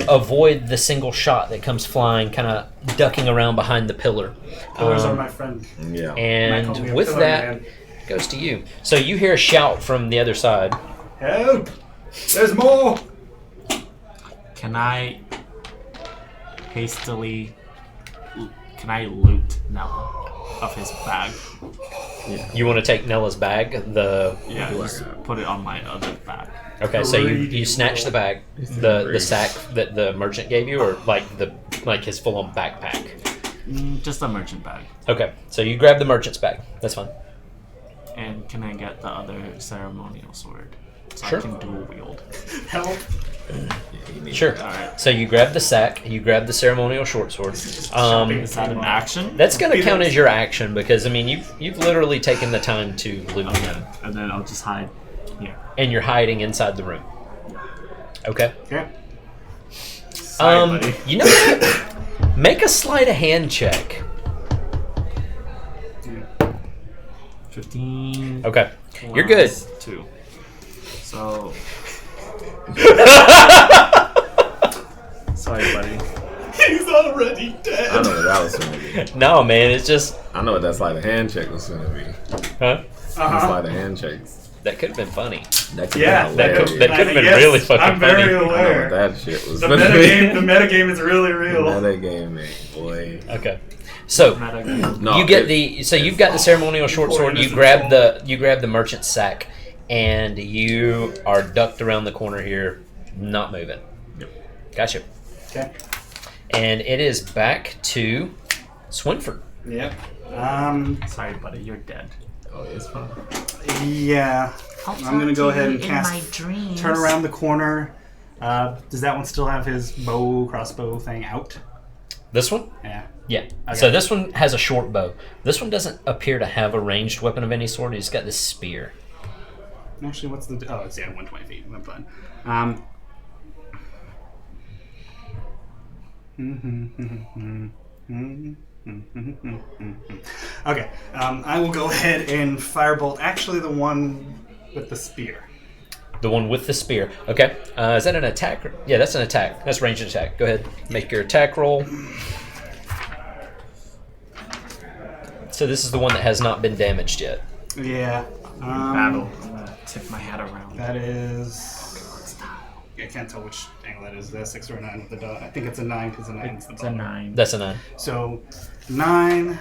avoid the single shot that comes flying, kind of ducking around behind the pillar.
Pillars are my friend.
Yeah.
Might call me
And
a
with
pillar
that,
man.
it goes to you. So you hear a shout from the other side.
Help! There's more!
Can I hastily? Can I loot Nella of his bag?
You want to take Nella's bag?
Yeah, just put it on my other bag.
Okay, so you snatch the bag, the sack that the merchant gave you, or like his full on backpack.
Just a merchant bag.
Okay, so you grab the merchant's bag. That's fine.
And can I get the other ceremonial sword? So
Sure.
I can dual wield.
Help!
Sure.
Alright.
So you grab the sack, you grab the ceremonial short sword.
Is that an action?
That's gonna count as your action because I mean you've literally taken the time to loot
Okay. And then I'll just hide here.
and you're hiding inside the room. Okay.
Okay. Sorry, buddy.
You know what? Make a sleight of hand check.
15.
Okay. You're good.
plus 2. So. Sorry, buddy.
He's already dead.
I know what that was gonna be.
No, man, it's just.
I know what that sleight of hand check was gonna be.
Huh?
Sleight of hand checks.
That could have been funny.
That could
Yeah,
be
That could,
hilarious.
that could have been
Yes,
really fucking
I'm
funny.
very
I know
aware.
what that shit was
The
gonna
metagame,
be.
the metagame is really real.
Metagame, man, boy.
Okay. So
No,
you get
it-
so you've got the ceremonial short sword. You grab the merchant's sack, and you are ducked around the corner here, not moving. Gotcha.
Okay.
And it is back to Swinford.
Yep.
Sorry, buddy, you're dead.
Oh, it's fine.
Yeah.
I'll
I'm gonna
talk
go
to
ahead
you
and
in
cast.
my dreams.
Turn around the corner. Does that one still have his crossbow thing out?
This one?
Yeah.
Yeah.
Okay.
So this one has a short bow. This one doesn't appear to have a ranged weapon of any sort. He's got this spear.
Actually, what's the? Oh, it's 120 feet. I'm fine. Okay. I will go ahead and firebolt. Actually, the one with the spear.
The one with the spear. Okay. Is that an attack? Yeah, that's an attack. That's ranged attack. Go ahead. Make your attack roll. So this is the one that has not been damaged yet.
Yeah.
Battle. I'm gonna tip my hat around.
That is. I can't tell which angle that is. The 6 or a 9 with the dot. I think it's a 9 because the 9 is the
It's a
bottom.
9.
That's a 9.
So 9.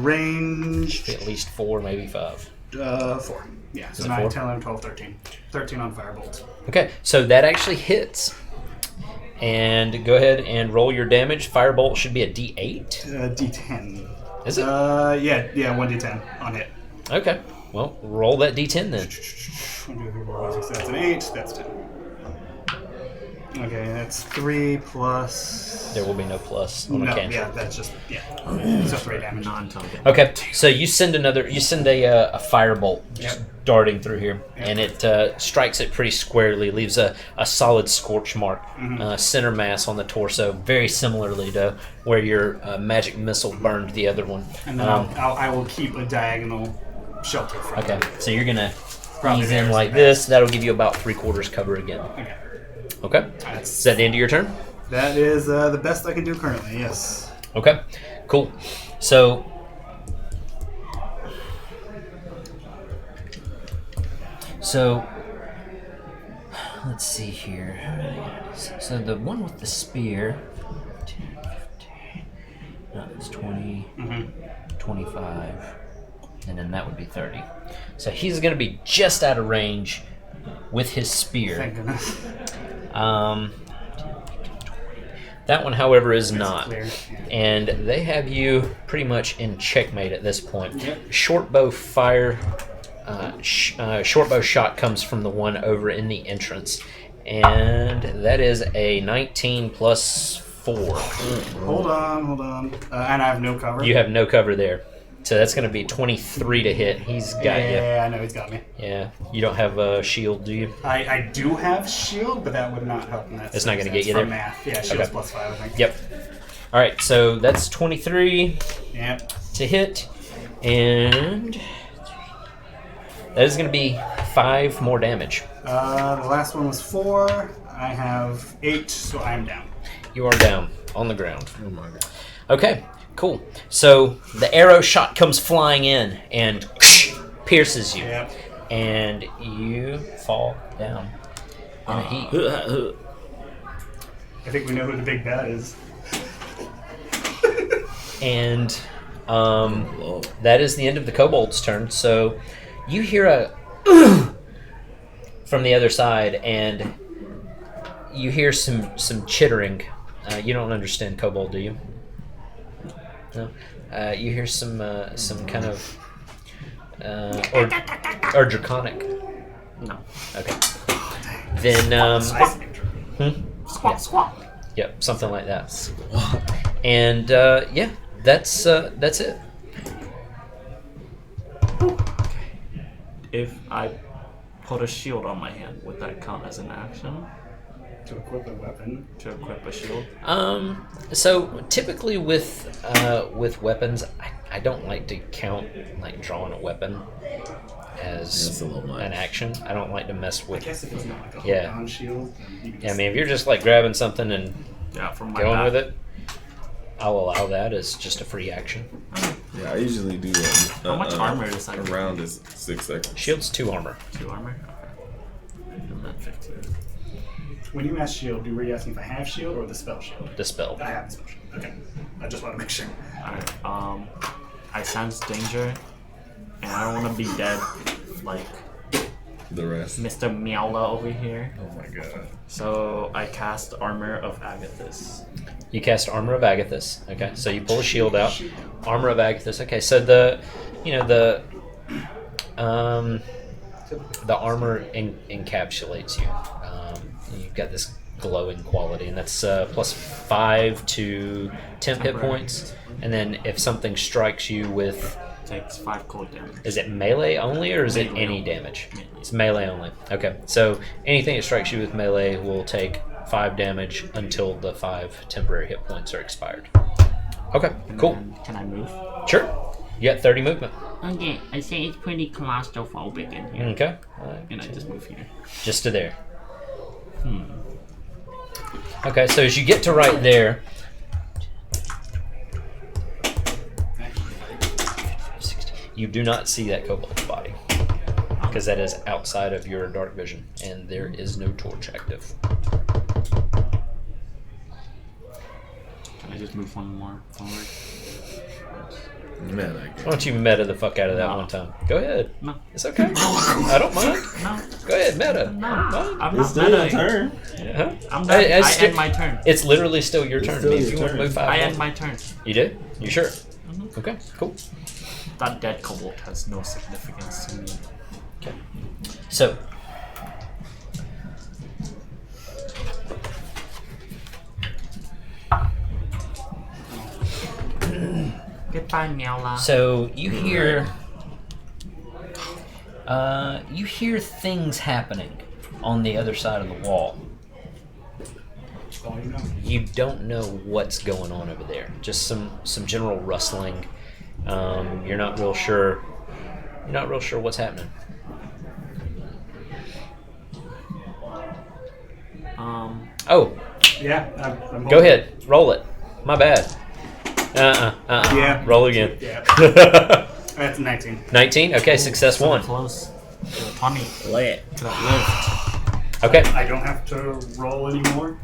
Range.
At least 4, maybe 5.
4. Yeah. So
it
9,
4?
10, 11, 12, 13. 13 on firebolt.
Okay, so that actually hits. And go ahead and roll your damage. Firebolt should be a D8.
D10.
Is it?
Yeah, 1d10 on hit.
Okay. Well, roll that D10 then.
1, 2, 3, 4, 5, 6, 7, 8. That's 10. Okay, that's 3 plus.
There will be no plus on a
No,
cantrip.
yeah, that's just so 3 damage.
Non-token.
Okay, so you send a firebolt just darting through here, and it strikes it pretty squarely, leaves a solid scorch mark, center mass on the torso, very similarly to where your magic missile burned the other one.
And then I will keep a diagonal shelter from
Okay,
it.
so you're gonna
Probably
ease in
there's
like
the
this. That'll give you about 3/4 cover again.
Okay.
Okay,
That's,
is that the end of your turn?
that is the best I can do currently, yes.
Okay, cool. So let's see here. So the one with the spear, 10, 15, no, it's 20, 25, and then that would be 30. So he's going to be just out of range with his spear.
Thank goodness.
That one, however, is not.
Clear.
And they have you pretty much in checkmate at this point.
Yep.
Shortbow fire, shortbow shot comes from the one over in the entrance, and that is a 19 plus 4.
Hold on. And I have no cover.
You have no cover there, so that's going to be 23 to hit. He's got you.
Yeah, I know he's got me.
Yeah, you don't have a shield, do you?
I do have shield, but that would not help in that.
It's not gonna get you
from
there?
math. Yeah, shield's
Okay.
plus 5, I think.
Yep. All right, so that's 23
Yep.
to hit, and that is going to be 5 more damage.
The last one was 4. I have 8, so I'm down.
You are down on the ground.
Oh my god.
Okay, cool. So the arrow shot comes flying in and pierces you,
Yep.
and you fall down in a heap.
I think we know who the big bad is.
And that is the end of the kobold's turn. So you hear a from the other side, and you hear some chittering. You don't understand kobold, do you? No. You hear some kind of or draconic.
No.
Okay. Then
Squawk, squawk.
yep, something like that. And yeah, that's it.
If I put a shield on my hand, would that count as an action?
To equip a weapon.
to equip a shield?
So typically with weapons, I don't like to count like drawing a weapon
That's
as
a little much.
an action. I don't like to mess
I
with.
guess if it's not like a
Yeah.
hold-on shield, then you can
Yeah, I
just-
mean, if you're just like grabbing something and
Yeah, from my
going
back.
with it, I'll allow that as just a free action.
Yeah, I usually do
How much armor is that?
a round is 6 seconds.
Shield's 2 armor.
2 armor? Okay. And then 15.
When you ask shield, were you asking if I have shield or the spell shield?
The spell.
I have the spell shield. Okay. I just want to make sure.
Alright, I sense danger, and I don't want to be dead like
The rest.
Mr. Meowla over here.
Oh my god.
So I cast Armor of Agathis.
You cast Armor of Agathis. Okay, so you pull a shield out. Armor of Agathis. Okay, so the armor encapsulates you. You've got this glowing quality, and that's plus 5 to temp hit points. And then if something strikes you with,
Takes 5 cold damage.
is it melee only or is it
Melee
any
only.
damage?
Melee.
It's melee only. Okay, so anything that strikes you with melee will take 5 damage until the 5 temporary hit points are expired. Okay, cool.
And can I move?
Sure. You got 30 movement.
Okay, I say it's pretty claustrophobic in here.
Okay.
Can I just move here?
Just to there. Okay, so as you get to right there, you do not see that kobold's body because that is outside of your dark vision, and there is no torch active.
Can I just move one more forward?
Man, I
Why
get
don't you meta the fuck out of that
No.
one time? Go ahead.
No.
It's okay. I don't mind.
No.
Go ahead, meta.
No.
Fine.
I'm
It's
not
still your
meta.
turn.
Huh?
I'm done.
Hey,
I
it's
end my turn.
It's literally still your
It's
turn.
still
If
your
you want to
turn.
move 5
I
more.
end my turn.
You did? You sure? Okay, cool.
That dead kobold has no significance to me.
Okay. So,
Goodbye, Meowla.
so you hear things happening on the other side of the wall.
That's all you know.
You don't know what's going on over there. Just some general rustling. You're not real sure. You're not real sure what's happening. Oh,
Yeah. I'm
go ahead. Roll it. My bad.
Yeah.
Roll again.
Yeah. That's 19.
19? Okay, success
So
1.
close. 20.
Lit.
Could have
Okay.
I don't have to roll anymore.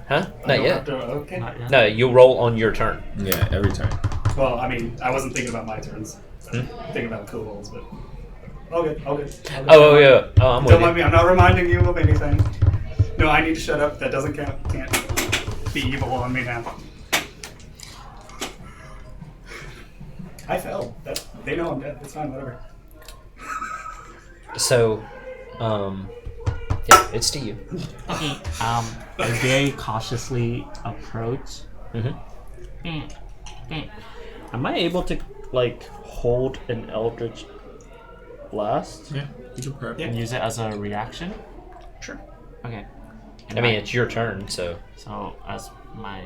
Huh?
I
Not
don't
yet.
have to, okay.
lived. Not yet.
No, you'll roll on your turn.
Yeah, every turn.
Well, I mean, I wasn't thinking about my turns. Thinking about kobolds, but okay.
Oh, yeah. Oh, I'm with
Don't mind
you.
me. I'm not reminding you of anything. No, I need to shut up. That doesn't count. Can't be evil on me now. I fell. They know I'm dead. It's fine. Whatever.
So, yeah, it's to you.
Okay,
I very cautiously approach.
Mhm.
bam, bam.
Am I able to, like, hold an Eldritch Blast
Yeah, you can prep.
Yeah.
and use it as a reaction?
Sure.
Okay.
I mean, it's your turn, so
as my.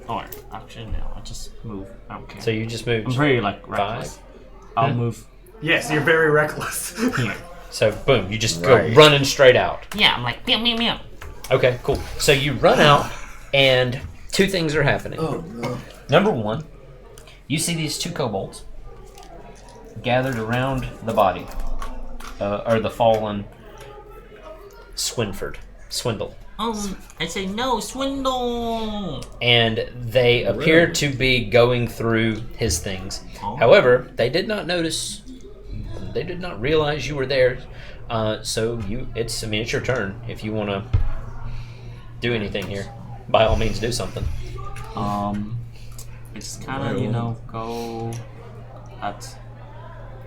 Or, actually, no, I'll just move. I don't care.
so you just moved.
I'm very, like, reckless. I'll move
Yes, you're very reckless.
here.
So boom, you just
Right.
go running straight out.
Yeah, I'm like, meow, meow, meow.
Okay, cool. So you run out, and 2 things are happening.
Oh no.
Number 1, you see these 2 kobolds gathered around the body, or the fallen Swindle.
I say, no, swindle.
And they appear to be going through his things.
Oh.
However, they did not realize you were there. So it's your turn. If you want to do anything here, by all means, do something.
It's kind of, go at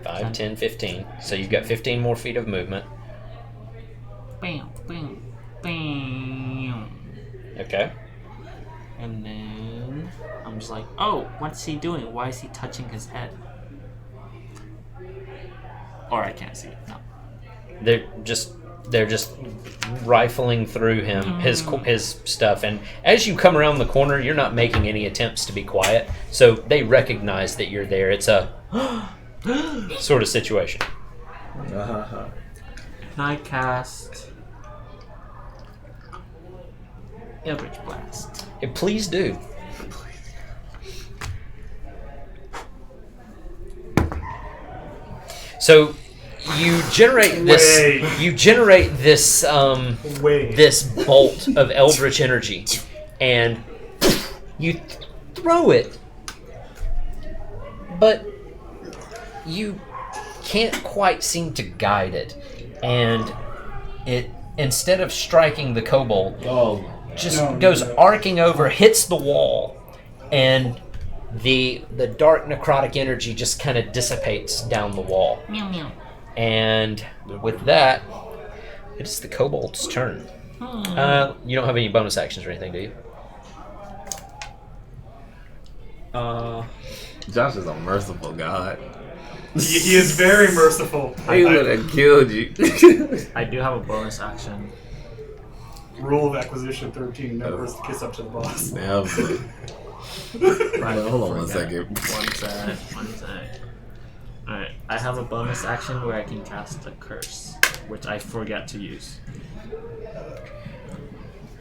5, 10, 15. So you've got 15 more feet of movement.
Bam, bam, bam.
Okay.
and then I'm just like, oh, what's he doing? Why is he touching his head? Or I can't see it. No.
They're just they're just rifling through him, his stuff. And as you come around the corner, you're not making any attempts to be quiet, so they recognize that you're there. It's a sort of situation.
Uh-huh.
Can I cast Eldritch Blast?
Please do. So you generate this.
Wait.
You generate this.
Wait.
This bolt of eldritch energy, and you throw it, but you can't quite seem to guide it, and it, instead of striking the kobold, just goes arcing over, hits the wall, and the dark necrotic energy just kind of dissipates down the wall.
Meow meow.
And with that, it's the kobold's turn. You don't have any bonus actions or anything, do you?
Josh is a merciful god.
He is very merciful.
He would have killed you.
I do have a bonus action.
Rule of acquisition 13, never is to kiss up to the boss.
Never.
Right.
Hold on one second.
One sec. Alright, I have a bonus action where I can cast a curse, which I forget to use.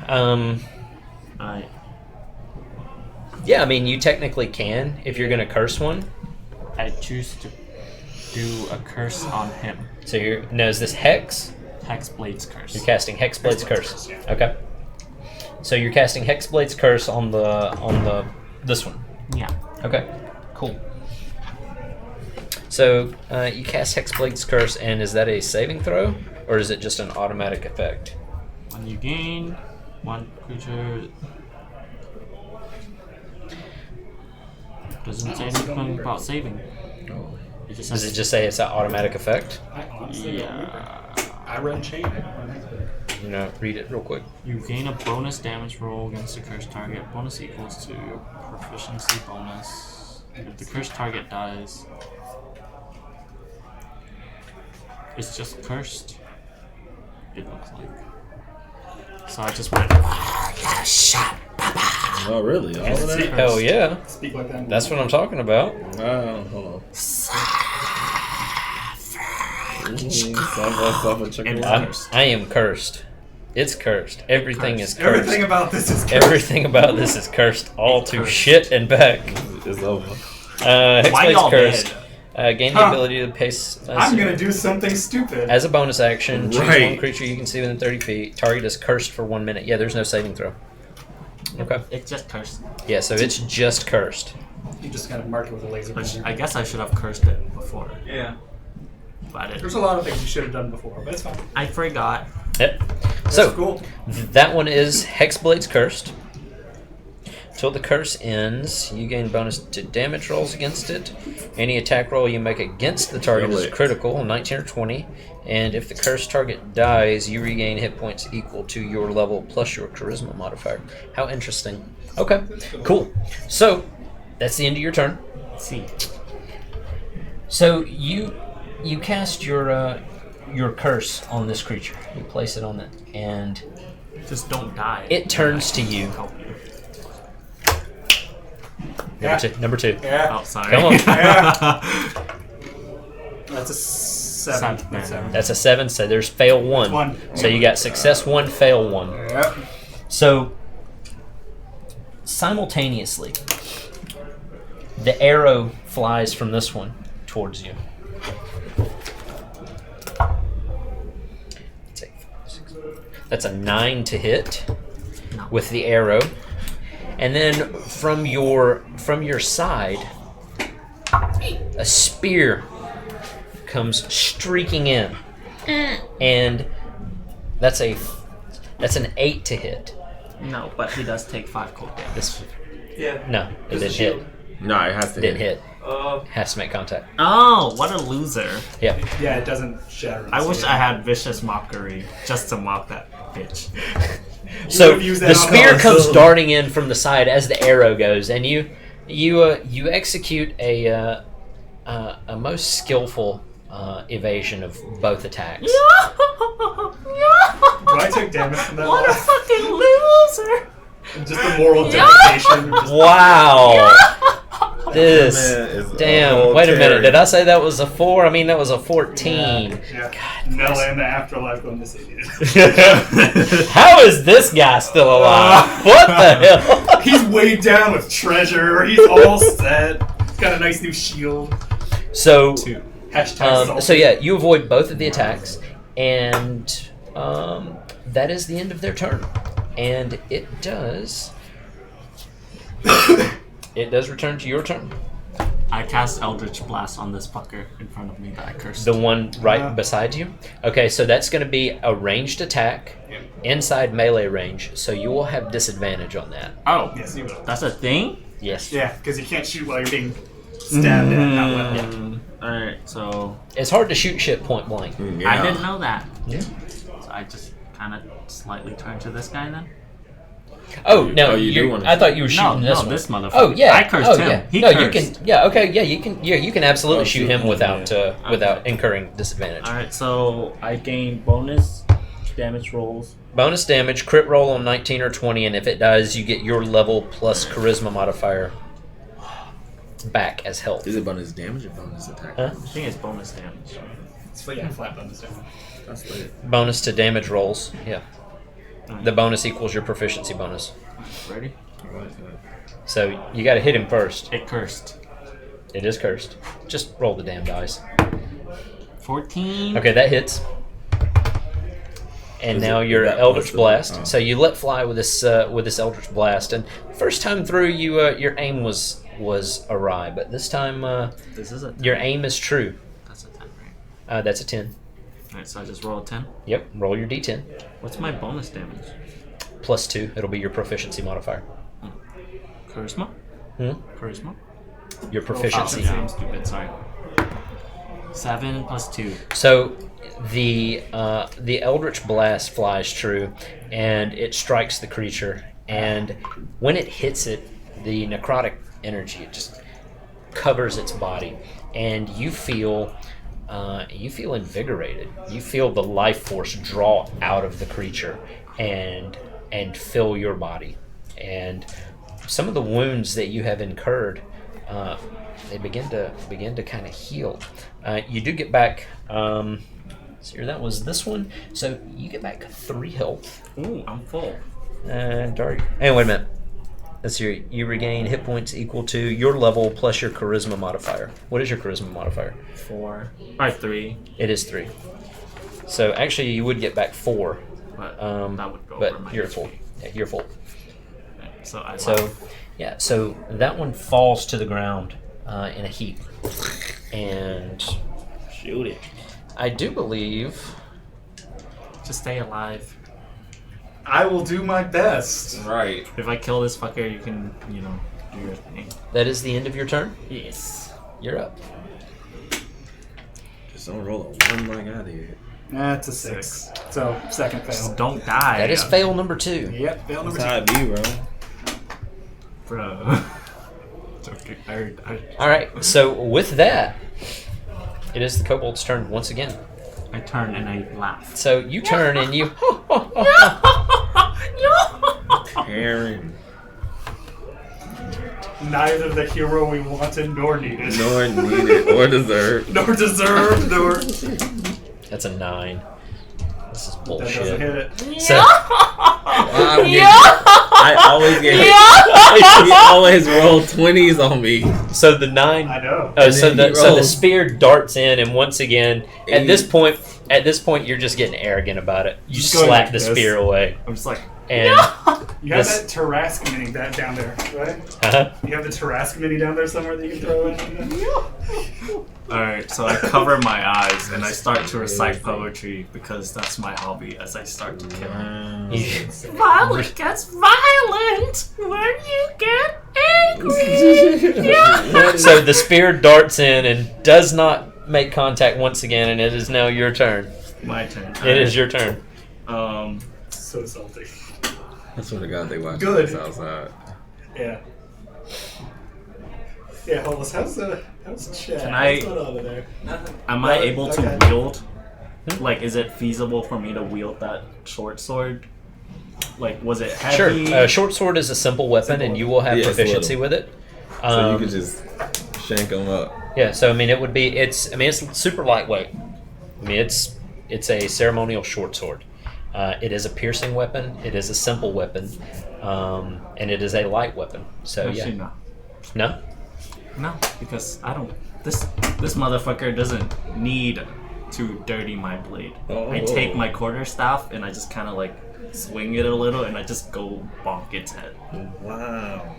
Alright.
Yeah, I mean, you technically can if you're going to curse one.
I choose to do a curse on him.
So is this Hex?
Hexblade's curse.
You're casting Hexblade's Curse. Okay. So you're casting Hexblade's Curse on this one.
Yeah.
Okay. Cool. So you cast Hexblade's Curse, and is that a saving throw, or is it just an automatic effect?
When you gain one creature, doesn't say anything about saving. It just
Does
says
it just say it's an automatic effect?
I honestly don't remember.
yeah.
I read chain.
Read it real quick.
You gain a bonus damage roll against the cursed target. Bonus equals to your proficiency bonus. If the cursed target dies, it's just cursed. It looks like. So I just went.
Oh, really? All of that?
Hell yeah.
Speak like that.
That's what I'm talking about.
Hold on.
I am cursed. It's cursed. Everything is cursed.
Everything about this is cursed.
Everything about this is cursed. All to
cursed.
shit and back.
It's over.
Why
Hexblade's
y'all
cursed.
dead?
Gain the ability to pace.
I'm gonna do something stupid.
As a bonus action, choose
Right.
one creature you can see within 30 feet. Target is cursed for 1 minute. Yeah, there's no saving throw. Okay.
It's just cursed.
Yeah, so it's just cursed.
You just kind of mark it with a laser
Which
pointer.
I guess I should have cursed it before.
Yeah.
But I
There's
didn't.
a lot of things you should have done before, but it's fine.
I forgot.
Yep.
That's
So
cool.
that one is Hexblade's cursed. Till the curse ends, you gain bonus to damage rolls against it. Any attack roll you make against the target is critical, 19 or 20. And if the cursed target dies, you regain hit points equal to your level plus your charisma modifier. How interesting. Okay, cool. So that's the end of your turn.
Let's see.
So you cast your curse on this creature. You place it on it, and
Just don't die.
it turns to you.
Help you.
Number two.
Yeah.
Oh, sorry.
Come on.
That's a 7.
Seven.
That's 7.
That's a 7, so there's fail 1.
1.
So you got success 1, fail 1.
Yep.
So simultaneously, the arrow flies from this one towards you. That's a 9 to hit
No.
with the arrow. And then from your side, a spear comes streaking in, and that's an 8 to hit.
No, but he does take 5 cold damage.
This
Yeah.
no, it didn't
shield.
hit.
No, it has to
Didn't hit.
Uh,
Has to make contact.
Oh, what a loser.
Yeah.
Yeah, it doesn't shatter.
I wish I had vicious mockery just to mock that bitch.
So
would've used that
the
on
spear
us.
comes darting in from the side as the arrow goes, and you execute a most skillful evasion of both attacks.
I take damage from that?
What a
laugh?
fucking loser!
Just the moral devastation. Just,
Wow.
Man
This.
is a
Damn.
whole
Wait a minute.
terror.
Did I say that was a 4? I mean, that was a 14.
yeah. Nella in the afterlife going, this idiot.
How is this guy still alive? What the hell?
He's weighed down with treasure. He's all set. He's got a nice new shield.
So,
Hashtag salty.
so yeah, you avoid both of the attacks, and that is the end of their turn. And it does. It does return to your turn.
I cast Eldritch Blast on this fucker in front of me that I cursed.
The one right beside you. Okay, so that's going to be a ranged attack inside melee range. So you will have disadvantage on that.
Oh,
Yes, you will.
that's a thing?
Yes.
Yeah, because you can't shoot while you're being stabbed at. Not well.
Alright, so
It's hard to shoot shit point blank.
Yeah.
I didn't know that.
Yeah.
So I just kind of slightly turn to this guy then?
Oh no!
Oh, you do
you're-
wanna
I thought you were shooting
No,
this
no,
one.
this motherfucker.
Oh yeah!
I cursed
oh,
him.
Yeah.
He
no,
cursed.
you can. Yeah. Okay. Yeah. You can. Yeah. You can absolutely
Oh,
shoot
shoot
him
him,
without
yeah.
without incurring disadvantage.
Alright, so I gain bonus damage rolls.
Bonus damage, crit roll on 19 or 20, and if it does, you get your level plus charisma modifier back as health.
Is it bonus damage or bonus attack?
Huh?
I think it's bonus damage.
It's flat bonus damage.
That's lit.
Bonus to damage rolls. Yeah.
Alright.
The bonus equals your proficiency bonus.
Ready?
I like that.
So you got to hit him first.
It cursed.
It is cursed. Just roll the damn dice.
14.
Okay, that hits. And
Is
now
it-
your
is that
Eldritch
plus the-
Blast.
oh.
So you let fly with this Eldritch Blast, and first time through, your aim was awry, but this time
This is a 10.
your aim is true.
That's a 10, right?
That's a 10.
Alright, so I just roll a 10.
Yep. Roll your D10
What's my bonus damage?
plus 2. It'll be your proficiency modifier.
Charisma?
Hmm?
Charisma?
Your
Oh,
proficiency.
yeah, I'm stupid, sorry. 7 plus 2.
So the Eldritch Blast flies true, and it strikes the creature. And when it hits it, the necrotic energy it just covers its body, and you feel invigorated. You feel the life force draw out of the creature and fill your body. And some of the wounds that you have incurred, they begin to kind of heal. You do get back. So that was this one. So you get back 3 health.
Ooh, I'm full.
Dark. Hey, wait a minute. Let's see. You regain hit points equal to your level plus your charisma modifier. What is your charisma modifier?
4. Or 3.
It is 3. So actually, you would get back 4.
But that would go over
But
my
you're
HP.
full. Yeah, you're full.
So I
So,
laugh.
yeah. So that one falls to the ground in a heap, and
Shoot it.
I do believe.
Just stay alive.
I will do my best.
Right.
If I kill this fucker, you can, do your thing.
That is the end of your turn.
Yes.
You're up.
Just don't roll a 1 like I did.
That's a 6. So, second fail.
Just don't die.
That is fail number 2.
Yep, fail number
That's
2.
how it be, bro.
Bro. It's okay.
All right. So with that, it is the kobold's turn once again.
I turn and I laugh.
So you turn and you.
Aaron.
Neither the hero we wanted nor needed.
Nor needed or deserved.
Nor deserved, nor...
That's a 9. This is
That doesn't
bullshit.
hit it.
So,
I always get hit. He always roll 20s on me.
so the 9.
I know.
So
then he
the
rolls.
spear darts in, and once again, at
Eight.
this point, you're just getting arrogant about it. You
Just going
slap
like
the
this.
spear away,
I'm just like,
and
You have
This-
that Tarrasque mini down there, right? You have the Tarrasque mini down there somewhere that you can throw in?
alright, so I cover my eyes and I start to recite poetry because that's my hobby as I start to kill.
you-
Violent gets violent when you get angry.
so the spear darts in and does not make contact once again, and it is now your turn.
My turn.
It is your turn.
So salty.
I swear to God, they watch
Good.
this outside.
Yeah. Yeah, Hollis, how's Chad?
Can I-
What's going on in there?
Am I able to
Okay.
wield Like, is it feasible for me to wield that short sword? Like, was it heavy?
Sure. Short sword is a simple weapon, and you will have
Yeah, it's
proficiency
little.
with it.
So you could just shank them up.
Yeah, so I mean, it would be. It's super lightweight. I mean, it's a ceremonial short sword. It is a piercing weapon. It is a simple weapon, and it is a light weapon. So
Actually,
yeah,
no.
no.
No, because I don't. This motherfucker doesn't need to dirty my blade. I take my quarterstaff and I just kind of like swing it a little, and I just go bonk its head.
Wow.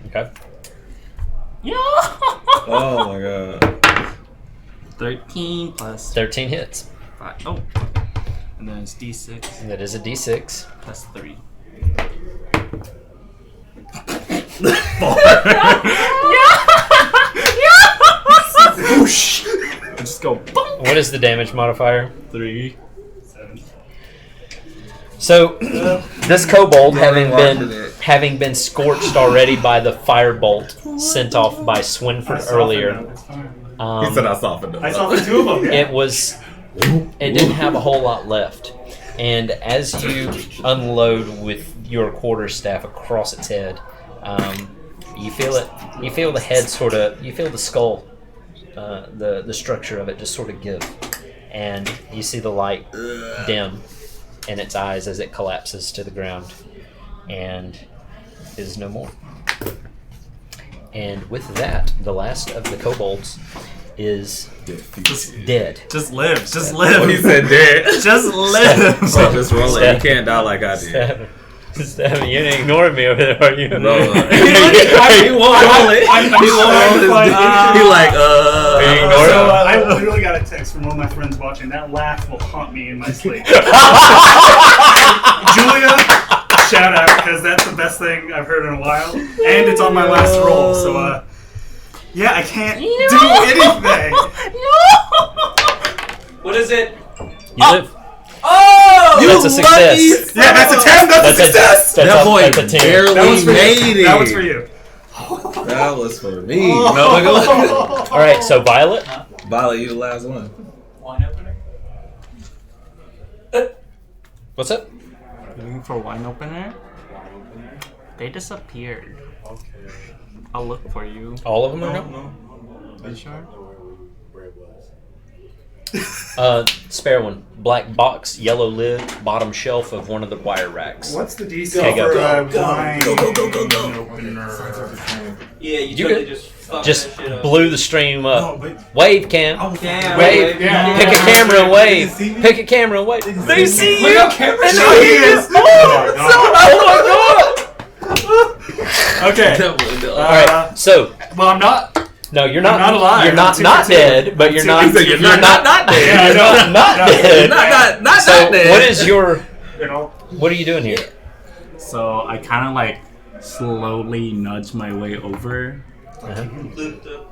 Okay.
Yeah.
Oh my god.
13 plus
13 hits.
5. Oh. And then it's D6
And that is a D6.
plus 3. Whoosh! I just go bonk.
What is the damage modifier?
3.
So this kobold, having
watching it.
been scorched already by the firebolt sent off by Swinford earlier,
He said I softened them.
I saw the two of them. Yeah.
it didn't have a whole lot left. And as you unload with your quarterstaff across its head, you feel it. You feel the head sort of. You feel the skull, the structure of it just sort of give, and you see the light dim in its eyes as it collapses to the ground, and is no more. And with that, the last of the kobolds is dead.
Just live. Just
Oh, he
live.
said dead.
Just live.
Bro, just roll it. You can't die like I did.
Stabby, you ain't ignoring me over there, are you?
Roll it.
He won't roll it.
He won't roll his He like,
you ignoring
So
him?
I literally got a text from one of my friends watching. That laugh will haunt me in my sleep. Julia, shout out, because that's the best thing I've heard in a while. And it's on my last roll, so yeah, I can't do anything.
What is it?
You live.
Oh!
That's a success.
Yeah, that's a 10. That's a success.
that boy
that's a 10.
barely
That was for
made
you.
it.
That was for you.
That was for me. No, look.
All right, so Violet.
Violet, you the last one.
Wine opener?
What's up?
Looking for wine opener? They disappeared. I'll look for you.
All of them are gone?
Are you sure?
Spare one. Black box, yellow lid, bottom shelf of one of the wire racks.
What's the DC
Okay, go.
for wine opener?
Yeah, you
You
totally
could
fucked
just
that shit up.
blew the stream up. Wave, Cam.
Damn,
Wave.
yeah.
Pick a camera and wave. Pick a camera and wave. They see you.
Look, camera
And
shot.
they hear you. Oh
Okay.
All right. So
Well, I'm not.
no, you're not.
I'm not alive.
You're not
I'm too
not
dead.
dead, but you're
too
not.
dead.
You're not
Yeah,
dead.
I know.
Not dead.
Not
So
dead.
what is your?
You know.
What are you doing here?
So I kind of like slowly nudge my way over,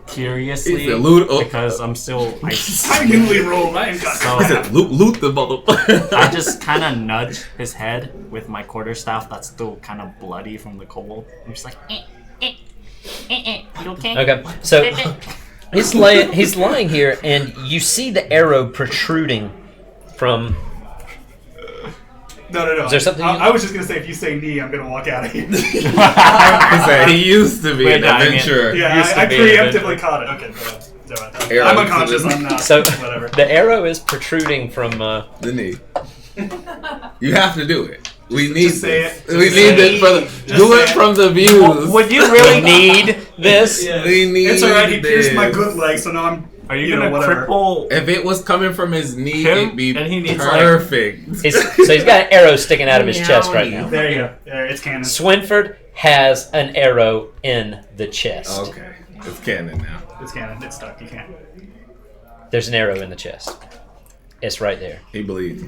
curiously,
He said, "Loot." Oh.
because I'm still.
I newly rolled. I ain't got.
So
He said, loot the motherfucker.
I just kind of nudge his head with my quarterstaff that's still kind of bloody from the kobold. I'm just like, you okay?
Okay, so he's lying here, and you see the arrow protruding from.
No.
Is there something?
I was just gonna say, if you say knee, I'm gonna walk out of here.
He said he used to be
Wait,
an
no, I mean-
adventurer.
Yeah,
Used to
I
be,
preemptively caught it. Okay, go ahead. Sorry about that.
Arrow
I'm
to
unconscious.
the-
I'm not.
So
Whatever.
the arrow is protruding from.
The knee. You have to do it. We need
Just say
this.
it.
We
Just
need
say
this
it.
for the.
Just
Do
say
it
it.
from the views.
Would you really need this?
Yeah.
We need
It's alright. He pierced
this.
my good leg, so now I'm.
Are you
know,
gonna
whatever.
cripple?
If it was coming from his knee,
Him?
it'd be
And he needs, like-
perfect.
He's got an arrow sticking out of his chest right now.
There you go. There, it's canon.
Swinford has an arrow in the chest.
Okay, it's canon now.
It's canon. It's stuck. You can't.
There's an arrow in the chest. It's right there,
He bleeds.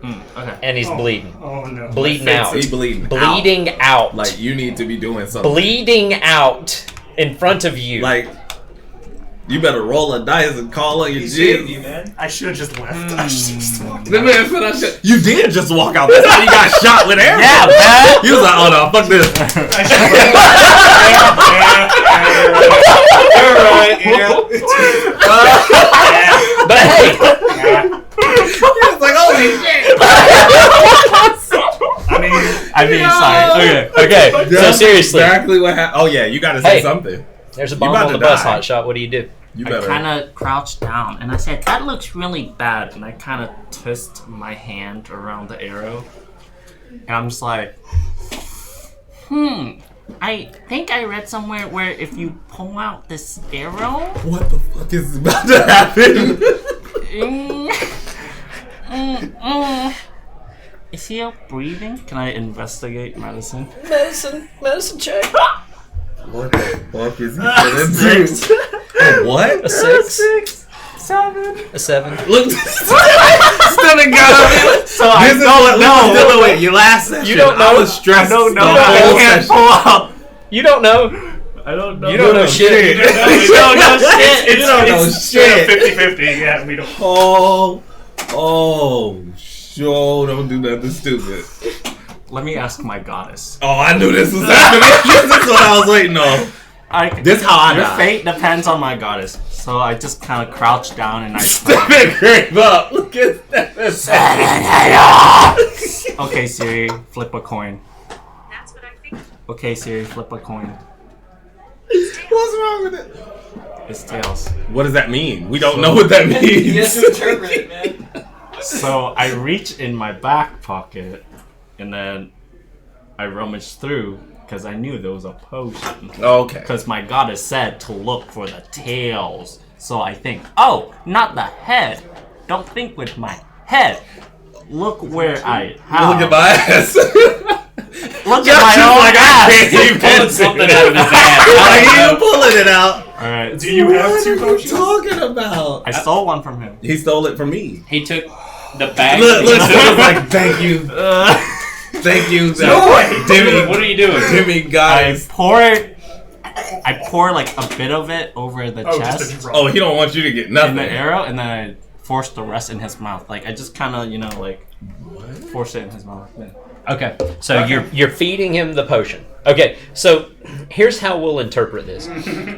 Okay.
and he's bleeding,
Oh no.
bleeding out,
He bleeding.
bleeding out,
Like you need to be doing something.
bleeding out in front of you.
Like you better roll a dice and call on your
He saved you,
Jesus.
man.
I should have just left. I should have just walked
The
out.
man said I should. You did just walk out. That's how you got shot with arrows.
yeah, man.
He was like, oh no, fuck this.
I should have. You're right. Yeah.
But hey,
Okay. So
That's
seriously,
exactly what happened. Oh yeah, you gotta say
Hey.
something.
there's a
You
bomb
about
on
to
the bus,
die.
Hotshot. What do you do?
You
I
better.
kind of crouched down and I said, "That looks really bad." And I kind of twist my hand around the arrow, and I'm just like,
I think I read somewhere where if you pull out this arrow,
What the fuck is about to happen?
is he breathing?
"Can I investigate medicine?"
Medicine check.
What the fuck is he gonna do? A what?
A 6.
7.
A 7.
Look, Stunning got
So I
This is
don't
what
know.
wait, your last session.
You don't know?
I was stressed.
I don't know.
the
You don't
whole
know.
I can't
session.
pull out.
You don't know.
I don't know.
You don't know shit.
You don't know shit.
You don't know shit.
50-50. Yeah, we don't.
Sure, don't do nothing stupid.
Let me ask my goddess.
Oh, I knew this was happening. This is what I was waiting on. This how I
Your
die.
fate depends on my goddess. So I just kind of crouch down and I.
Step grave up. Look at that.
Okay, Siri, flip a coin.
That's what I think.
Okay, Siri, flip a coin.
What's wrong with it?
It's tails.
What does that mean? We don't know what that means.
You have to interpret it, man.
So I reach in my back pocket and then I rummage through because I knew there was a potion.
Okay.
Because my goddess said to look for the tails. So I think, oh, not the head. Don't think with my head. Look where I have.
Look at my ass.
Look at my own
like
ass.
I can't even
Pulling something out of his ass.
Like, you pulling it out.
All right.
Do you have two
What are you
potions?
talking about?
I stole one from him.
He stole it from me.
He took the bag.
Look, she was like, thank you. Thank you. Demi,
What are you doing?
Demi,
I
guys.
pour it. I pour like a bit of it over the
Oh,
chest
just a drop.
Oh, he don't want you to get
in
nothing.
the arrow, and then I force the rest in his mouth. Like I just kind of, like force it in his mouth. Yeah.
Okay, so
You're feeding him the potion. Okay, so here's how we'll interpret this.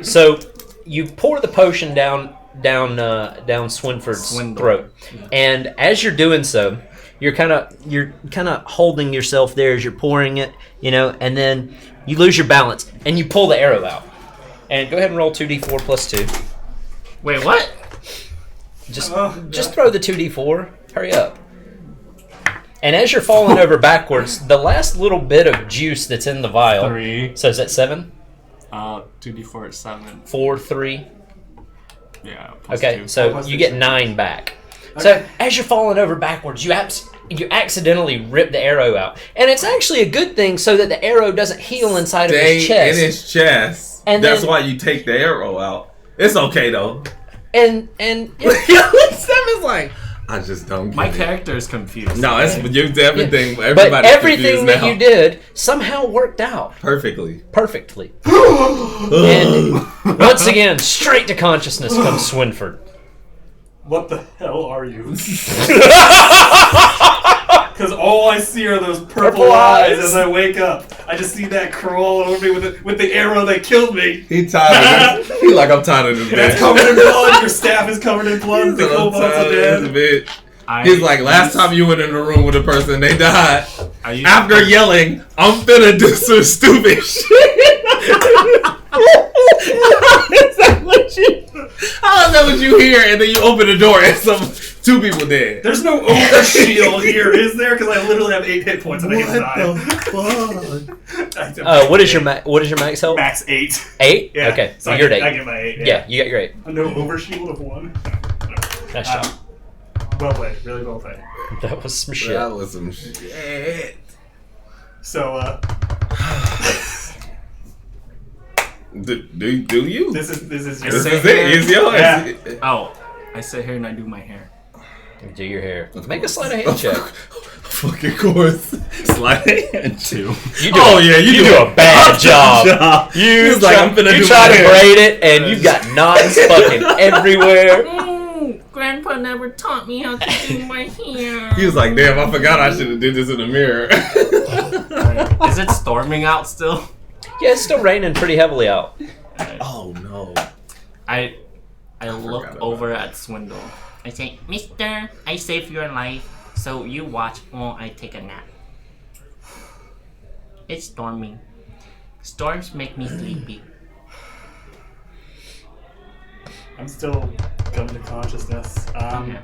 So you pour the potion down Swinford's
Swindle.
throat, and as you're doing so, you're kind of holding yourself there as you're pouring it, and then you lose your balance and you pull the arrow out. And go ahead and roll 2d4 plus 2.
Wait, what?
Just throw the 2d4. Hurry up. And as you're falling over backwards, the last little bit of juice that's in the vial.
3.
So is that 7?
2d4 is 7.
4, 3.
Yeah. Plus
Okay,
2.
so you get 9 back. So as you're falling over backwards, you accidentally rip the arrow out, and it's actually a good thing so that the arrow doesn't heal inside of his
Stay
chest.
in his chest.
And
That's
then-
why you take the arrow out. It's okay though.
And
Seven's like, I just don't get
My
it.
charity is confused.
No, it's everything.
but
Everybody's
everything
confused
that
now.
you did somehow worked out
Perfectly.
perfectly. And once again, straight to consciousness comes Swinford.
What the hell are you? Because all I see are those purple eyes as I wake up. I just see that crawl over me with the arrow that killed me.
He tired of this. He like, I'm tired of this
And it's
bitch.
covered in blood. Your staff is covered in blood.
He's
The
like, I'm
kobolds are
tired of
dead.
this bitch. He's like, last time you went in the room with a person, they died. After yelling, I'm finna do some stupid shit. How is that what you hear? And then you open the door and two people dead.
There's no overshield here, is there? Because I literally have 8 hit points and I
What
can die.
the
What is your max health?
Max 8.
8?
Yeah.
Okay, so
I
you're
get,
at
I
8.
get my 8.
Yeah, you got your 8.
No overshield of 1.
Nice job.
Well played. Really well played.
That was some shit.
That was some shit.
So,
Do you?
this is
This is
sit
it.
here-
It's yours.
Yeah.
Oh, I sit here and I do my hair.
Do your hair. Make a sleight of hand check.
Fucking course. Slide hand 2.
You do
Oh yeah, you
do a bad job.
You was like, I'm finna
you
do
try
my
to
hair.
braid it, and you've got knots fucking everywhere.
Grandpa never taught me how to do my hair.
He was like, damn, I forgot I should have did this in the mirror.
Is it storming out still?
Yeah, it's still raining pretty heavily out.
Oh no.
I
forgot
look
about
over at Swindle.
I say, Mister, I saved your life, so you watch while I take a nap. It's storming. Storms make me sleepy.
I'm still coming to consciousness.
Okay.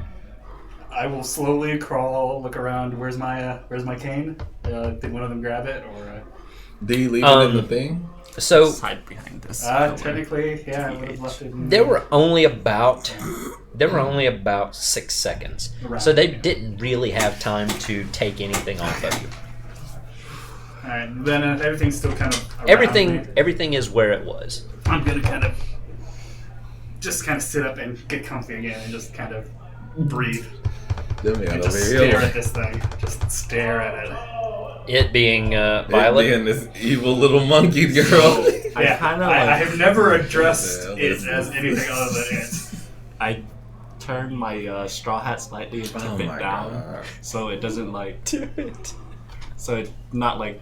I will slowly crawl, look around. Where's my cane? Did one of them grab it, or?
Did he leave it in the thing?
So
Hide behind this.
Technically, yeah, I would have left it.
there were only about 6 seconds, so they didn't really have time to take anything off of you.
All right, then everything's still kind of around me.
Everything is where it was.
I'm gonna just kind of sit up and get comfy again, and just kind of breathe. And just stare at this thing. Just stare at it.
It being Violet.
Being this evil little monkey girl.
Yeah,
kinda
I
like-
have never addressed
Yeah,
it as anything other than it.
I turn my straw hat slightly and tip
Oh
it
my
down
God.
so it doesn't like. So it's not like.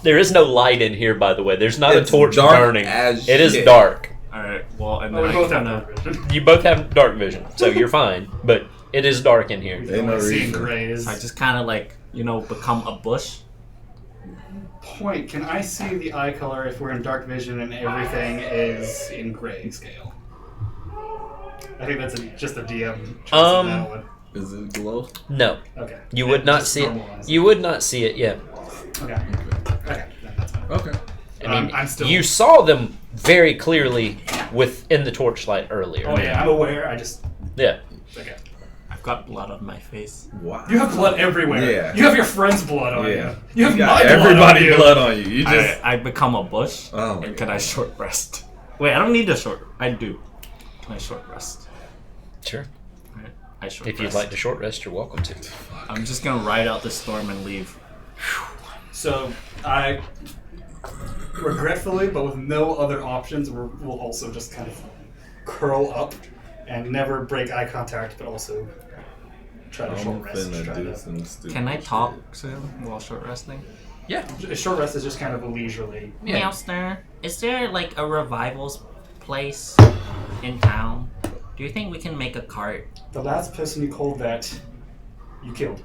There is no light in here, by the way. There's not
It's
a torch
dark
burning.
as
It is
shit.
dark.
Alright, well, and
Well,
then
we
I
both have
kind
dark
of.
vision.
You both have dark vision, so you're fine. But it is dark in here.
We've
Ain't no
only seen
reason.
grays.
I just kind of like, become a bush.
Point. Can I see the eye color if we're in dark vision and everything is in gray scale? I think that's just a DM choice on that one.
Is it glow?
No,
Okay.
you would not
Just
see it.
normalize
You would not see it. Yeah,
Okay. Okay. Then that's fine.
Okay.
I mean,
I'm still.
you saw them very clearly within the torchlight earlier.
Oh yeah, I'm aware. I just.
Yeah.
Okay.
I've got blood on my face.
Wow.
You have blood everywhere.
Yeah.
You have your friend's blood on
Yeah.
you. You have
got
my
everybody's
blood
blood on you. You just.
I become a bush.
Oh my
and can I short rest? Wait, I don't need a short. I do. Can I short rest?
Sure.
Alright, I short
If you'd
rest.
like to short rest, you're welcome to.
I'm just gonna ride out the storm and leave.
So I, regretfully, but with no other options, we'll also just kind of curl up and never break eye contact, but also try to short
I'm
rest.
finna
Try
do
to,
some stupid
Can I
shit.
talk to him while short resting?
Yeah.
a short rest is just kind of a leisurely.
Yeah.
Meowster, is there like a revivals place in town? Do you think we can make a cart?
The last person you called that, you killed.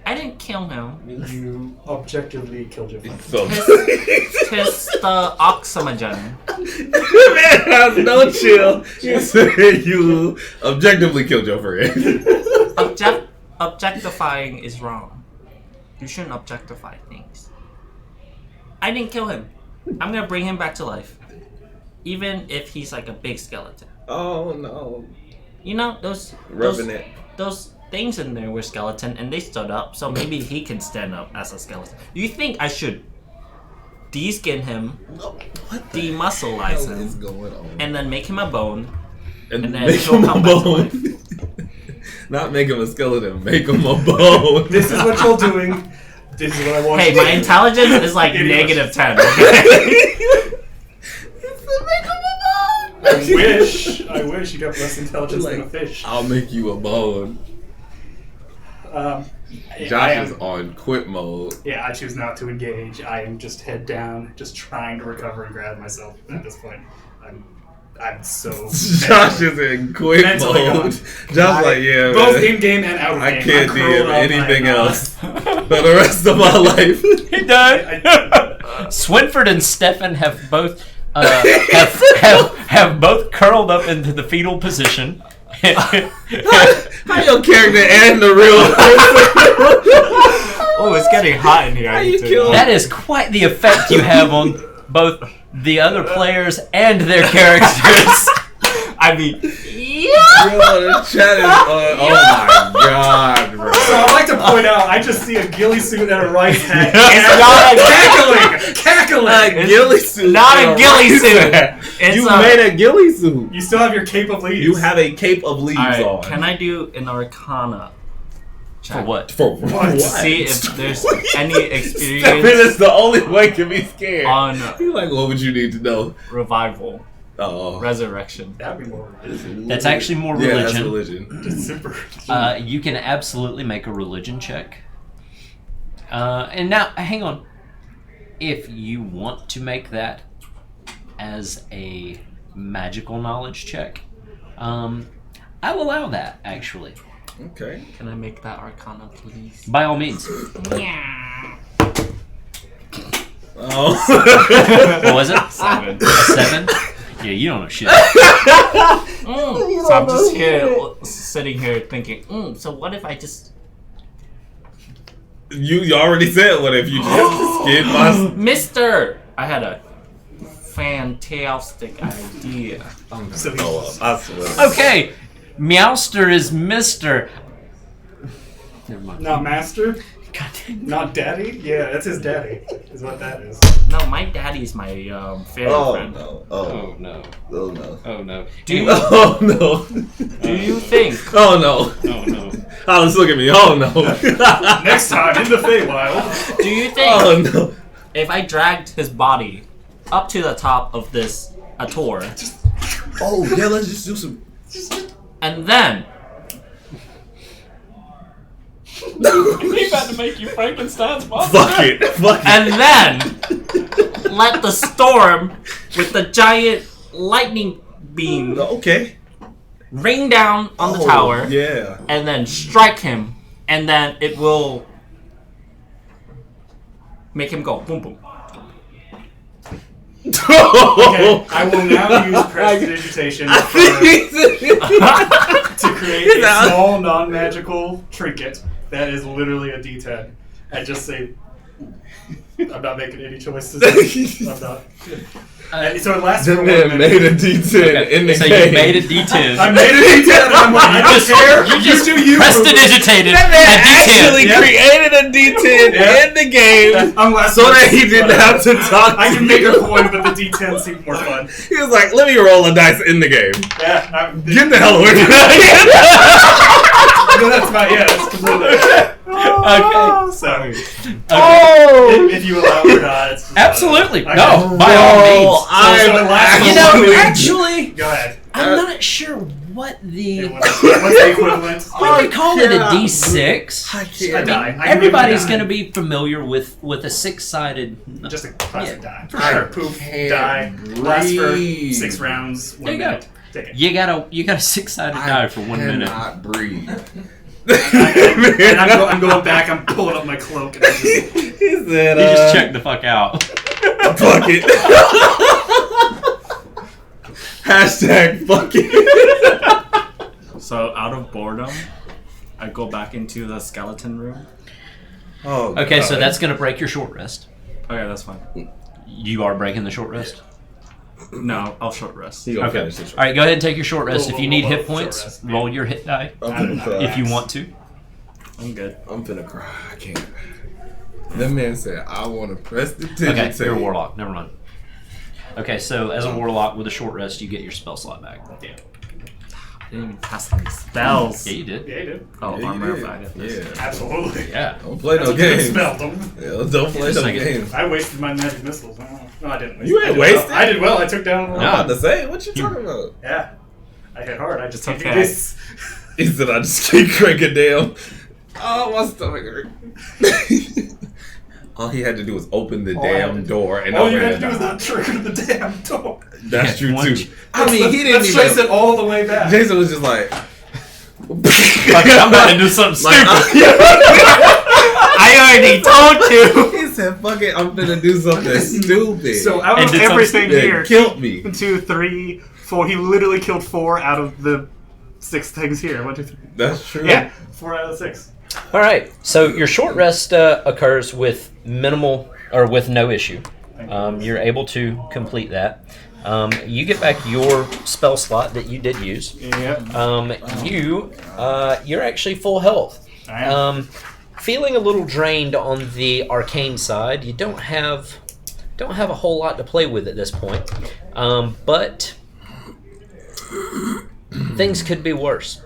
I didn't kill him.
You objectively killed your friend.
So
Tis the oxymogen.
man has no chill. You said you objectively killed your friend.
Objectifying is wrong. You shouldn't objectify things. I didn't kill him. I'm gonna bring him back to life. Even if he's like a big skeleton.
Oh no.
You know, those
Rubbing it.
those things in there were skeleton and they stood up, so maybe he can stand up as a skeleton. Do you think I should de-skin him,
What
demuscleize
hell is
him,
going on?
and then make him a bone?
And
then
make
he'll
him a
come back to
bone. Not make him a skeleton, make him a bone.
This is what you're doing. This is what I want
Hey,
you to
my
do.
intelligence is like
Idiot.
-10, okay?
I wish you'd have less intelligence than a
Like,
fish.
I'll make you a bone.
I
Josh
am-
is on quit mode.
Yeah, I choose not to engage. I am just head down, just trying to recover and grab myself at this point. I'm so
Josh is in quit
Mentally
mode.
gone.
Josh like, yeah,
both
man.
in game and out of game.
I can't
I'm curled
DM
up,
anything
I'm,
else for the rest of my life.
He died. Swinford and Stefan have both have both curled up into the fetal position.
How your character and the real
Oh, it's getting hot in here. I
you
need to.
kill-
That is quite the effect you have on both the other players and their characters.
I mean,
Bro, the chat is on. Oh my god, bro.
So I'd like to point out, I just see a ghillie suit and a rice hat.
It's not a
cackling.
Ghillie suit.
not a
and
ghillie
rice
suit.
hat.
It's
You
a-
made a ghillie suit.
You still have your cape of leaves.
You have a cape of leaves
Alright,
on.
can I do an Arcana check?
For what?
For what?
To see if there's any
Stefan
experience
is the only way to be scared.
on
You're like, what would you need to know?
revival,
Oh.
resurrection.
That'd be more
That's actually more
Yeah, that's
religion.
religion.
super.
You can absolutely make a religion check. And now, hang on. If you want to make that as a magical knowledge check, I'll allow that, actually.
Okay.
Can I make that Arcana, please?
By all means.
Oh.
What was it?
7.
A 7? Yeah, you don't know shit.
So I'm just here, sitting here thinking, so what if I just...
You already said what if you just skid my...
Mister! I had a fantastic idea.
Oh, I swear.
Okay, Meowster is Mister. Never mind.
Not master?
God damn.
Not daddy? Yeah, that's his daddy, is what that is.
No, my daddy's my fairy friend.
no.
Oh no.
Oh no.
Oh no.
Do you,
Oh no.
do you think...
Oh no.
Oh no.
Alice, look at me. Oh no.
Next time in the Feywild.
Do you think
Oh no.
if I dragged his body up to the top of this atoll,
Oh yeah, let's just do some.
and then...
We about to make you Frankenstein's monster.
Fuck it. Fuck it.
And then let the storm with the giant lightning beam
Okay.
rain down on the tower,
Yeah.
and then strike him, and then it will make him go boom boom.
Okay, I will now use prestidigitation to create a small non-magical trinket that is literally a D10. And just say, I'm not making any choices. I'm not. And so it lasts for
That
1
man
minute.
made a D10 in the
So
game.
you made a D10.
I made a D10 and I'm like, I don't care.
You just
do you.
prestidigitated
That man
a D10.
actually
Yeah.
created a D10
Yeah.
in the game
I'm last
so that
place,
he didn't
whatever.
have to talk
I
to
can make
you.
a coin, but the D10 seemed more fun.
He was like, let me roll a dice in the game.
Yeah,
Get the hell away from
no, that's not, yeah, that's completely.
Okay.
So,
Okay.
if you allow or not, it's just
Absolutely.
Okay.
No, by all means.
So it lasts
You
for
know,
1 minute.
actually,
Go ahead.
I'm not sure what the...
What's the equivalent?
We could call it a
God.
D6.
I
A
can't.
die. I can
Everybody's
give
going
you
to be familiar with a 6-sided...
just a classic
Yeah,
die.
for sure.
Poof,
can't
die. Lasts for
breathe.
6 rounds. 1
There you go.
minute. Take it.
You got a 6-sided die for 1 minute.
cannot breathe.
And I'm going back. I'm pulling up my cloak. And I'm just,
He said,
You just checked the fuck out.
fuck it. Hashtag fuck it.
So out of boredom, I go back into the skeleton room.
Oh,
Okay, so
God.
that's going to break your short rest.
Okay, that's fine.
You are breaking the short rest?
No, I'll short rest.
He gonna
Okay.
finish this.
All right, go ahead and take your short rest.
Whoa,
If you
whoa,
need
whoa,
hit
short
points,
rest.
roll your hit die
I'm finna cry.
if you want to.
I'm good.
I'm finna cry. I can't. That man said, I want to press the
Okay,
digit.
you're a warlock. Never mind. Okay, so as a warlock with a short rest, you get your spell slot back.
I didn't even cast any spells.
Yeah, you did.
yeah, you did.
Oh,
Yeah,
armor
you
of
did.
Agathis.
Yeah.
Absolutely.
Yeah.
Don't play
That's
no
a good
games.
spell. Don't.
Yeah, don't play
Just
no
like it.
games.
I wasted my magic missiles. No, I didn't.
You
I
ain't
did
wasted.
Well. I did well. I took down.
I'm about to say, what you talking about?
Yeah. I hit hard. I just
It's
took
okay.
this.
He said, I just keep cranking down. Oh, my stomach hurt. All he had to do was open the
All I had
damn
to-
door, and
All
I
you
ran
had to do is
down.
not trigger the damn door.
That's true
One-
too. I mean, he didn't
Let's trace
even.
it all the way back.
Jason was just like,
Fuck it, I'm about to do something
Like,
stupid.
I already told you.
he said, "Fuck it, I'm gonna do something stupid."
So out
And
of
did some-
everything
that
here,
killed me.
2, 3, 4. He literally killed 4 out of the 6 things here. 1, 2, 3.
That's true.
Yeah, 4 out of 6.
All right. So your short rest occurs with minimal or with no issue. You're able to complete that. You get back your spell slot that you did use.
Yep.
You're actually full health.
I am.
Feeling a little drained on the arcane side. You don't have a whole lot to play with at this point. But things could be worse.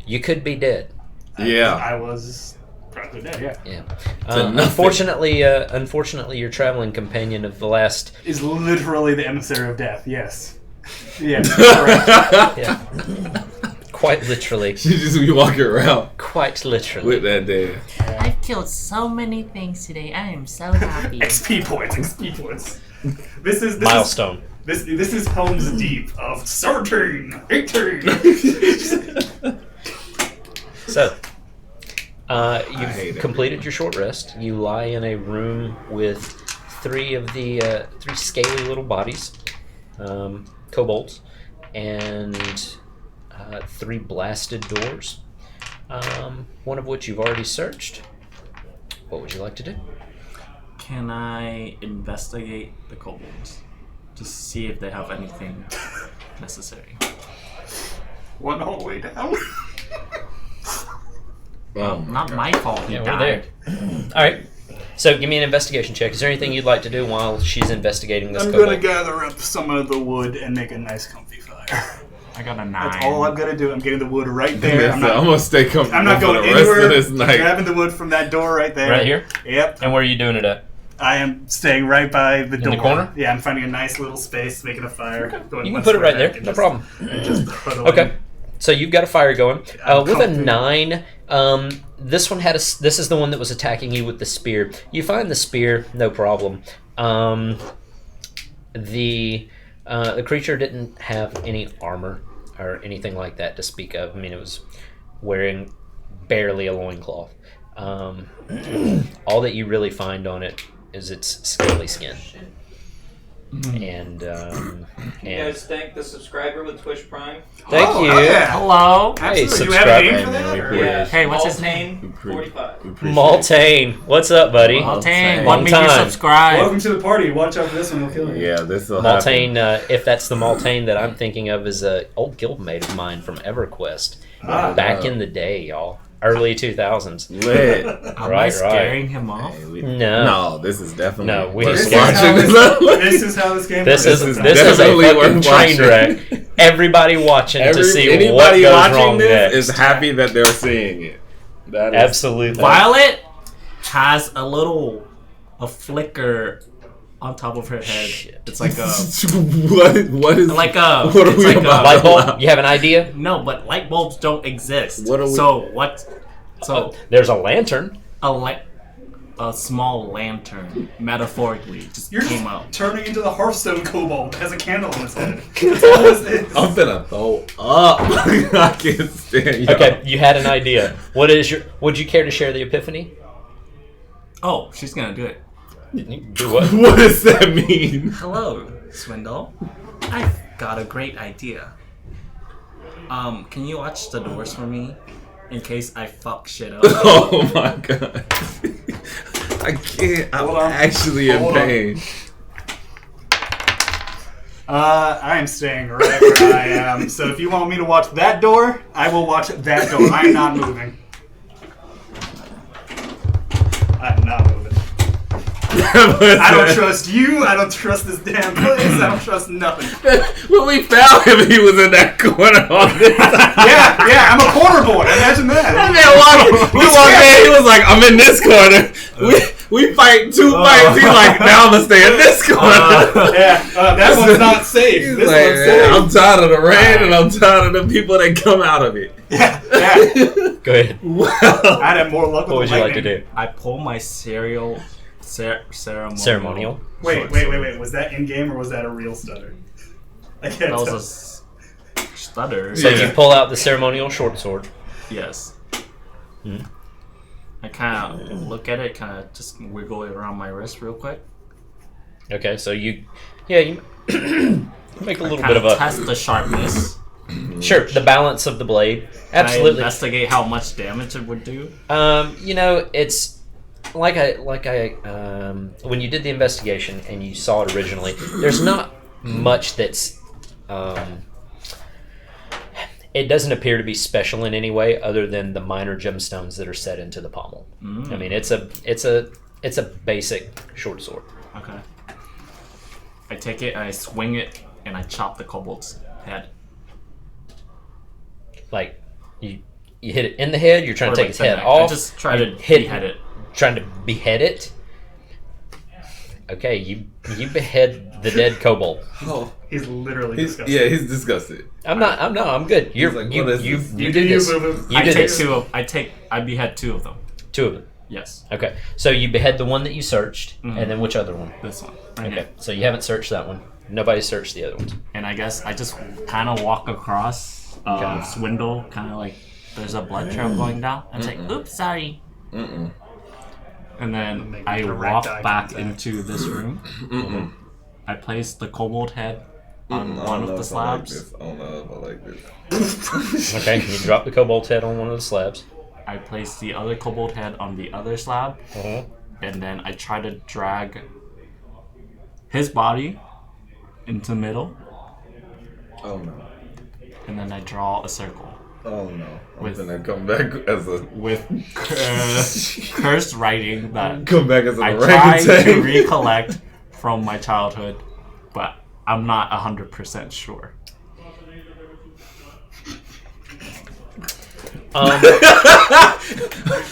You could be dead.
Yeah.
I was probably dead. Yeah.
Yeah.
To nothing.
Unfortunately, your traveling companion of the last.
Is literally the emissary of death. Yes. Yes. Correct.
Yeah. Quite literally.
She just be walking around
Quite literally.
with that damn.
I've killed so many things today. I am so happy.
XP points. XP points. This is
Milestone.
This is Helm's Deep of 13, 18.
So,
hate
you've
it.
completed your short rest. You lie in a room with three of the three scaly little bodies, kobolds, and three blasted doors. One of which you've already searched. What would you like to do?
Can I investigate the kobolds to see if they have anything necessary?
One all the way down.
Not my fault. He
Yeah, we're
died.
there. All right. So give me an investigation check. Is there anything you'd like to do while she's investigating this
I'm
kobold?
gonna gather up some of the wood and make a nice comfy fire.
I got a 9.
That's all I'm gonna do. I'm getting the wood right there.
I'm gonna stay comfortable
I'm not
for
going
the rest
anywhere.
of this night.
Grabbing the wood from that door right there.
Right here?
Yep.
And where are you doing it at?
I am staying right by the door.
the corner?
Yeah, I'm finding a nice little space, making a fire. Going
You can
one
put it
square
right there.
back and
No
just-
problem.
and just throw it
Okay.
away.
So you've got a fire going.
I'm
With a
comfy.
9, this one had this is the one that was attacking you with the spear. You find the spear, no problem. The creature didn't have any armor or anything like that to speak of. I mean, it was wearing barely a loincloth. All that you really find on it is its scaly skin. And
You guys thank the subscriber with Twitch Prime?
thank
Oh,
you.
hell yeah.
Hello.
Hey,
Absolutely. Do you have a name
subscriber.
for that?
Hey, man, we
or-
Yeah.
Hey, what's his
Maltane 45.
Maltane, what's up, buddy?
Maltane,
Long
what made you
time.
subscribe?
Welcome to the party. Watch out for this one. We'll kill you.
Yeah, this will
Maltane, if that's the Maltane that I'm thinking of, is a old guildmate of mine from EverQuest. Back in the day, y'all. Early 2000s.
lit.
Am I
Right,
scaring him off?
Hey,
No.
this is definitely.
No, we
worth
This is,
just
how
watching.
this is how this game
This
works.
is
is
this is a
definitely
fucking
worth
train
watching.
wreck. Everybody watching to see what
anybody
goes
watching
wrong
this
next.
is happy that they're seeing it. That is
Absolutely.
Violet has a flicker on top of her head.
Shit.
It's like a
what is
like a
What are
it's
we
like
about?
Light bulb? You have an idea?
no, but light bulbs don't exist.
What are we-
So what? So
There's a lantern.
a small lantern, metaphorically, just
You're
came out.
turning into the Hearthstone kobold that has a candle in his head. That's all this is.
I'm finna throw up. I can't stand you.
Okay, you had an idea. Would you care to share the epiphany?
Oh, she's gonna do it.
Do what?
What does that mean?
Hello, Swindle. I've got a great idea. Can you watch the doors for me? In case I fuck shit up.
Oh my god. I can't. I'm
Hold on.
actually in
Hold on.
pain.
I am staying right where I am. So if you want me to watch that door, I will watch that door. I am not moving. I'm not moving. I don't trust you. I don't trust this damn place. I don't trust nothing.
When we found him, he was in that corner on this side.
Yeah, I'm a corner boy. Imagine that.
And then we walked in, he was like, I'm in this corner. We fight 2 fights. He's like, now I'm gonna stay in this corner.
That one's not safe.
He's
This
like,
one's safe.
I'm tired of the rain and I'm tired of the people that come out of it.
Yeah.
Go ahead.
Wow.
I'd have more luck with
What would
the
you like to
lightning.
do?
I pull my ceremonial.
Ceremonial.
Wait. Was that in game or was that a real stutter? I can't
That
tell.
was a stutter.
So
Yeah.
you pull out the ceremonial short sword.
Yes.
Hmm.
I kind of look at it, kind of just wiggle it around my wrist real quick.
Okay, so you make a little
Kind
bit of a
test the sharpness.
sure the balance of the blade.
I
Absolutely.
investigate how much damage it would do.
It's like I when you did the investigation and you saw it originally. There's not much that's. It doesn't appear to be special in any way, other than the minor gemstones that are set into the pommel. I mean, it's a basic short sword.
Okay. I take it, I swing it, and I chop the kobold's head.
Like you hit it in the head. You're trying
Or
to take
like
its
the
head
neck.
off.
I just try to
hit
behead it.
Trying to behead it. Okay, you behead the dead kobold.
Oh,
He's literally
he's,
disgusting.
yeah, he's disgusted.
I'm good. You're
like,
you
what is
you
this?
you
You
did
do you,
this.
boo-boo.
You
I
did
take
this.
I behead 2 of them.
2 of them.
Yes.
Okay, so you behead the one that you searched, and then which other one?
This one. Right
Okay,
here.
so you haven't searched that one. Nobody searched the other ones.
And I guess I just kind of walk across Swindle, kind of like there's a blood trail going down. I'm like, oops, sorry. And then
Make
I
direct
walk
eye
back
contact.
into this room. I place the kobold head on
I
one
don't know
of the
if I like
slabs.
this. I don't know if I like this.
Okay, you drop the kobold's head on one of the slabs.
I place the other kobold head on the other slab.
Uh-huh.
And then I try to drag his body into the middle.
Oh no.
And then I draw a circle
Oh no. I'm
With-
gonna come back as a
with cursed writing that
come back as an
I try to
orangutan.
recollect from my childhood, but I'm not 100% sure.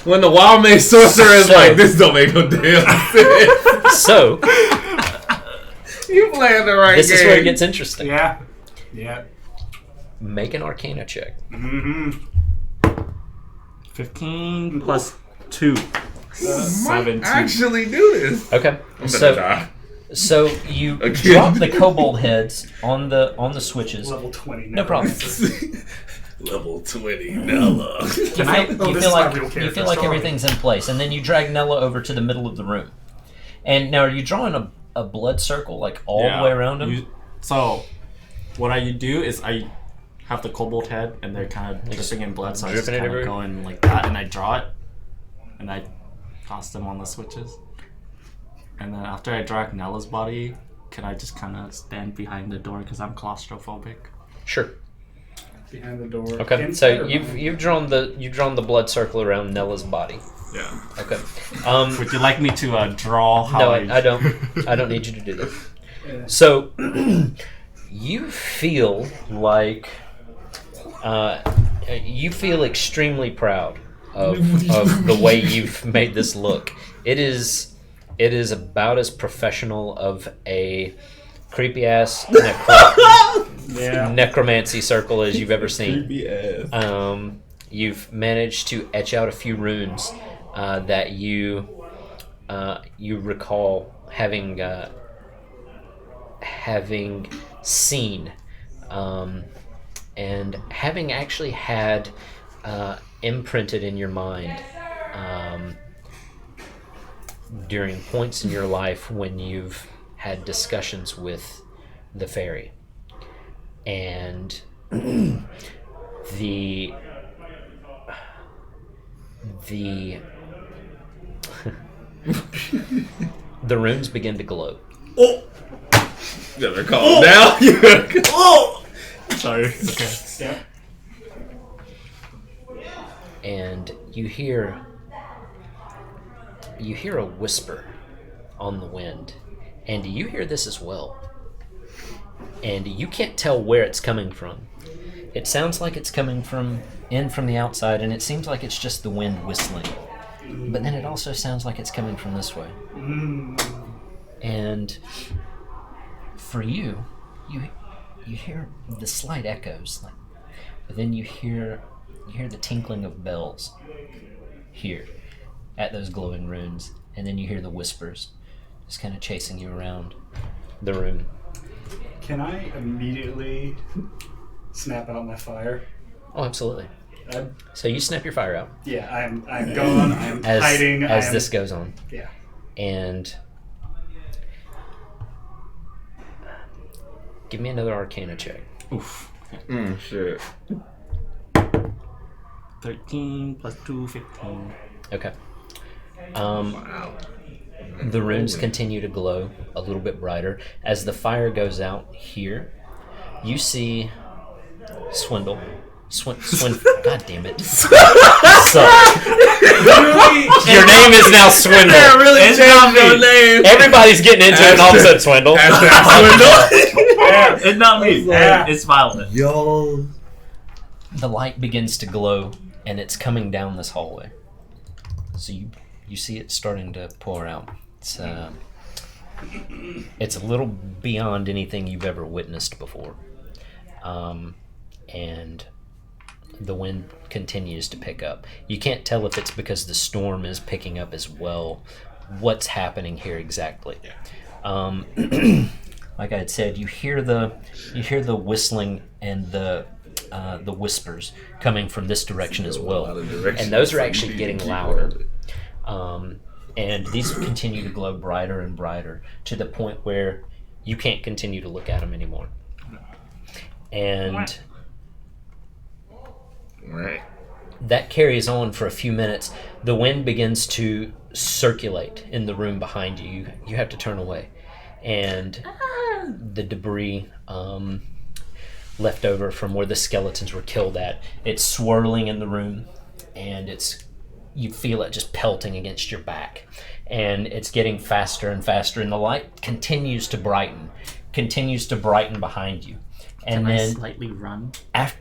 When the wild mage sorcerer is
So-
like, this don't make no damn sense.
So,
You playing the right
this
game.
is where it gets interesting.
Yeah. Yeah.
Make an Arcana check.
15 plus 2.
Might
17.
actually do this.
Okay.
I'm gonna
So,
die.
so you
Again.
drop the kobold heads on the switches.
Level 20.
No problem.
Level 20, Nella.
Can I?
Oh,
You
this
feel
is my
like
real
you
character,
feel like
sorry.
everything's in place, and then you drag Nella over to the middle of the room. And now, are you drawing a blood circle like all the way around him?
So, what I do is I have the kobold head, and they're kind of dripping in blood, so I just
dripping it
kind of
everywhere?
go in like that, and I draw it, and I toss them on the switches. And then after I drag Nella's body, can I just kind of stand behind the door because I'm claustrophobic?
Sure.
Behind the door.
Okay.
Inside
So
or
you've drawn the blood circle around Nella's body.
Yeah.
Okay.
Would you like me to draw how
No, I don't. I don't need you to do that. So, you feel like you feel extrememely proud of the way you've made this look. It is about as professional of a creepy ass
Yeah.
necromancy circle as you've ever seen.
Creepy ass.
You've managed to etch out a few runes that you recall having seen, and having actually had imprinted in your mind during points in your life when you've had discussions with the fairy. And the the runes begin to glow.
You gotta calm down. You gotta
Sorry. Okay.
Yeah.
And you hear a whisper on the wind, and you hear this as well, and you can't tell where it's coming from. It sounds like it's coming from the outside, and it seems like it's just the wind whistling, but then it also sounds like it's coming from this way. And for you hear the slight echoes, like, but then you hear the tinkling of bells here at those glowing runes, and then you hear the whispers just kind of chasing you around the room.
Can I immediately snap out my fire?
Oh, absolutely.
I,
So you snap your fire out
yeah, I'm gone. I'm
as
hiding.
as
I am,
this goes on,
Yeah.
and give me another Arcana check.
Oof.
shit.
13 plus 2, 15.
Okay. The runes continue to glow a little bit brighter. As the fire goes out here, you see Swindle. God damn it. So, your name is now Swindle.
Yeah, really changed your name.
Everybody's getting into it and all of a sudden Swindle.
It's not me.
Yeah.
It's Violet.
Yo.
The light begins to glow, and it's coming down this hallway. So you see it starting to pour out. It's a little beyond anything you've ever witnessed before, and the wind continues to pick up. You can't tell if it's because the storm is picking up as well. What's happening here exactly? Like I had said, you hear the whistling and the whispers coming from this direction as well, and those are actually getting louder. And these continue to glow brighter and brighter to the point where you can't continue to look at them anymore. And
Right.
that carries on for a few minutes. The wind begins to circulate in the room behind you. You have to turn away. And the debris left over from where the skeletons were killed at, it's swirling in the room, and you feel it just pelting against your back. And it's getting faster and faster, and the light continues to brighten behind you. And
Can I
then
slightly run?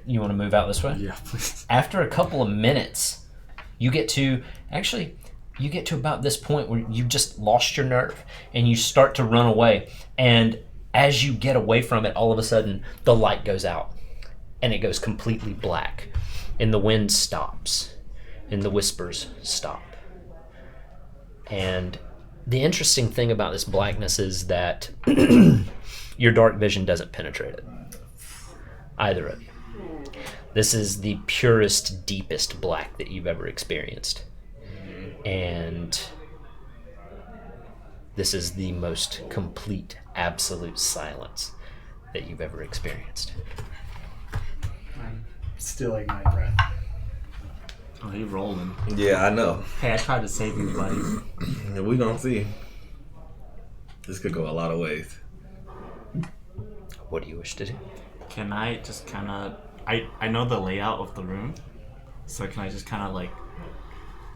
you want to move out this way?
Yeah, please.
After a couple of minutes, you get to about this point where you've just lost your nerve and you start to run away. And as you get away from it, all of a sudden the light goes out and it goes completely black, and the wind stops and the whispers stop. And the interesting thing about this blackness is that your dark vision doesn't penetrate it. Either of you. This is the purest, deepest black that you've ever experienced. And this is the most complete, absolute silence that you've ever experienced.
I'm stilling my breath.
Oh, he rolling.
Yeah, I know.
Hey, I tried to save you, buddy.
Yeah, we gonna see. This could go a lot of ways.
What do you wish to do?
Can I just kind of... I know the layout of the room, so can I just kind of, like,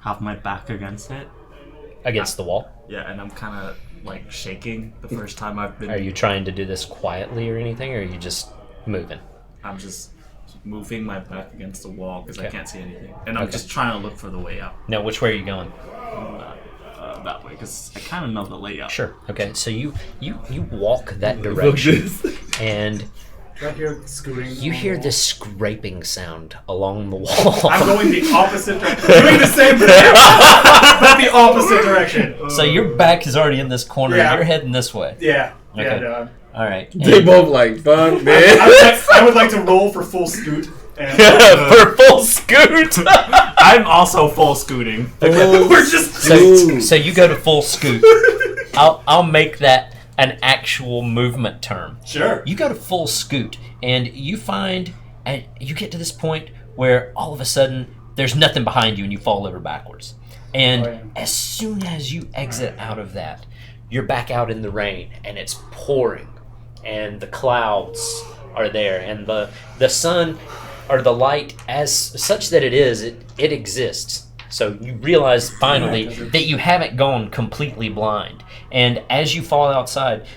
have my back against it?
Against the wall?
Yeah, and I'm kind of, like, shaking the first time I've been...
Are you trying to do this quietly or anything, or are you just moving?
I'm just moving my back against the wall because I
Okay.
can't see anything. And I'm
Okay.
just trying to look for the way out.
No, which way are you going?
That way, because I kind of know the layout.
Sure. Okay, so you walk that direction, and
Do I hear scooting?
you
on
hear
the
this scraping sound along the wall.
I'm going the opposite direction. Doing the same thing, but the opposite direction.
So your back is already in this corner,
Yeah.
and you're heading this way.
Yeah. Yeah,
Okay.
no.
All right.
They both like, fuck, man.
I would like to roll for full scoot. And,
For full scoot.
I'm also full scooting.
we're just
So you go to full scoot. I'll make that an actual movement term.
sure.
You go to full scoot, and you find, and you get to this point where all of a sudden there's nothing behind you, and you fall over backwards. And
Oh, yeah.
as soon as you exit out of that, you're back out in the rain, and it's pouring, and the clouds are there, and the sun or the light, as such that it exists. So you realize finally that you haven't gone completely blind. And as you fall outside,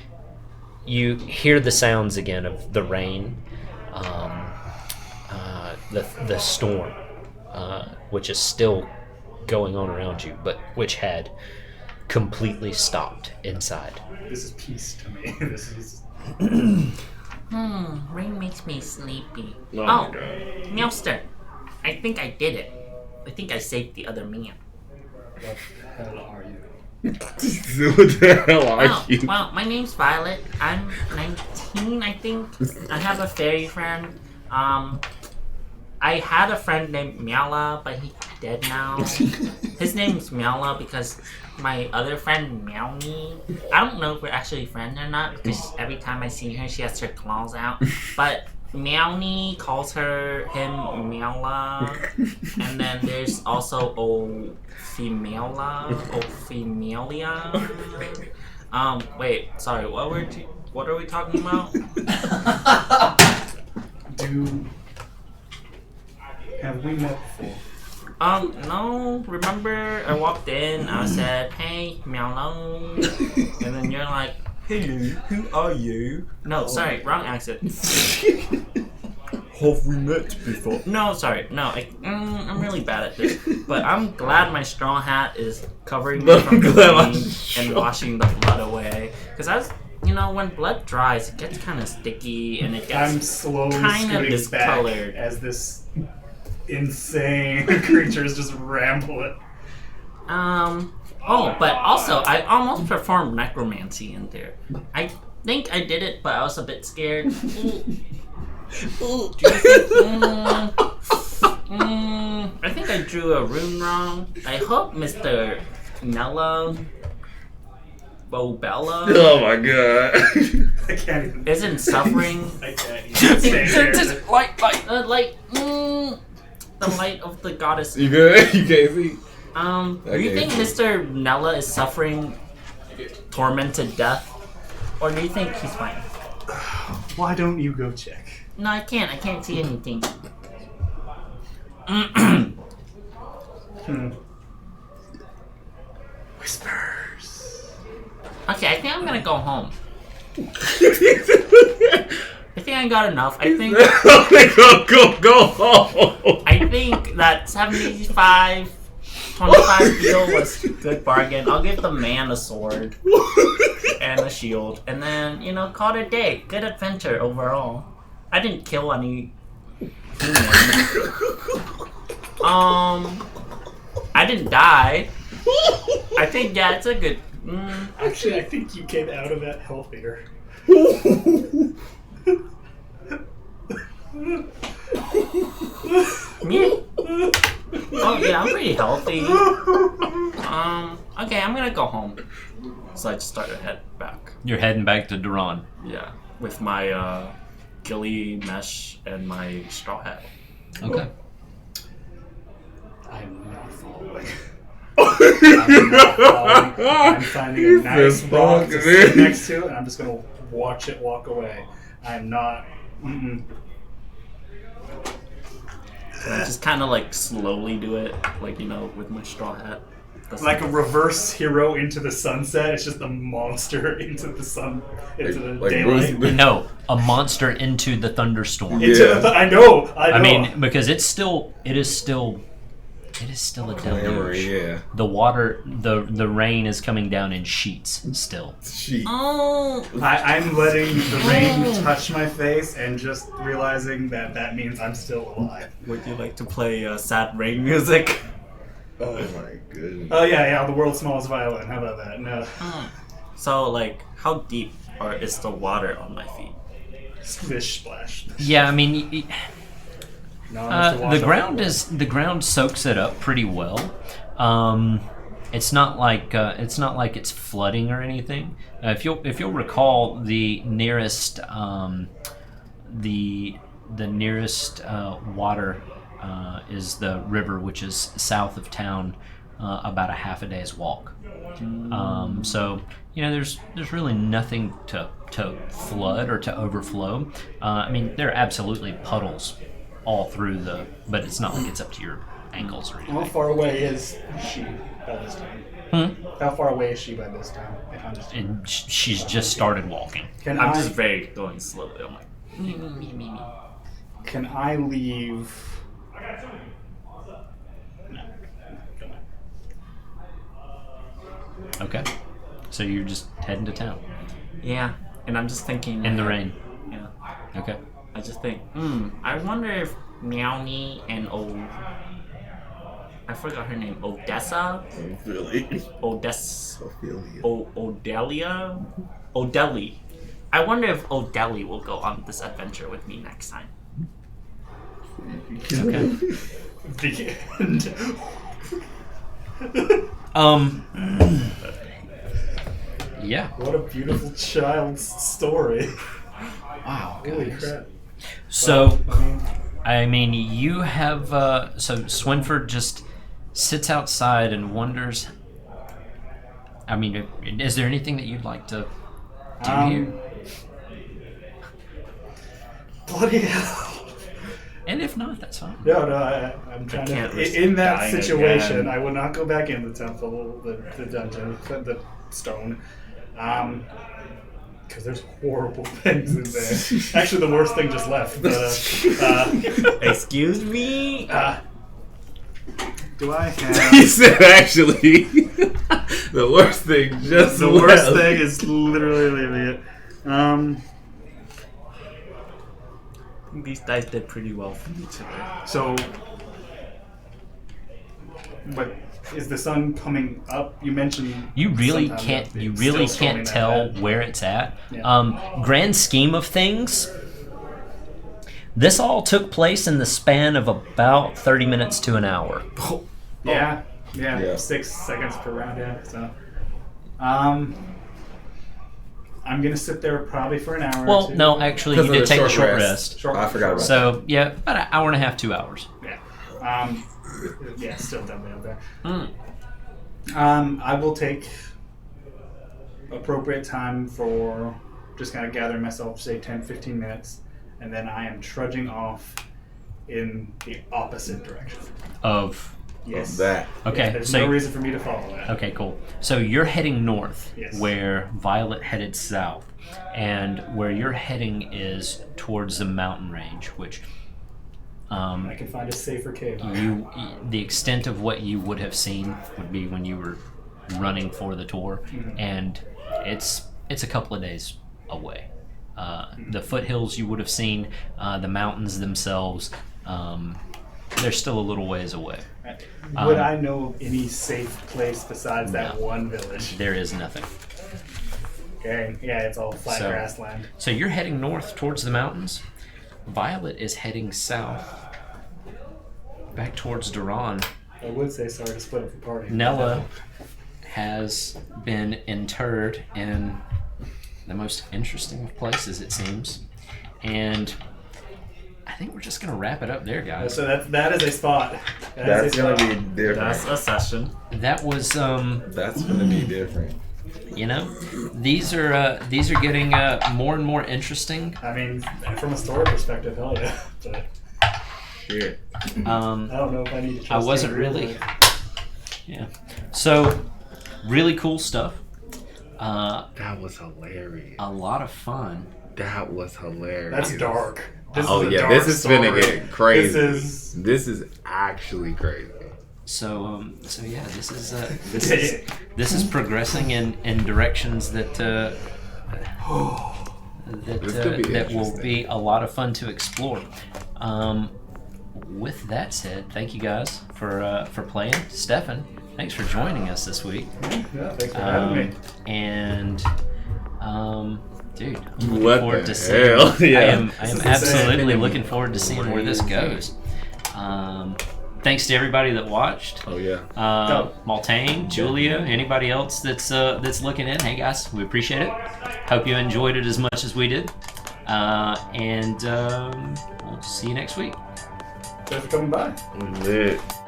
you hear the sounds again of the rain, the storm, which is still going on around you, but which had completely stopped inside.
This is peace to me. This is.
Rain makes me sleepy.
Oh,
Oh,
my God.
Meowster, I think I did it. I think I saved the other man.
What the hell are you?
What the hell are you?
Well, my name's Violet. I'm 19, I think. I have a fairy friend. I had a friend named Meowla, but he's dead now. His name's Meowla because my other friend Meowny, I don't know if we're actually friends or not because every time I see her, she has her claws out. But Meowny calls him Meowla, and then there's also Ophimelia. Wait, sorry, what are we talking about?
Have we met before?
No, remember I walked in, I said, hey, Meowlo, and then you're like, hello, who are you? No, sorry, wrong accent.
Have we met before?
No, sorry, no, I'm really bad at this, but I'm glad my straw hat is covering me from the rain and washing the blood away, because when blood dries, it gets kind of sticky and it
I'm
gets
slowly
kind of
scooting
discolored.
back as this insane creatures just ramble it.
But also, I almost performed necromancy in there. I think I did it, but I was a bit scared. I think I drew a rune wrong. I hope Mr. Nella Bobella
Oh my god.
I can't even.
isn't suffering.
I can't even stand here.
The light of the goddess.
You good? You can't see?
Do you think Mr. Nella is suffering tormented death? Or do you think he's fine?
Why don't you go check?
No, I can't. I can't see anything.
Whispers.
Okay, I think I'm gonna go home. I think I got enough. I think
go home.
I think that 75 25 deal was a good bargain. I'll give the man a sword and a shield, and then call it a day. Good adventure overall. I didn't kill any humans. I didn't die. I think it's a good.
Actually, I think you came out of that healthier.
Yeah. Oh yeah, I'm pretty healthy. Okay, I'm gonna go home. So I just start to head back.
You're heading back to Duran.
Yeah, with my ghillie mesh and my straw hat.
Okay.
I'm not following. I'm not following. I'm finding a nice rock to sit next to, and I'm just gonna watch it walk away. I'm not.
So I just kind of like slowly do it, like with my straw hat. That's
Like a reverse hero into the sunset. It's just a monster into the sun, into the
Like
daylight.
Bruce-
No, a monster into the thunderstorm.
Into the I know.
I mean, because it is still a deluge.
Yeah.
The water, the rain is coming down in sheets still.
She.
Oh,
I'm letting the rain touch my face and just realizing that means I'm still alive.
would you like to play sad rain music?
Oh my goodness.
Oh yeah, the world's smallest violin. How about that? No,
So like, how deep is the water on my feet?
splish splash.
Yeah, I mean,
No, I have to wash off
the ground soaks it up pretty well. It's not like it's flooding or anything. If you'll recall, the nearest nearest water is the river, which is south of town, about a half a day's walk. So there's really nothing to flood or to overflow. I mean, there are absolutely puddles all through but it's not like it's up to your ankles or anything.
How far away is she by this time? How far away is she by this time?
And she's just started walking.
I'm just very going slowly. I'm like, me.
Can I leave? No. Come on.
Okay, so you're just heading to town
Yeah, and I'm just thinking
in the rain.
Yeah.
Okay.
I just think, I wonder if Meowny and I forgot her name, Odessa? Odelli. I wonder if Odelli will go on this adventure with me next time.
Okay.
The end.
Yeah.
What a beautiful child's story.
Wow.
Holy
guys.
crap.
So,
I mean,
you have so Swinford just sits outside and wonders. I mean, is there anything that you'd like to do here?
Bloody hell.
And if not, that's fine.
No, I'm trying
can't
to.
risk
In that
dying
situation,
again.
I will not go back in the temple, the dungeon, the stone. Because there's horrible things in there. Actually, the worst thing just left. But,
Excuse me?
do I
He
have...
said, actually, the worst thing just
The worst
left.
thing is literally leaving it.
These guys did pretty well for each other.
So... But is the sun coming up? You mentioned...
You really
sometime
can't.
that
You
it's
really
still
can't
storming
tell
that bad.
where it's at.
Yeah.
Grand scheme of things, this all took place in the span of about 30 minutes to an hour.
Yeah. Yeah, 6 seconds per round. Yeah. So, I'm gonna sit there probably for an hour.
Well,
or two.
no, actually,
Because
you
of
did
the
take the
short
short
rest.
rest.
I forgot about
So, yeah, about an hour and a half, 2 hours.
Yeah. Yeah, still definitely up there.
Mm.
I will take appropriate time for just kind of gathering myself, say 10, 15 minutes, and then I am trudging off in the opposite direction.
Of
Yes.
that.
okay,
Yeah, there's
so
no reason for me to follow that.
okay, cool. So you're heading north,
Yes.
where Violet headed south, and where you're heading is towards the mountain range, which
I can find a safer cave.
the extent of what you would have seen would be when you were running for the tour, and it's a couple of days away. The foothills you would have seen, the mountains themselves, they're still a little ways away.
Would I know of any safe place besides that
No.
one village?
There is nothing.
Okay, yeah, it's all flat
So-
grassland.
So you're heading north towards the mountains. Violet is heading south, back towards Duran.
I would say sorry to split up the party.
Nella has been interred in the most interesting of places, it seems. And I think we're just going to wrap it up there, guys.
So that is a spot.
That's gonna be different.
That's a session.
That was,
That's gonna be different.
you know, these are getting more and more interesting.
I mean, from a story perspective, hell yeah. But
Shit.
I don't know if I need to trust
I wasn't
you.
really. Yeah. So, really cool stuff.
That was hilarious.
A lot of fun.
That was hilarious.
That's dark. This
Oh
is a
yeah,
dark
this is gonna
story.
get crazy.
This
This is actually crazy.
So yeah, this is progressing in directions that
This could be
that will
interesting.
be a lot of fun to explore. With that said, thank you guys for playing. Stefan, thanks for joining us this week.
Yeah, thanks for having me.
And dude, I'm looking
What
forward
the
to seeing.
hell? Yeah.
I am
This is
absolutely
insane.
looking forward to seeing where this goes. Thanks to everybody that watched.
Oh yeah.
Maltane, Julia, anybody else that's looking in. Hey guys, we appreciate it. Hope you enjoyed it as much as we did. And we'll see you next week.
Thanks for coming by.
Lit.